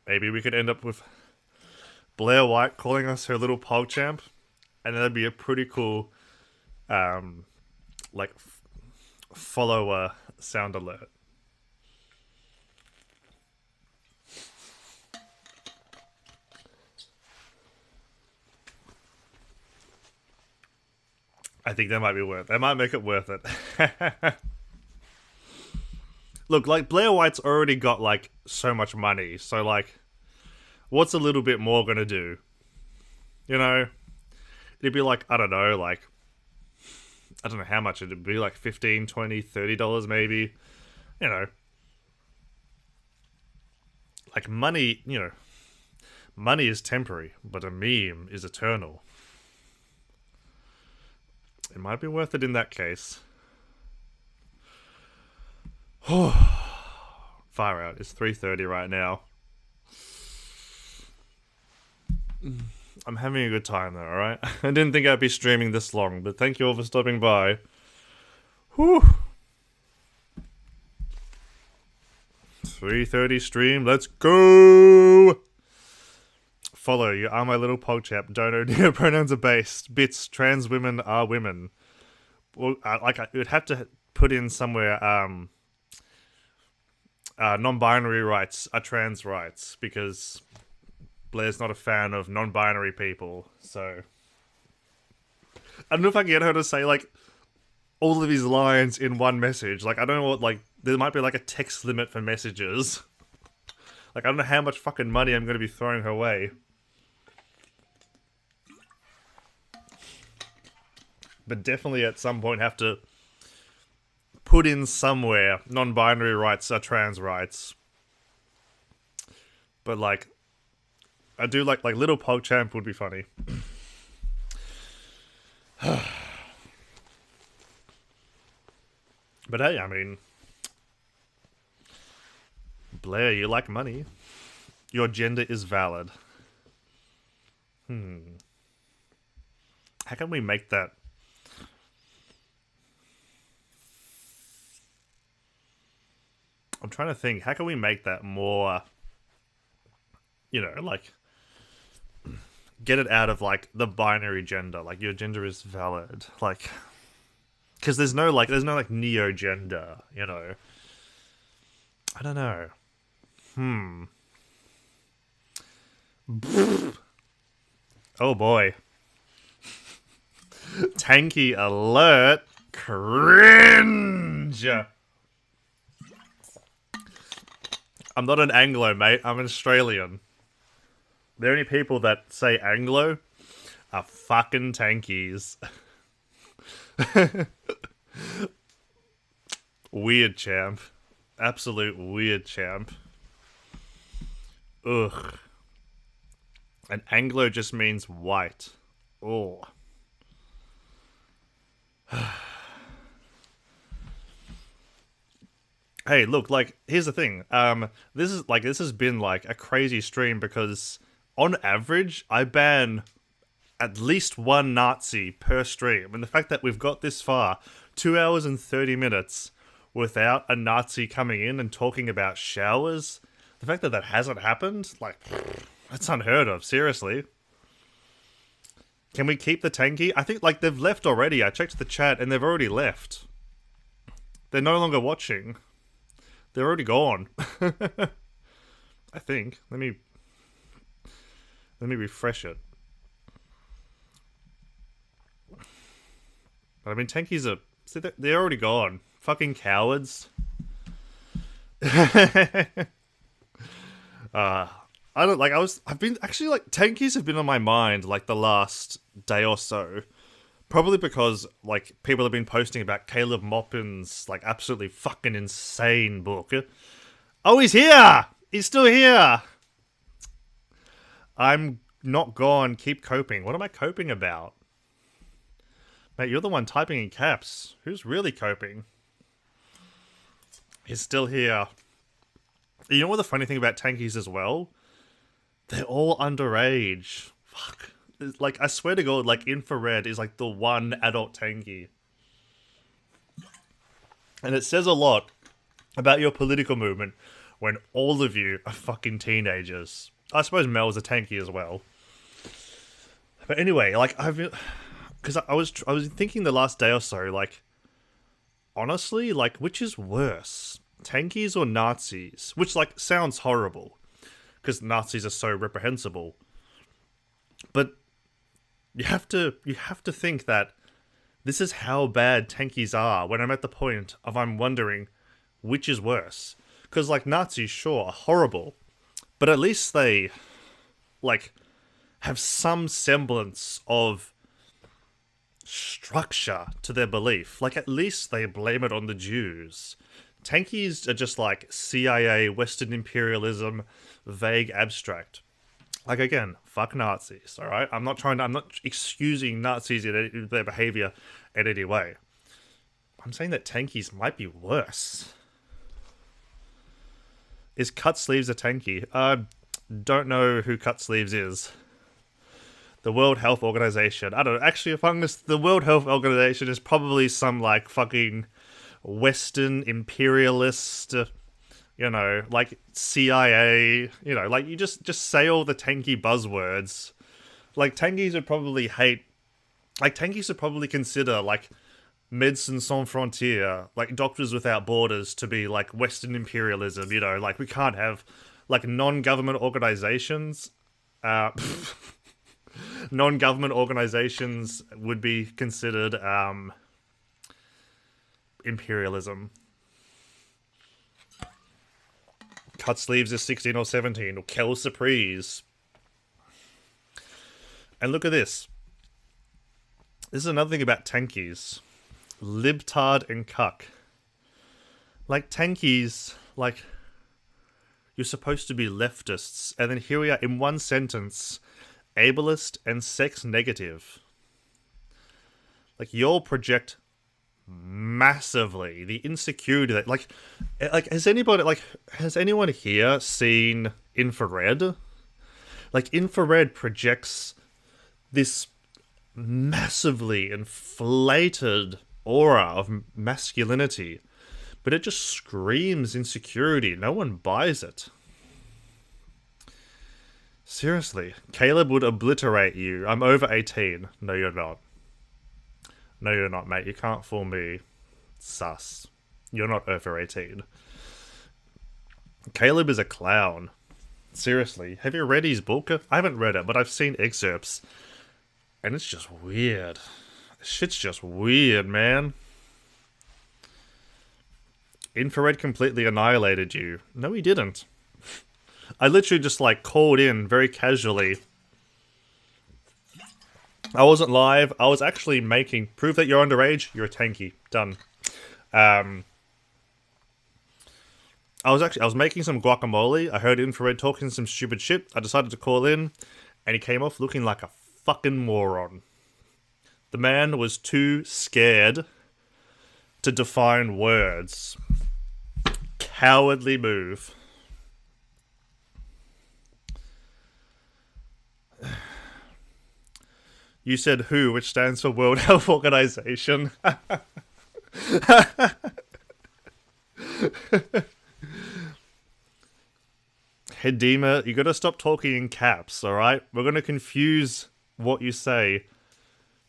Maybe we could end up with Blair White calling us her little PogChamp, and that'd be a pretty cool, like, follower sound alert. I think that might be worth it. That might make it worth it. Look, like, Blair White's already got, like, so much money, so, like, what's a little bit more gonna do? You know? It'd be like, I don't know, like, I don't know how much it'd be, like $15, $20, $30 maybe. You know. Like, money, you know, money is temporary, but a meme is eternal. It might be worth it in that case. Far out. It's 3:30 right now. I'm having a good time though, alright? I didn't think I'd be streaming this long, but thank you all for stopping by. Whew. 3:30 stream, let's go! Follow, you are my little pogchap. Dono, pronouns are based. Bits, trans women are women. Well, like, I would have to put in somewhere, non-binary rights are trans rights, because Blair's not a fan of non-binary people, so I don't know if I can get her to say, like, all of these lines in one message. Like, I don't know what, like, there might be, like, a text limit for messages. Like, I don't know how much fucking money I'm going to be throwing her way. But definitely at some point have to put in somewhere non-binary rights are trans rights. But, like, I do like little PogChamp would be funny. But hey, I mean, Blair, you like money. Your gender is valid. How can we make that? I'm trying to think. How can we make that more, you know, like, get it out of, like, the binary gender. Like, your gender is valid. Like, because there's no, like, neo-gender, you know. I don't know. Oh boy. Tanky alert. Cringe! I'm not an Anglo, mate. I'm an Australian. The only people that say Anglo are fucking tankies. Weird champ. Absolute weird champ. Ugh. And Anglo just means white. Oh. Hey, look, like, here's the thing. This has been, like, a crazy stream because, on average, I ban at least one Nazi per stream. And the fact that we've got this far, 2 hours and 30 minutes, without a Nazi coming in and talking about showers, the fact that that hasn't happened, like, that's unheard of, seriously. Can we keep the tanky? I think, like, they've left already. I checked the chat and they've already left. They're no longer watching. They're already gone. I think. Let me refresh it. But I mean, tankies are... See, they're already gone. Fucking cowards. I don't, like, I've been, actually, like, tankies have been on my mind, like, the last day or so. Probably because, like, people have been posting about Caleb Maupin's, like, absolutely fucking insane book. Oh, he's here! He's still here! I'm not gone, keep coping. What am I coping about? Mate, you're the one typing in caps. Who's really coping? He's still here. You know what the funny thing about tankies as well? They're all underage. Fuck. like I swear to God, like infrared is like the one adult tanky, and it says a lot about your political movement when all of you are fucking teenagers. I suppose Mel's a tanky as well. But anyway, like because I was thinking the last day or so, like honestly, like which is worse, tankies or Nazis? Which like sounds horrible because Nazis are so reprehensible, but you have to think that this is how bad tankies are. When I'm at the point of I'm wondering which is worse, because like Nazis sure are horrible, but at least they like have some semblance of structure to their belief. Like, at least they blame it on the Jews. Tankies are just like CIA, Western imperialism, vague abstract. Like, again, fuck Nazis, alright? I'm not excusing Nazis in their behavior in any way. I'm saying that tankies might be worse. Is Cut Sleeves a tanky? Don't know who Cut Sleeves is. The World Health Organization. I don't know. Actually, if I'm honest, the World Health Organization is probably some, like, fucking Western imperialist, like CIA, like you just say all the tanky buzzwords. Like, tankies would probably hate, like, tankies would probably consider, like, Médecins Sans Frontières, like, Doctors Without Borders to be, like, Western imperialism, like, we can't have, like, non-government organizations, non-government organizations would be considered imperialism. Cut Sleeves is 16 or 17, or Kel Surprise. And look at this. This is another thing about tankies. Libtard and cuck. Like, tankies, like, you're supposed to be leftists, and then here we are in one sentence, ableist and sex negative. Like, you'll project massively the insecurity that like has anyone here seen Infrared? Like, Infrared projects this massively inflated aura of masculinity, but it just screams insecurity. No one buys it. Seriously, Caleb would obliterate you. I'm over 18. No, you're not. No, you're not, mate. You can't fool me. Sus. You're not over 18. Caleb is a clown. Seriously. Have you read his book? I haven't read it, but I've seen excerpts. And it's just weird. Shit's just weird, man. Infrared completely annihilated you. No, he didn't. I literally just, like, called in very casually. I wasn't live. I was actually making prove that you're underage. You're a tanky. Done. I was making some guacamole. I heard Infrared talking some stupid shit. I decided to call in, and he came off looking like a fucking moron. The man was too scared to define words. Cowardly move. You said WHO, which stands for World Health Organization. Hedema, you gotta stop talking in caps, alright? We're gonna confuse what you say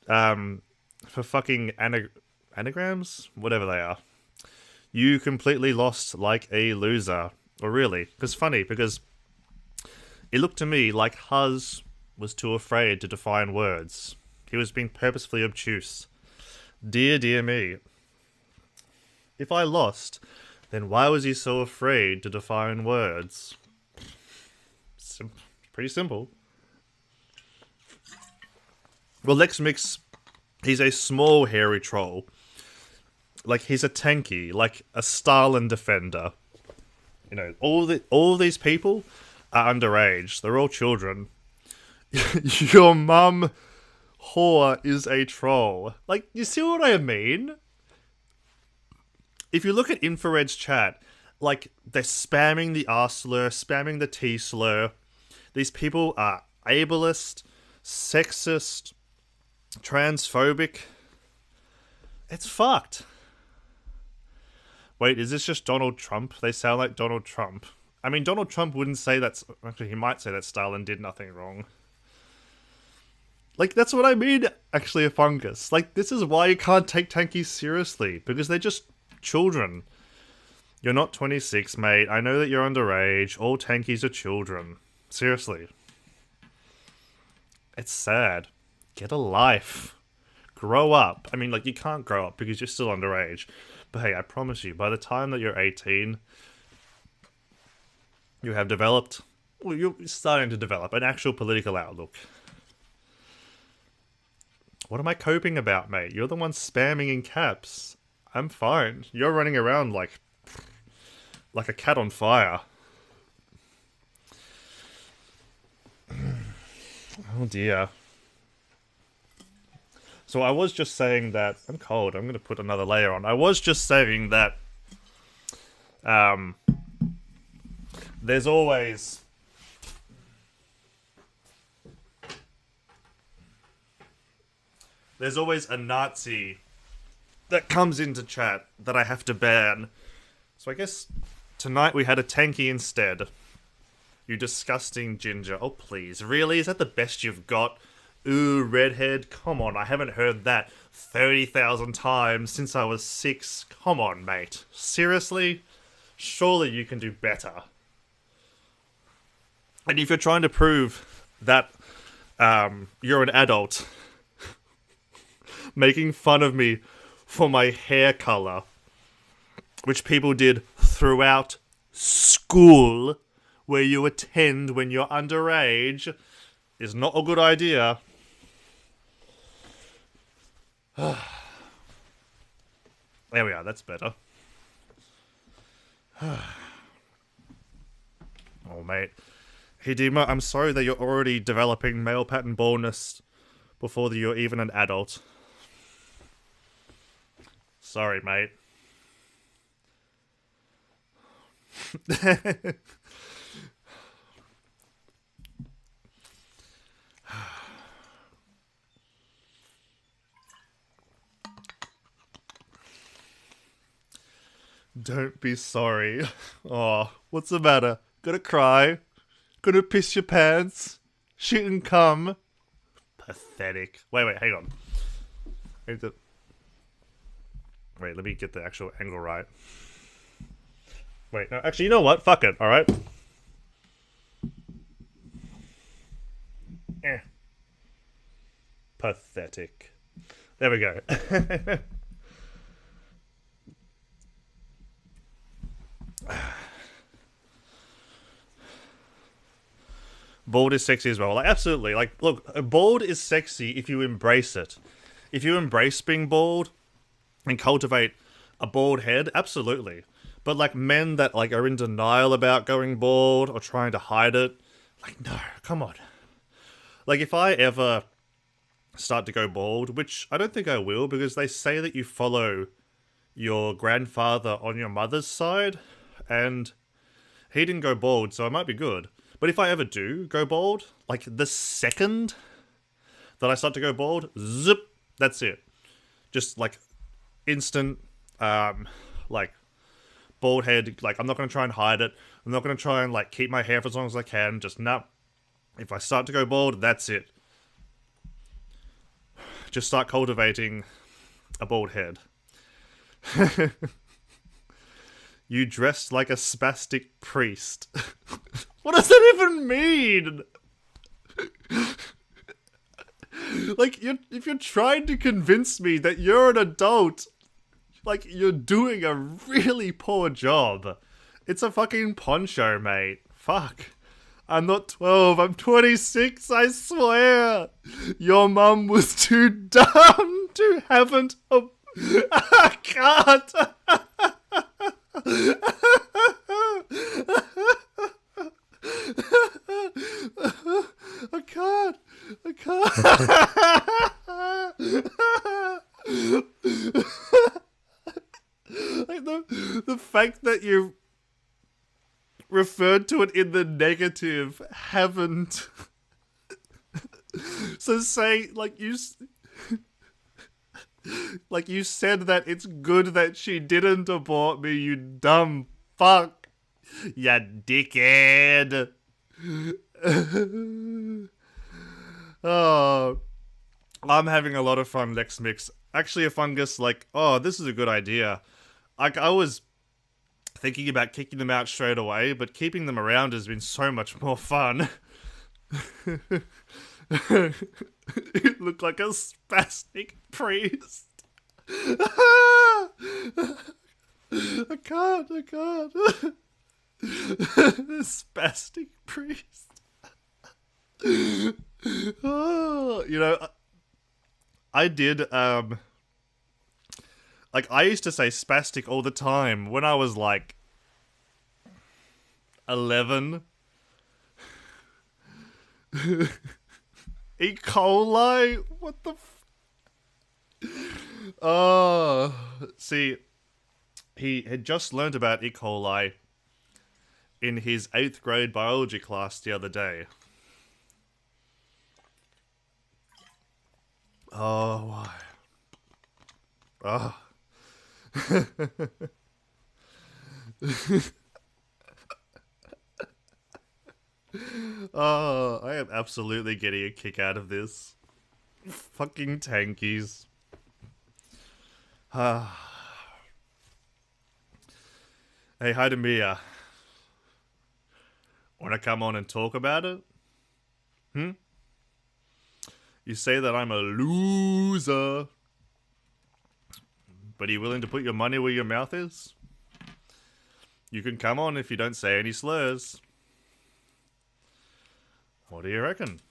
for fucking anagrams? Whatever they are. You completely lost like a loser. Or really? Because funny, because it looked to me like Huz was too afraid to define words. He was being purposefully obtuse. Dear, dear me. If I lost, then why was he so afraid to define words? Pretty simple. Well, Lex Mix, he's a small, hairy troll. Like, he's a tanky, like a Stalin defender. All these people are underage. They're all children. Your mum whore is a troll. Like, you see what I mean? If you look at Infrared's chat, like, they're spamming the R slur, spamming the T slur. These people are ableist, sexist, transphobic. It's fucked. Wait, is this just Donald Trump? They sound like Donald Trump. I mean, Donald Trump wouldn't say that's... Actually, he might say that Stalin did nothing wrong. Like, that's what I mean, actually, a fungus. Like, this is why you can't take tankies seriously. Because they're just children. You're not 26, mate. I know that you're underage. All tankies are children. Seriously. It's sad. Get a life. Grow up. I mean, like, you can't grow up because you're still underage. But hey, I promise you, by the time that you're 18, you have developed... Well, you're starting to develop an actual political outlook. What am I coping about, mate? You're the one spamming in caps. I'm fine. You're running around like a cat on fire. Oh dear. So I was just saying that... I'm cold. I'm going to put another layer on. I was just saying that... there's always... There's always a Nazi that comes into chat that I have to ban. So I guess tonight we had a tanky instead. You disgusting ginger. Oh, please. Really? Is that the best you've got? Ooh, redhead. Come on, I haven't heard that 30,000 times since I was 6. Come on, mate. Seriously? Surely you can do better. And if you're trying to prove that you're an adult... making fun of me for my hair color, which people did throughout school, where you attend when you're underage, is not a good idea. There we are, that's better. Oh, mate. Hidima, I'm sorry that you're already developing male pattern baldness before you're even an adult. Sorry, mate. Don't be sorry. Oh, what's the matter? Gonna cry? Gonna piss your pants? Shit and cum? Pathetic. Wait, hang on. Wait, let me get the actual angle right. Wait, no, actually, you know what? Fuck it, alright? Pathetic. There we go. Bald is sexy as well. Like, absolutely. Like, look, bald is sexy if you embrace it. If you embrace being bald and cultivate a bald head, absolutely. But like men that like are in denial about going bald or trying to hide it, like, no, come on. Like, if I ever start to go bald, which I don't think I will, because they say that you follow your grandfather on your mother's side, and he didn't go bald, so I might be good. But if I ever do go bald, like the second that I start to go bald, zip, that's it. Just like instant, like bald head. Like, I'm not going to try and hide it. I'm not going to try and like keep my hair for as long as I can. Just nah. If I start to go bald, that's it. Just start cultivating a bald head. You dressed like a spastic priest. What does that even mean? Like, if you're trying to convince me that you're an adult, like, you're doing a really poor job. It's a fucking poncho, mate. Fuck. I'm not 12, I'm 26, I swear. Your mum was too dumb to haven't a... I can't. I can't. Like, the fact that you referred to it in the negative, haven't So say, like you said that it's good that she didn't abort me, you dumb fuck. Ya dickhead. Oh, I'm having a lot of fun next mix. Actually, a fungus, like, oh, this is a good idea. Like, I was thinking about kicking them out straight away, but keeping them around has been so much more fun. You look like a spastic priest. I can't. Spastic priest. Oh, I did, like, I used to say spastic all the time when I was, like, 11. E. coli? What the Oh, see, he had just learned about E. coli in his 8th grade biology class the other day. Oh, why? Oh. Oh, I am absolutely getting a kick out of this. Fucking tankies. Hey, hi to Mia. Wanna come on and talk about it? You say that I'm a loser. But are you willing to put your money where your mouth is? You can come on if you don't say any slurs. What do you reckon?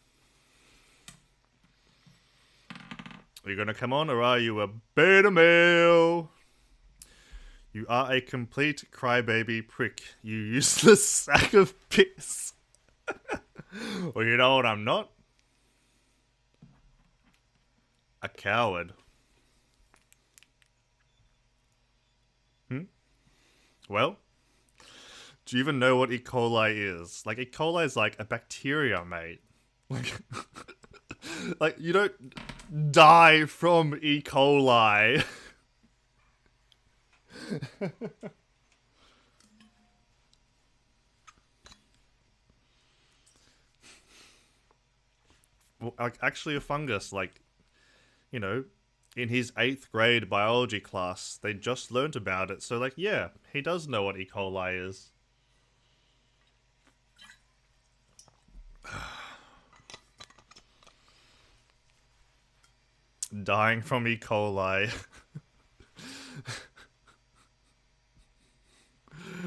Are you gonna come on, or are you a beta male? You are a complete crybaby prick, you useless sack of piss. Well, you know what I'm not? A coward. Well, do you even know what E. coli is? Like, E. coli is like a bacteria, mate. Like, like you don't die from E. coli. Well, like, actually a fungus, like, in his 8th grade biology class, they just learnt about it. So, like, yeah, he does know what E. coli is. Dying from E. coli.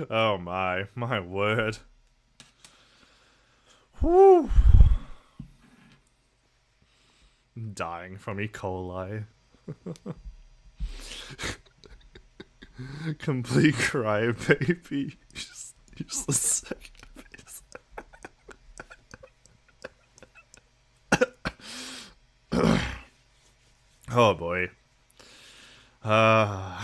Oh my word. Whew. Dying from E. coli. Complete crybaby. Useless sack of piss. Oh boy. I'm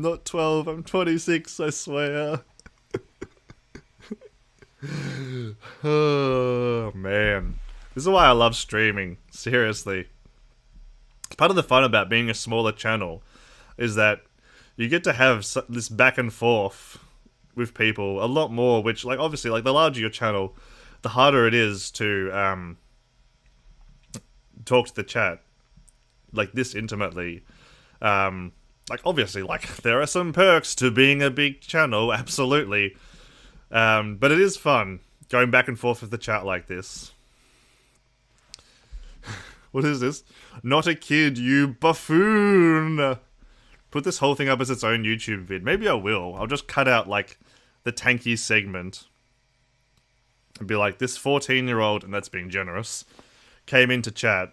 not 12, I'm 26, I swear. Oh man. This is why I love streaming. Seriously. Part of the fun about being a smaller channel is that you get to have this back and forth with people a lot more, which, like, obviously, like, the larger your channel, the harder it is to talk to the chat like this intimately. Like, obviously, like, there are some perks to being a big channel, absolutely. But it is fun going back and forth with the chat like this. What is this? Not a kid, you buffoon! Put this whole thing up as its own YouTube vid. Maybe I will. I'll just cut out, like, the tanky segment. And be like, this 14-year-old, and that's being generous, came into chat.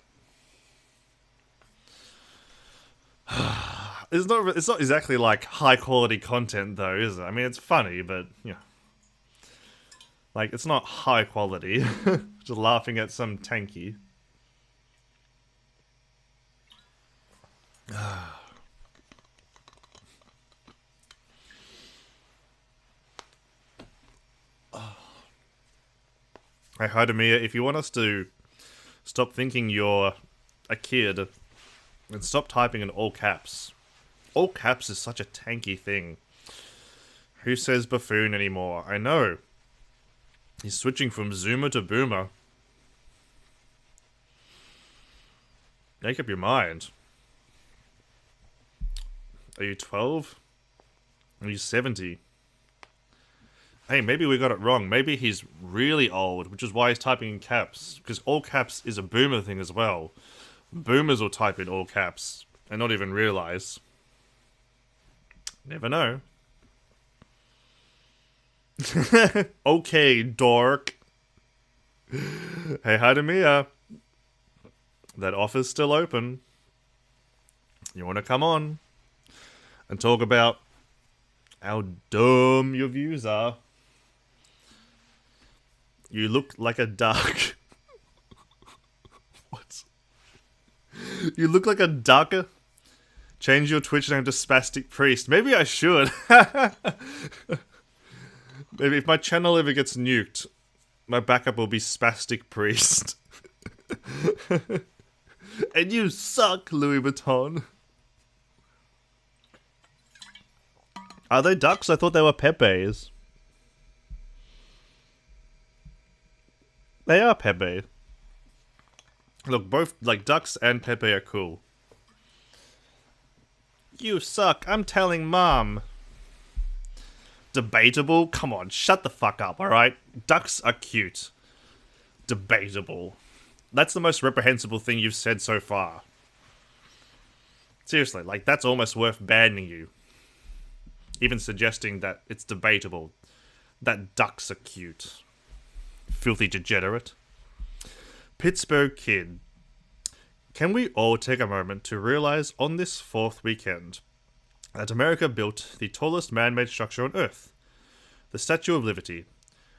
It's not exactly, like, high-quality content, though, is it? I mean, it's funny, but, like, it's not high quality. Just laughing at some tanky. Hey, hi to Mia. If you want us to Stop thinking you're a kid and stop typing in all caps. All caps is such a tanky thing. Who says buffoon anymore? I know. He's switching from zoomer to boomer. Make up your mind. Are you 12? Are you 70? Hey, maybe we got it wrong. Maybe he's really old, which is why he's typing in caps. Because all caps is a boomer thing as well. Boomers will type in all caps and not even realize. Never know. Okay, dork. Hey, hi to Mia. That offer's still open. You want to come on and talk about how dumb your views are? You look like a duck. What? You look like a duck? Change your Twitch name to Spastic Priest. Maybe I should. Maybe if my channel ever gets nuked, my backup will be Spastic Priest. And you suck, Louis Vuitton. Are they ducks? I thought they were Pepes. They are Pepe. Look, both, like, ducks and Pepe are cool. You suck. I'm telling Mom. Debatable? Come on, shut the fuck up, alright? Ducks are cute. Debatable. That's the most reprehensible thing you've said so far. Seriously, like, that's almost worth banning you. Even suggesting that it's debatable. That ducks are cute. Filthy degenerate. Pittsburgh Kid. Can we all take a moment to realize on this 4th weekend that America built the tallest man-made structure on Earth, the Statue of Liberty.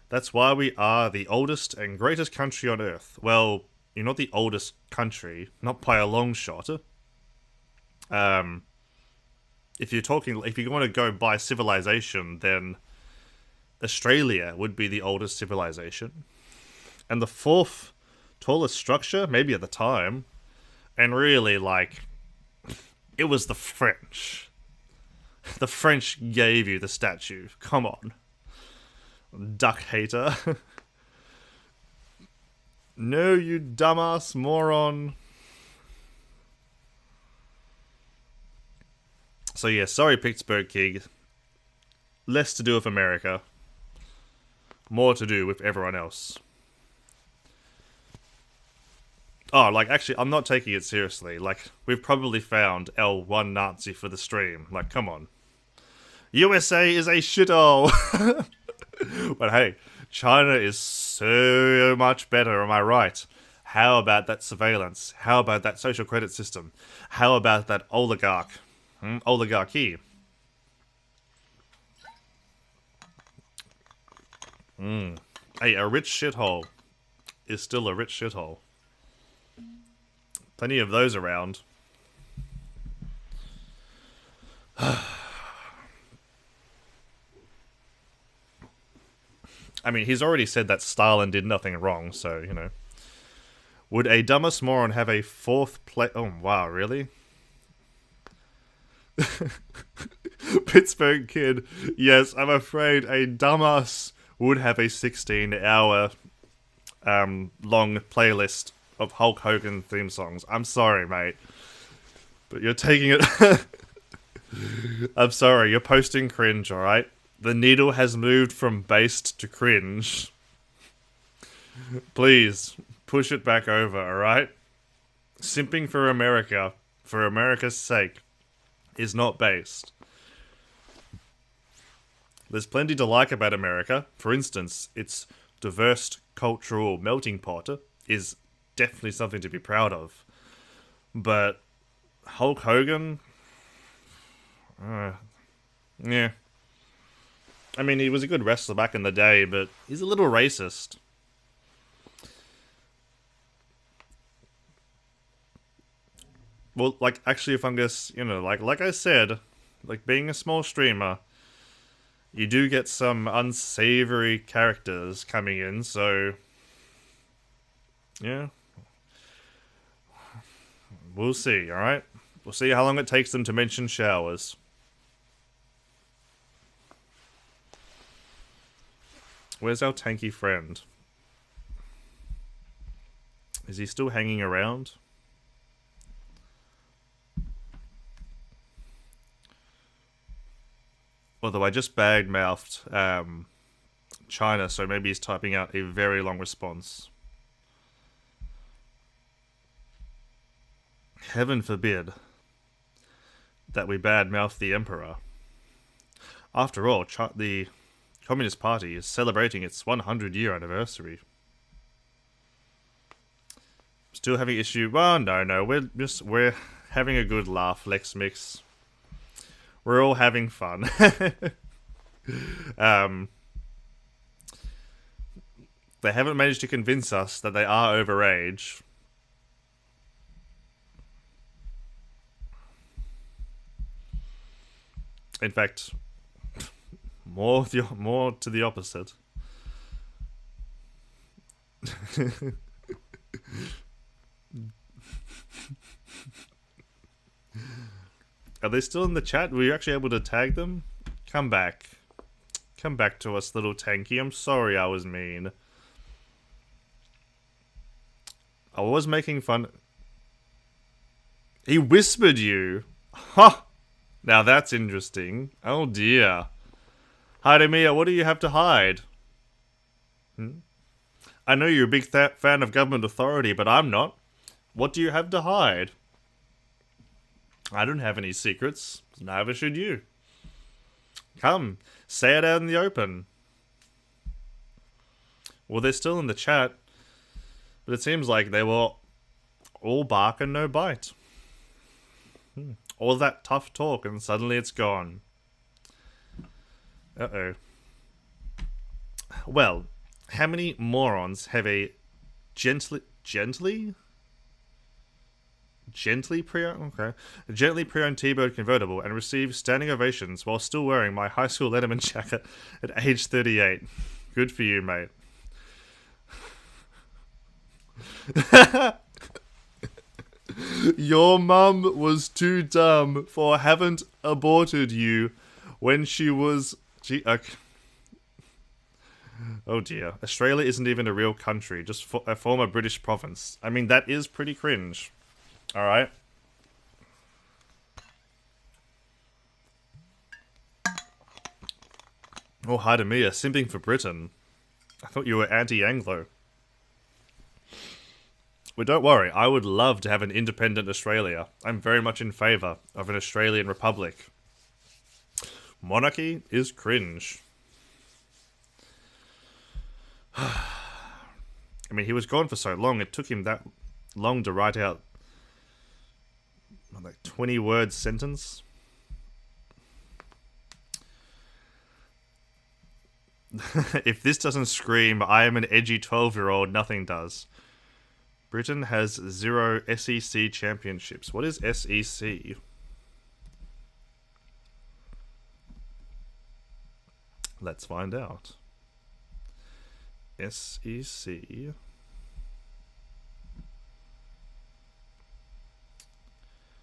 That's why we are the oldest and greatest country on Earth. Well, you're not the oldest country, not by a long shot. If you want to go by civilization, then Australia would be the oldest civilization. And the 4th tallest structure, maybe at the time, and really, like, it was the French. The French gave you the statue. Come on. Duck hater. No, you dumbass moron. So yeah, sorry Pittsburgh Kid. Less to do with America. More to do with everyone else. Oh, like, actually, I'm not taking it seriously. Like, we've probably found L1 Nazi for the stream. Like, come on. USA is a shithole! But hey, China is so much better, am I right? How about that surveillance? How about that social credit system? How about that oligarchy? Hey, a rich shithole is still a rich shithole. Plenty of those around. I mean, he's already said that Stalin did nothing wrong, so, you know. Would a dumbass moron have a 4th place? Oh, wow, really? Pittsburgh Kid. Yes, I'm afraid a dumbass would have a 16-hour long playlist of Hulk Hogan theme songs. I'm sorry, mate. But you're taking it... I'm sorry, you're posting cringe, alright? The needle has moved from based to cringe. Please, push it back over, alright? Simping for America's sake, is not based. There's plenty to like about America. For instance, its diverse cultural melting pot is definitely something to be proud of. But Hulk Hogan... yeah. I mean, he was a good wrestler back in the day, but he's a little racist. Well, like, actually, if I'm just, you know, like I said, like, being a small streamer, you do get some unsavory characters coming in, so... yeah. We'll see, alright? We'll see how long it takes them to mention showers. Where's our tanky friend? Is he still hanging around? Although I just bag-mouthed China, so maybe he's typing out a very long response. Heaven forbid that we badmouth the Emperor. After all, the Communist Party is celebrating its 100-year anniversary. Still having issue? Well, no, we're having a good laugh, Lex Mix. We're all having fun. They haven't managed to convince us that they are overage. In fact, more to the opposite. Are they still in the chat? Were you actually able to tag them? Come back. Come back to us, little tanky. I'm sorry I was mean. I was making fun. He whispered you. Ha! Now that's interesting. Oh dear. Mia, what do you have to hide? I know you're a big fan of government authority, but I'm not. What do you have to hide? I don't have any secrets. Neither should you. Come, say it out in the open. Well, they're still in the chat, but it seems like they were all bark and no bite. All that tough talk and suddenly it's gone. Uh-oh. Well, how many morons have a gently pre-owned T-Bird convertible and receive standing ovations while still wearing my high school Letterman jacket at age 38? Good for you, mate. Your mum was too dumb for haven't aborted you when she was... Oh dear. Australia isn't even a real country, just a former British province. I mean, that is pretty cringe. Alright. Oh, hi to Mia, simping for Britain. I thought you were anti-Anglo. Well, don't worry, I would love to have an independent Australia. I'm very much in favour of an Australian republic. Monarchy is cringe. I mean, he was gone for so long, it took him that long to write out like 20-word sentence. If this doesn't scream, I am an edgy 12-year-old, nothing does. Britain has 0 SEC championships. What is SEC? Let's find out. SEC.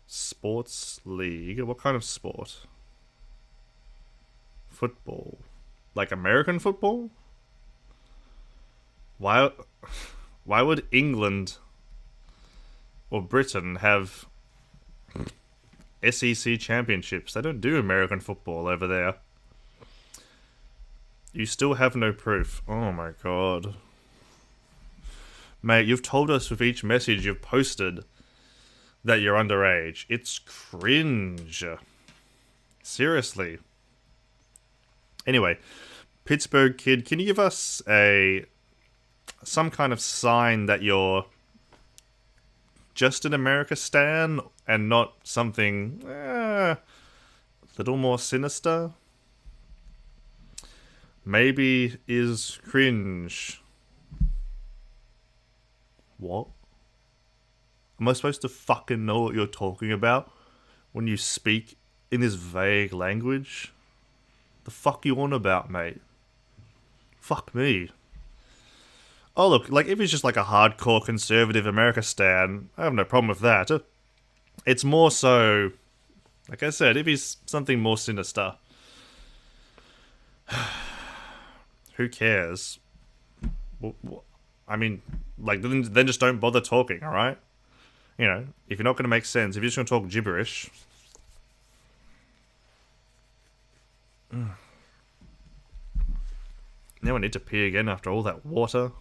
Sports league. What kind of sport? Football. Like American football? Why would England or Britain have SEC championships? They don't do American football over there. You still have no proof. Oh my god. Mate, you've told us with each message you've posted that you're underage. It's cringe. Seriously. Anyway, Pittsburgh kid, can you give us some kind of sign that you're just an America stan and not something a little more sinister? Maybe is cringe. What? Am I supposed to fucking know what you're talking about when you speak in this vague language? The fuck you on about, mate? Fuck me. Oh look, like if he's just like a hardcore conservative America stan, I have no problem with that. It's more so, like I said, if he's something more sinister, who cares? I mean, like, then just don't bother talking, alright? You know, if you're not going to make sense, if you're just going to talk gibberish. Now I need to pee again after all that water.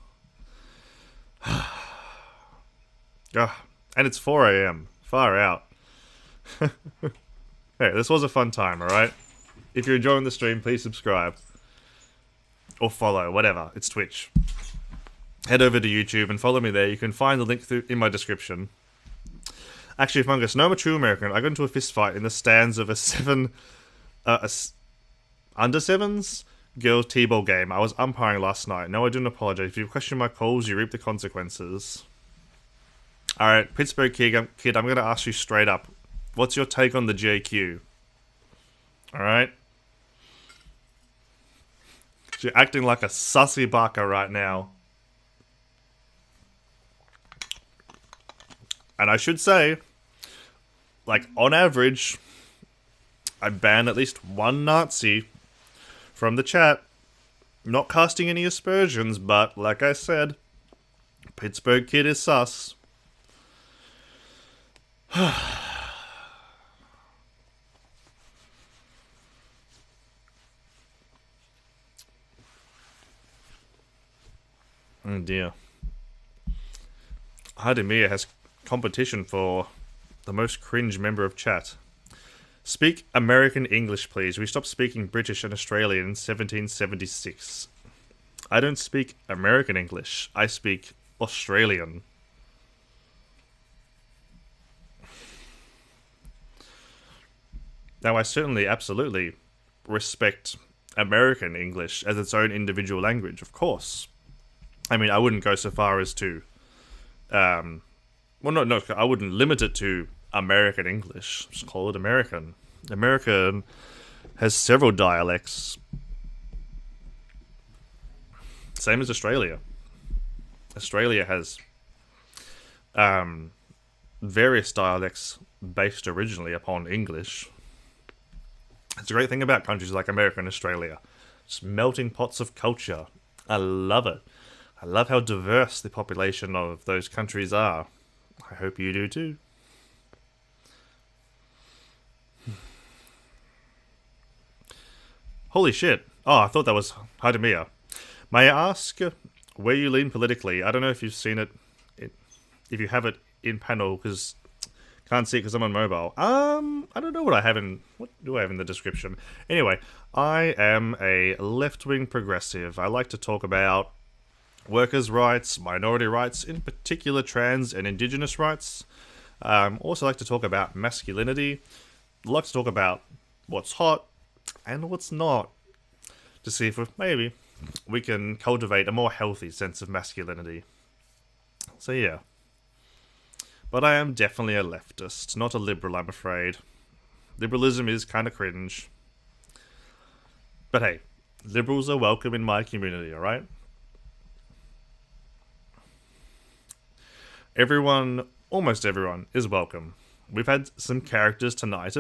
And it's 4 a.m. Far out. Hey, this was a fun time, alright? If you're enjoying the stream, please subscribe. Or follow, whatever. It's Twitch. Head over to YouTube and follow me there. You can find the link in my description. Actually, Fungus, no, I'm a true American. I got into a fist fight in the stands of under sevens girls t-ball game. I was umpiring last night. No, I didn't apologize. If you question my calls, you reap the consequences. Alright, Pittsburgh kid, I'm going to ask you straight up. What's your take on the JQ? Alright? You're acting like a sussy barker right now. And I should say, like, on average, I ban at least one Nazi from the chat. Not casting any aspersions, but, like I said, Pittsburgh kid is sus. Oh dear. Hadimir has competition for the most cringe member of chat. Speak American English, please. We stopped speaking British and Australian in 1776. I don't speak American English. I speak Australian. Now, I certainly, absolutely respect American English as its own individual language, of course. I mean, I wouldn't go so far as to, well, no, I wouldn't limit it to American English. Just call it American. American has several dialects. Same as Australia. Australia has various dialects based originally upon English. It's a great thing about countries like America and Australia. Just melting pots of culture. I love it. I love how diverse the population of those countries are. I hope you do too. Holy shit. Oh, I thought that was Hadimir. May I ask where you lean politically? I don't know if you've seen it, if you have it in panel, because can't see it because I'm on mobile. I don't know what do I have in the description? Anyway, I am a left-wing progressive. I like to talk about workers' rights, minority rights, in particular trans and indigenous rights. Also like to talk about masculinity. Like to talk about what's hot and what's not, to see if maybe we can cultivate a more healthy sense of masculinity. So yeah. But I am definitely a leftist, not a liberal, I'm afraid. Liberalism is kind of cringe. But hey, liberals are welcome in my community, alright? Everyone, almost everyone, is welcome. We've had some characters tonight.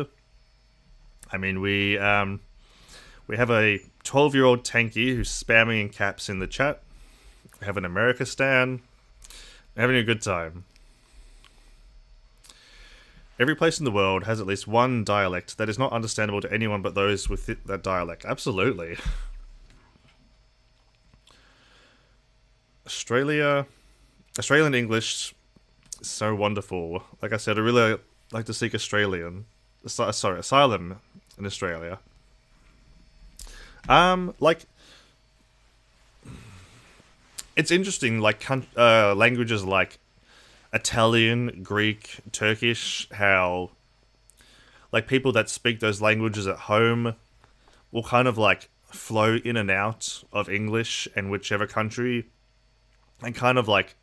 I mean, we have a 12-year-old tanky who's spamming in caps in the chat. We have an America stan. We're having a good time. Every place in the world has at least one dialect that is not understandable to anyone but those with that dialect. Absolutely. Australian English is so wonderful. Like I said, I really like to seek asylum in Australia. Like, it's interesting, like, languages like Italian, Greek, Turkish, how, like, people that speak those languages at home will kind of, like, flow in and out of English and whichever country, and kind of, like,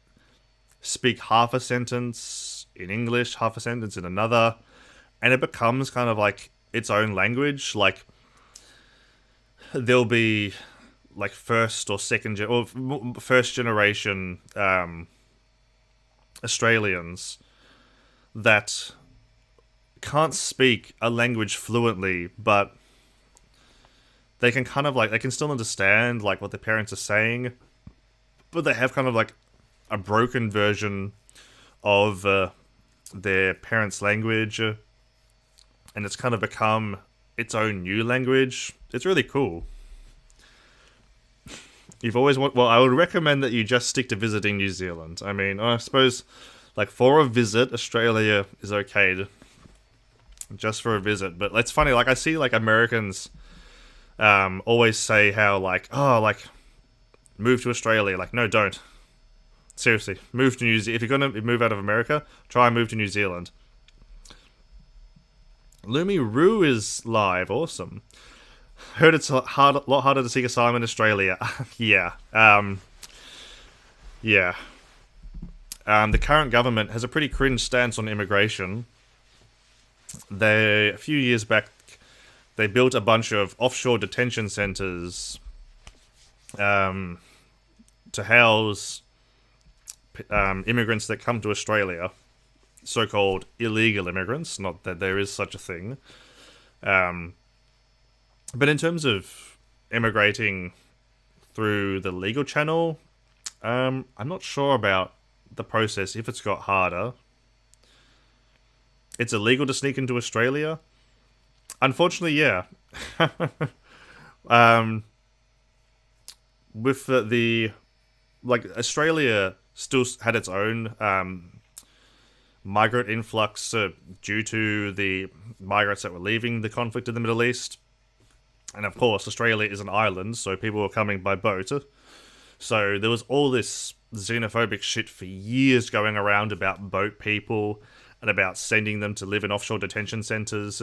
speak half a sentence in English, half a sentence in another, and it becomes kind of, like, its own language. Like, there'll be, like, first generation Australians that can't speak a language fluently, but they can kind of like they can still understand like what their parents are saying, but they have kind of like a broken version of their parents' language, and it's kind of become its own new language. It's really cool. You've always want. Well, I would recommend that you just stick to visiting New Zealand. I mean, I suppose, like for a visit, Australia is okay, just for a visit. But it's funny. Like I see, like Americans, always say how like, oh, like move to Australia. Like, no, don't. Seriously, move to New Zealand. If you're gonna move out of America, try and move to New Zealand. Lumi Roo is live. Awesome. Heard it's a lot harder to seek asylum in Australia. Yeah. Yeah. The current government has a pretty cringe stance on immigration. A few years back, they built a bunch of offshore detention centres to house immigrants that come to Australia. So-called illegal immigrants, not that there is such a thing. But in terms of immigrating through the legal channel, I'm not sure about the process, if it's got harder. It's illegal to sneak into Australia? Unfortunately, yeah. With like, Australia still had its own migrant influx due to the migrants that were leaving the conflict in the Middle East. And of course, Australia is an island, so people were coming by boat. So there was all this xenophobic shit for years going around about boat people and about sending them to live in offshore detention centres.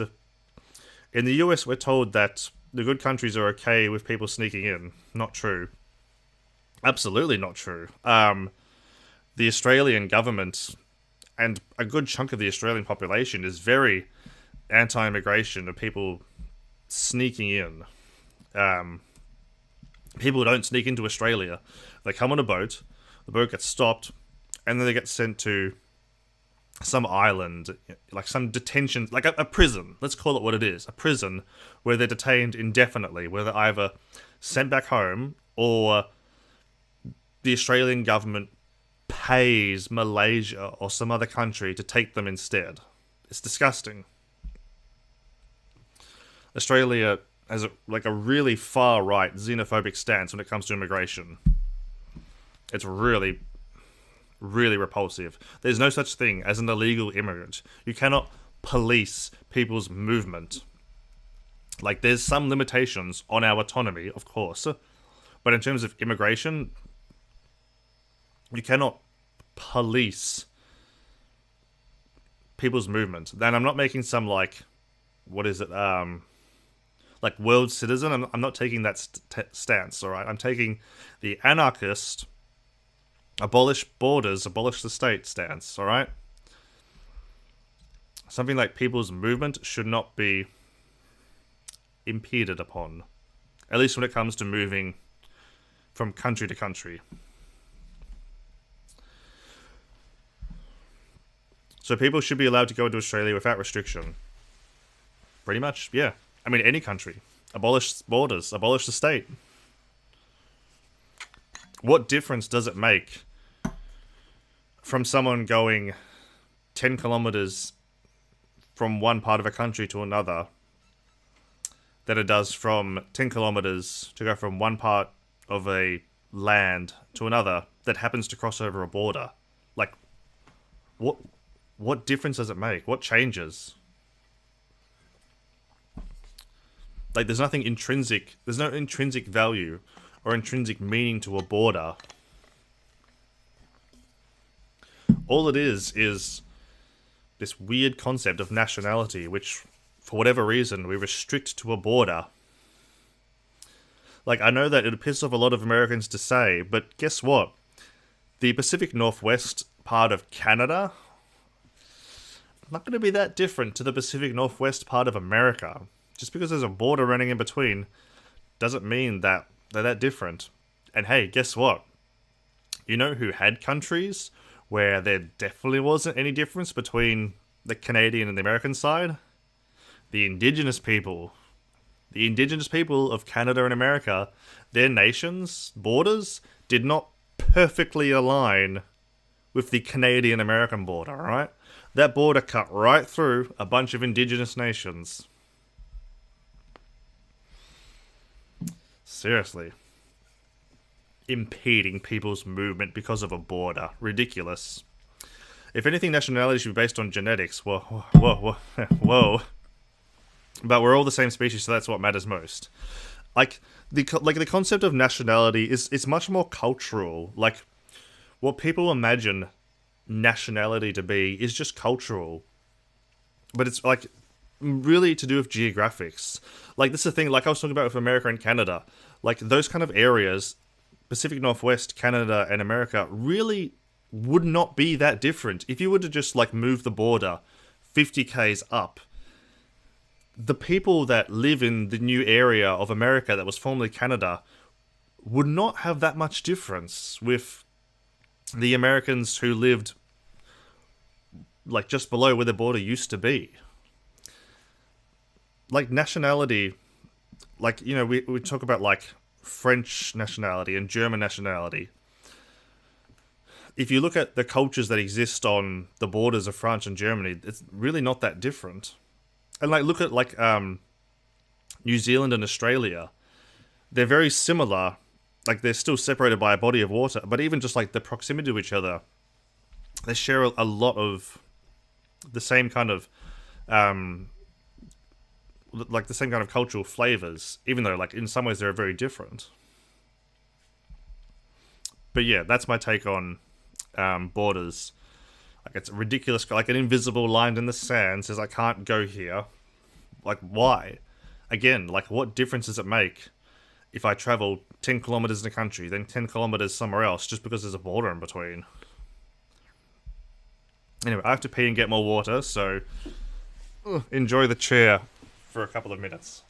In the US, we're told that the good countries are okay with people sneaking in. Not true. Absolutely not true. The Australian government and a good chunk of the Australian population is very anti-immigration of people sneaking in. People don't sneak into Australia. They come on a boat, the boat gets stopped, and then they get sent to some island, like some detention, like a prison. Let's call it what it is. A prison where they're detained indefinitely, where they're either sent back home or the Australian government pays Malaysia or some other country to take them instead. It's disgusting. Australia has a really far-right xenophobic stance when it comes to immigration. It's really, really repulsive. There's no such thing as an illegal immigrant. You cannot police people's movement. Like, there's some limitations on our autonomy, of course, but in terms of immigration, you cannot police people's movement. Then I'm not making some, like, what is it, like world citizen. I'm not taking that stance, alright? I'm taking the anarchist, abolish borders, abolish the state stance, alright? Something like people's movement should not be impeded upon. At least when it comes to moving from country to country. So people should be allowed to go into Australia without restriction. Pretty much, yeah. I mean, any country. Abolish borders. Abolish the state. What difference does it make from someone going 10 kilometers from one part of a country to another than it does from 10 kilometers to go from one part of a land to another that happens to cross over a border? Like, what difference does it make? What changes? Like, there's nothing intrinsic. There's no intrinsic value or intrinsic meaning to a border. All it is this weird concept of nationality, which, for whatever reason, we restrict to a border. Like, I know that it'll piss off a lot of Americans to say, but guess what? The Pacific Northwest part of Canada, not going to be that different to the Pacific Northwest part of America. Just because there's a border running in between doesn't mean that they're that different. And hey, guess what? You know who had countries where there definitely wasn't any difference between the Canadian and the American side, the indigenous people. The indigenous people of Canada and America, their nations' borders did not perfectly align with the Canadian American border, alright? That border cut right through a bunch of indigenous nations. Seriously. Impeding people's movement because of a border. Ridiculous. If anything, nationality should be based on genetics. Whoa, whoa, whoa, whoa. But we're all the same species, so that's what matters most. The concept of nationality is it's much more cultural. Like, what people imagine nationality to be is just cultural. But it's like really to do with geographics. Like, this is the thing, like I was talking about with America and Canada. Like, those kind of areas, Pacific Northwest, Canada, and America, really would not be that different. If you were to just, like, move the border 50 k's up, the people that live in the new area of America that was formerly Canada would not have that much difference with the Americans who lived, like, just below where the border used to be. Like, nationality, like, you know, we talk about, like, French nationality and German nationality. If you look at the cultures that exist on the borders of France and Germany, it's really not that different. And, like, look at, like, New Zealand and Australia. They're very similar. Like, they're still separated by a body of water, but even just, like, the proximity to each other, they share a lot of the same kind of, like, the same kind of cultural flavors, even though, like, in some ways they're very different. But yeah, that's my take on borders. Like, it's ridiculous. Like, an invisible line in the sand says I can't go here. Like, why? Again, like, what difference does it make if I travel 10 kilometers in a country, then 10 kilometers somewhere else, just because there's a border in between? Anyway, I have to pee and get more water, so enjoy the chair for a couple of minutes.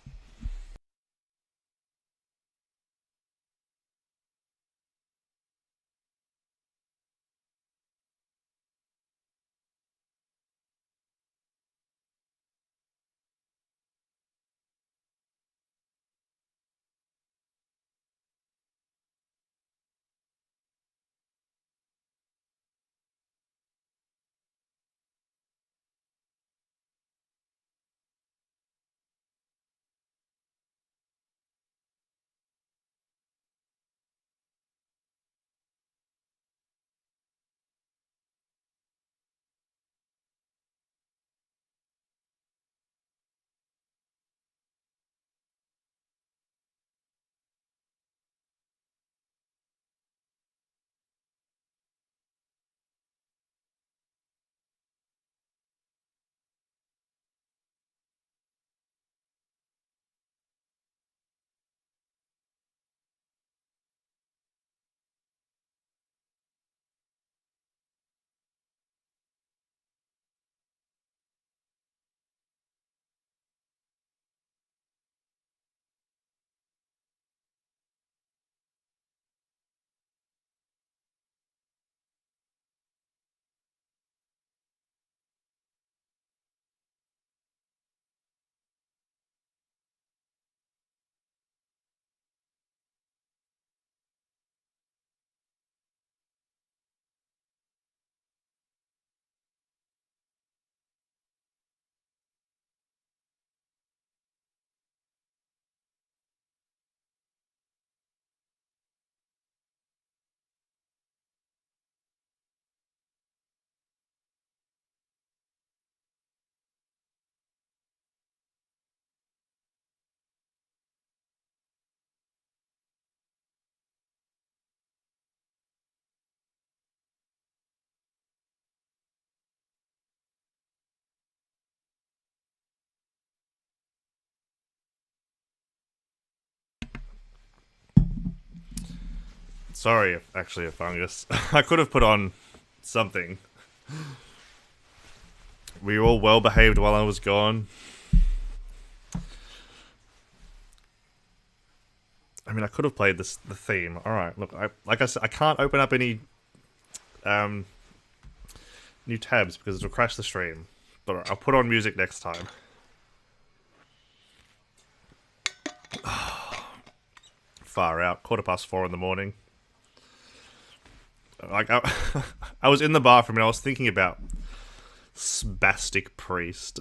Sorry, actually, a fungus. I could have put on something. Were you all well behaved while I was gone? I mean, I could have played the theme. All right, look, like I said, I can't open up any new tabs because it'll crash the stream. But I'll put on music next time. Far out. 4:15 in the morning. Like, I was in the bathroom and I was thinking about spastic priest.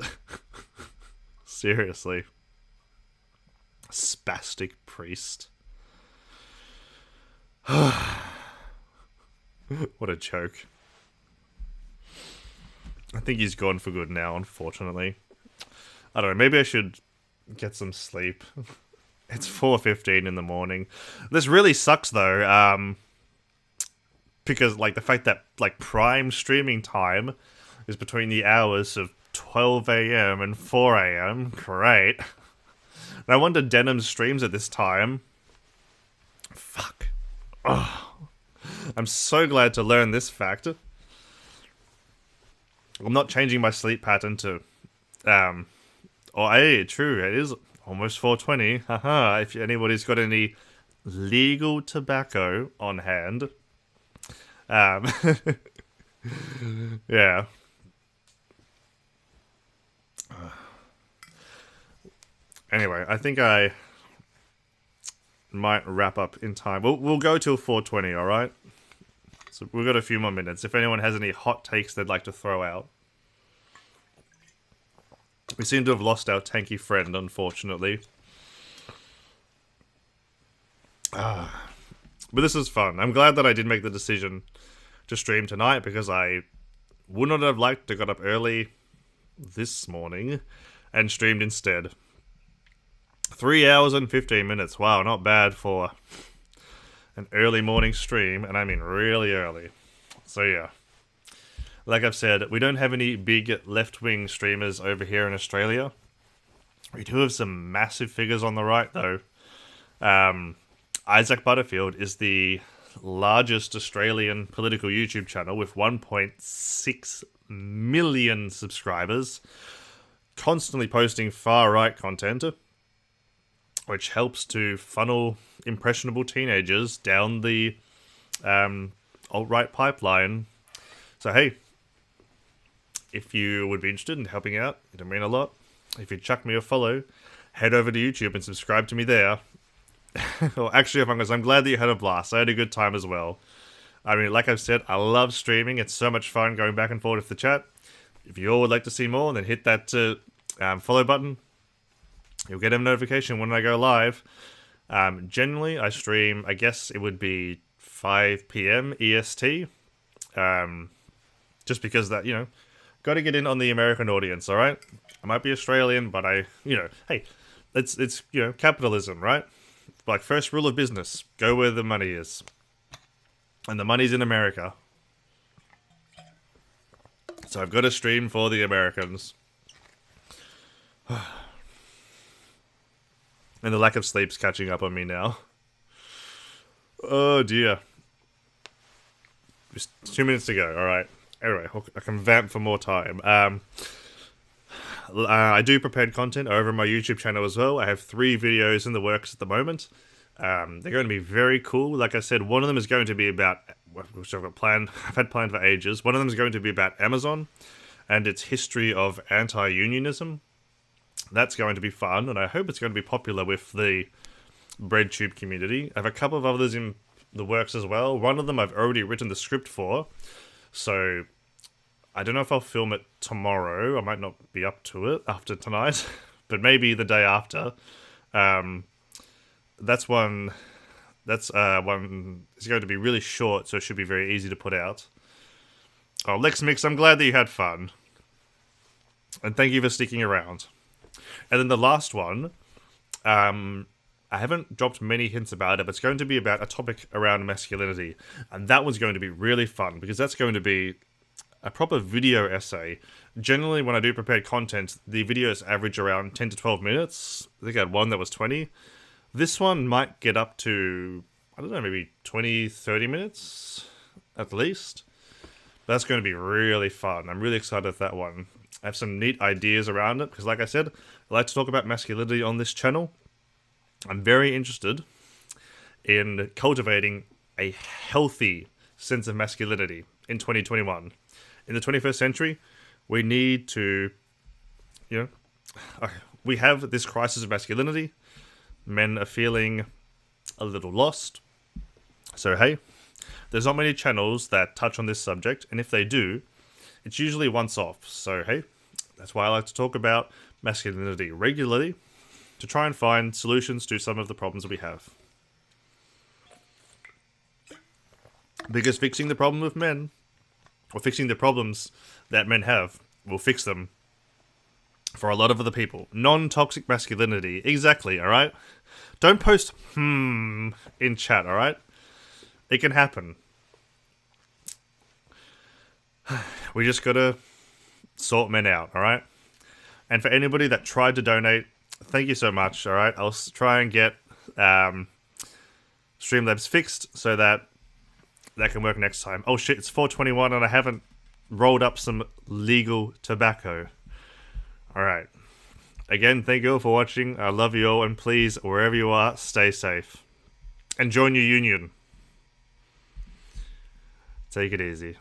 Seriously. Spastic priest. What a joke. I think he's gone for good now, unfortunately. I don't know, maybe I should get some sleep. It's 4:15 in the morning. This really sucks though, because like the fact that like prime streaming time is between the hours of 12 a.m. and 4 a.m. Great. No wonder Denim streams at this time. Fuck. Oh. I'm so glad to learn this fact. I'm not changing my sleep pattern to, hey, true, it is almost 4:20. Haha, if anybody's got any legal tobacco on hand. Yeah. Anyway, I think I might wrap up in time. We'll go till 4:20, alright? So we've got a few more minutes. If anyone has any hot takes they'd like to throw out. We seem to have lost our tanky friend, unfortunately. But this is fun. I'm glad that I did make the decision to stream tonight because I would not have liked to got up early this morning and streamed instead. 3 hours and 15 minutes. Wow, not bad for an early morning stream, and I mean really early. So yeah. Like I've said, we don't have any big left-wing streamers over here in Australia. We do have some massive figures on the right, though. Isaac Butterfield is the largest Australian political YouTube channel with 1.6 million subscribers, constantly posting far-right content, which helps to funnel impressionable teenagers down the alt-right pipeline. So hey, if you would be interested in helping out, it'd mean a lot. If you chuck me a follow, head over to YouTube and subscribe to me there. Well, actually, I'm glad that you had a blast. I had a good time as well. I mean, like I've said, I love streaming. It's so much fun going back and forth with the chat. If you all would like to see more, then hit that follow button. You'll get a notification when I go live. Generally, I stream, I guess it would be 5 p.m. EST. Just because that, you know, got to get in on the American audience, alright? I might be Australian, but hey, it's capitalism, right? Like, first rule of business, go where the money is. And the money's in America. So I've got to stream for the Americans. And the lack of sleep's catching up on me now. Oh dear. Just 2 minutes to go, alright. Anyway, I can vamp for more time. I do prepared content over on my YouTube channel as well. I have 3 videos in the works at the moment. They're going to be very cool. Like I said, one of them is going to be about, which I've had planned for ages. One of them is going to be about Amazon and its history of anti-unionism. That's going to be fun, and I hope it's going to be popular with the BreadTube community. I have a couple of others in the works as well. One of them I've already written the script for, so I don't know if I'll film it tomorrow. I might not be up to it after tonight, but maybe the day after. That's one is going to be really short, so it should be very easy to put out. Oh, Lex Mix, I'm glad that you had fun. And thank you for sticking around. And then the last one, I haven't dropped many hints about it, but it's going to be about a topic around masculinity. And that one's going to be really fun, because that's going to be a proper video essay. Generally, when I do prepared content, the videos average around 10 to 12 minutes. I think I had one that was 20. This one might get up to, I don't know, maybe 20, 30 minutes, at least. That's going to be really fun. I'm really excited for that one. I have some neat ideas around it, because like I said, I like to talk about masculinity on this channel. I'm very interested in cultivating a healthy sense of masculinity in 2021. In the 21st century, We need to, you know, we have this crisis of masculinity. Men are feeling a little lost. So, hey, there's not many channels that touch on this subject, and if they do, it's usually once off. So, hey, that's why I like to talk about masculinity regularly, to try and find solutions to some of the problems we have. Because fixing the problem with men, or fixing the problems that men have, will fix them for a lot of other people. Non-toxic masculinity, exactly, alright? Don't post in chat, alright? It can happen. We just gotta sort men out, alright? And for anybody that tried to donate, thank you so much, alright? I'll try and get Streamlabs fixed so that can work next time. Oh shit, it's 4:21 and I haven't rolled up some legal tobacco. Alright. Again, thank you all for watching. I love you all, and please, wherever you are, stay safe. And join your union. Take it easy.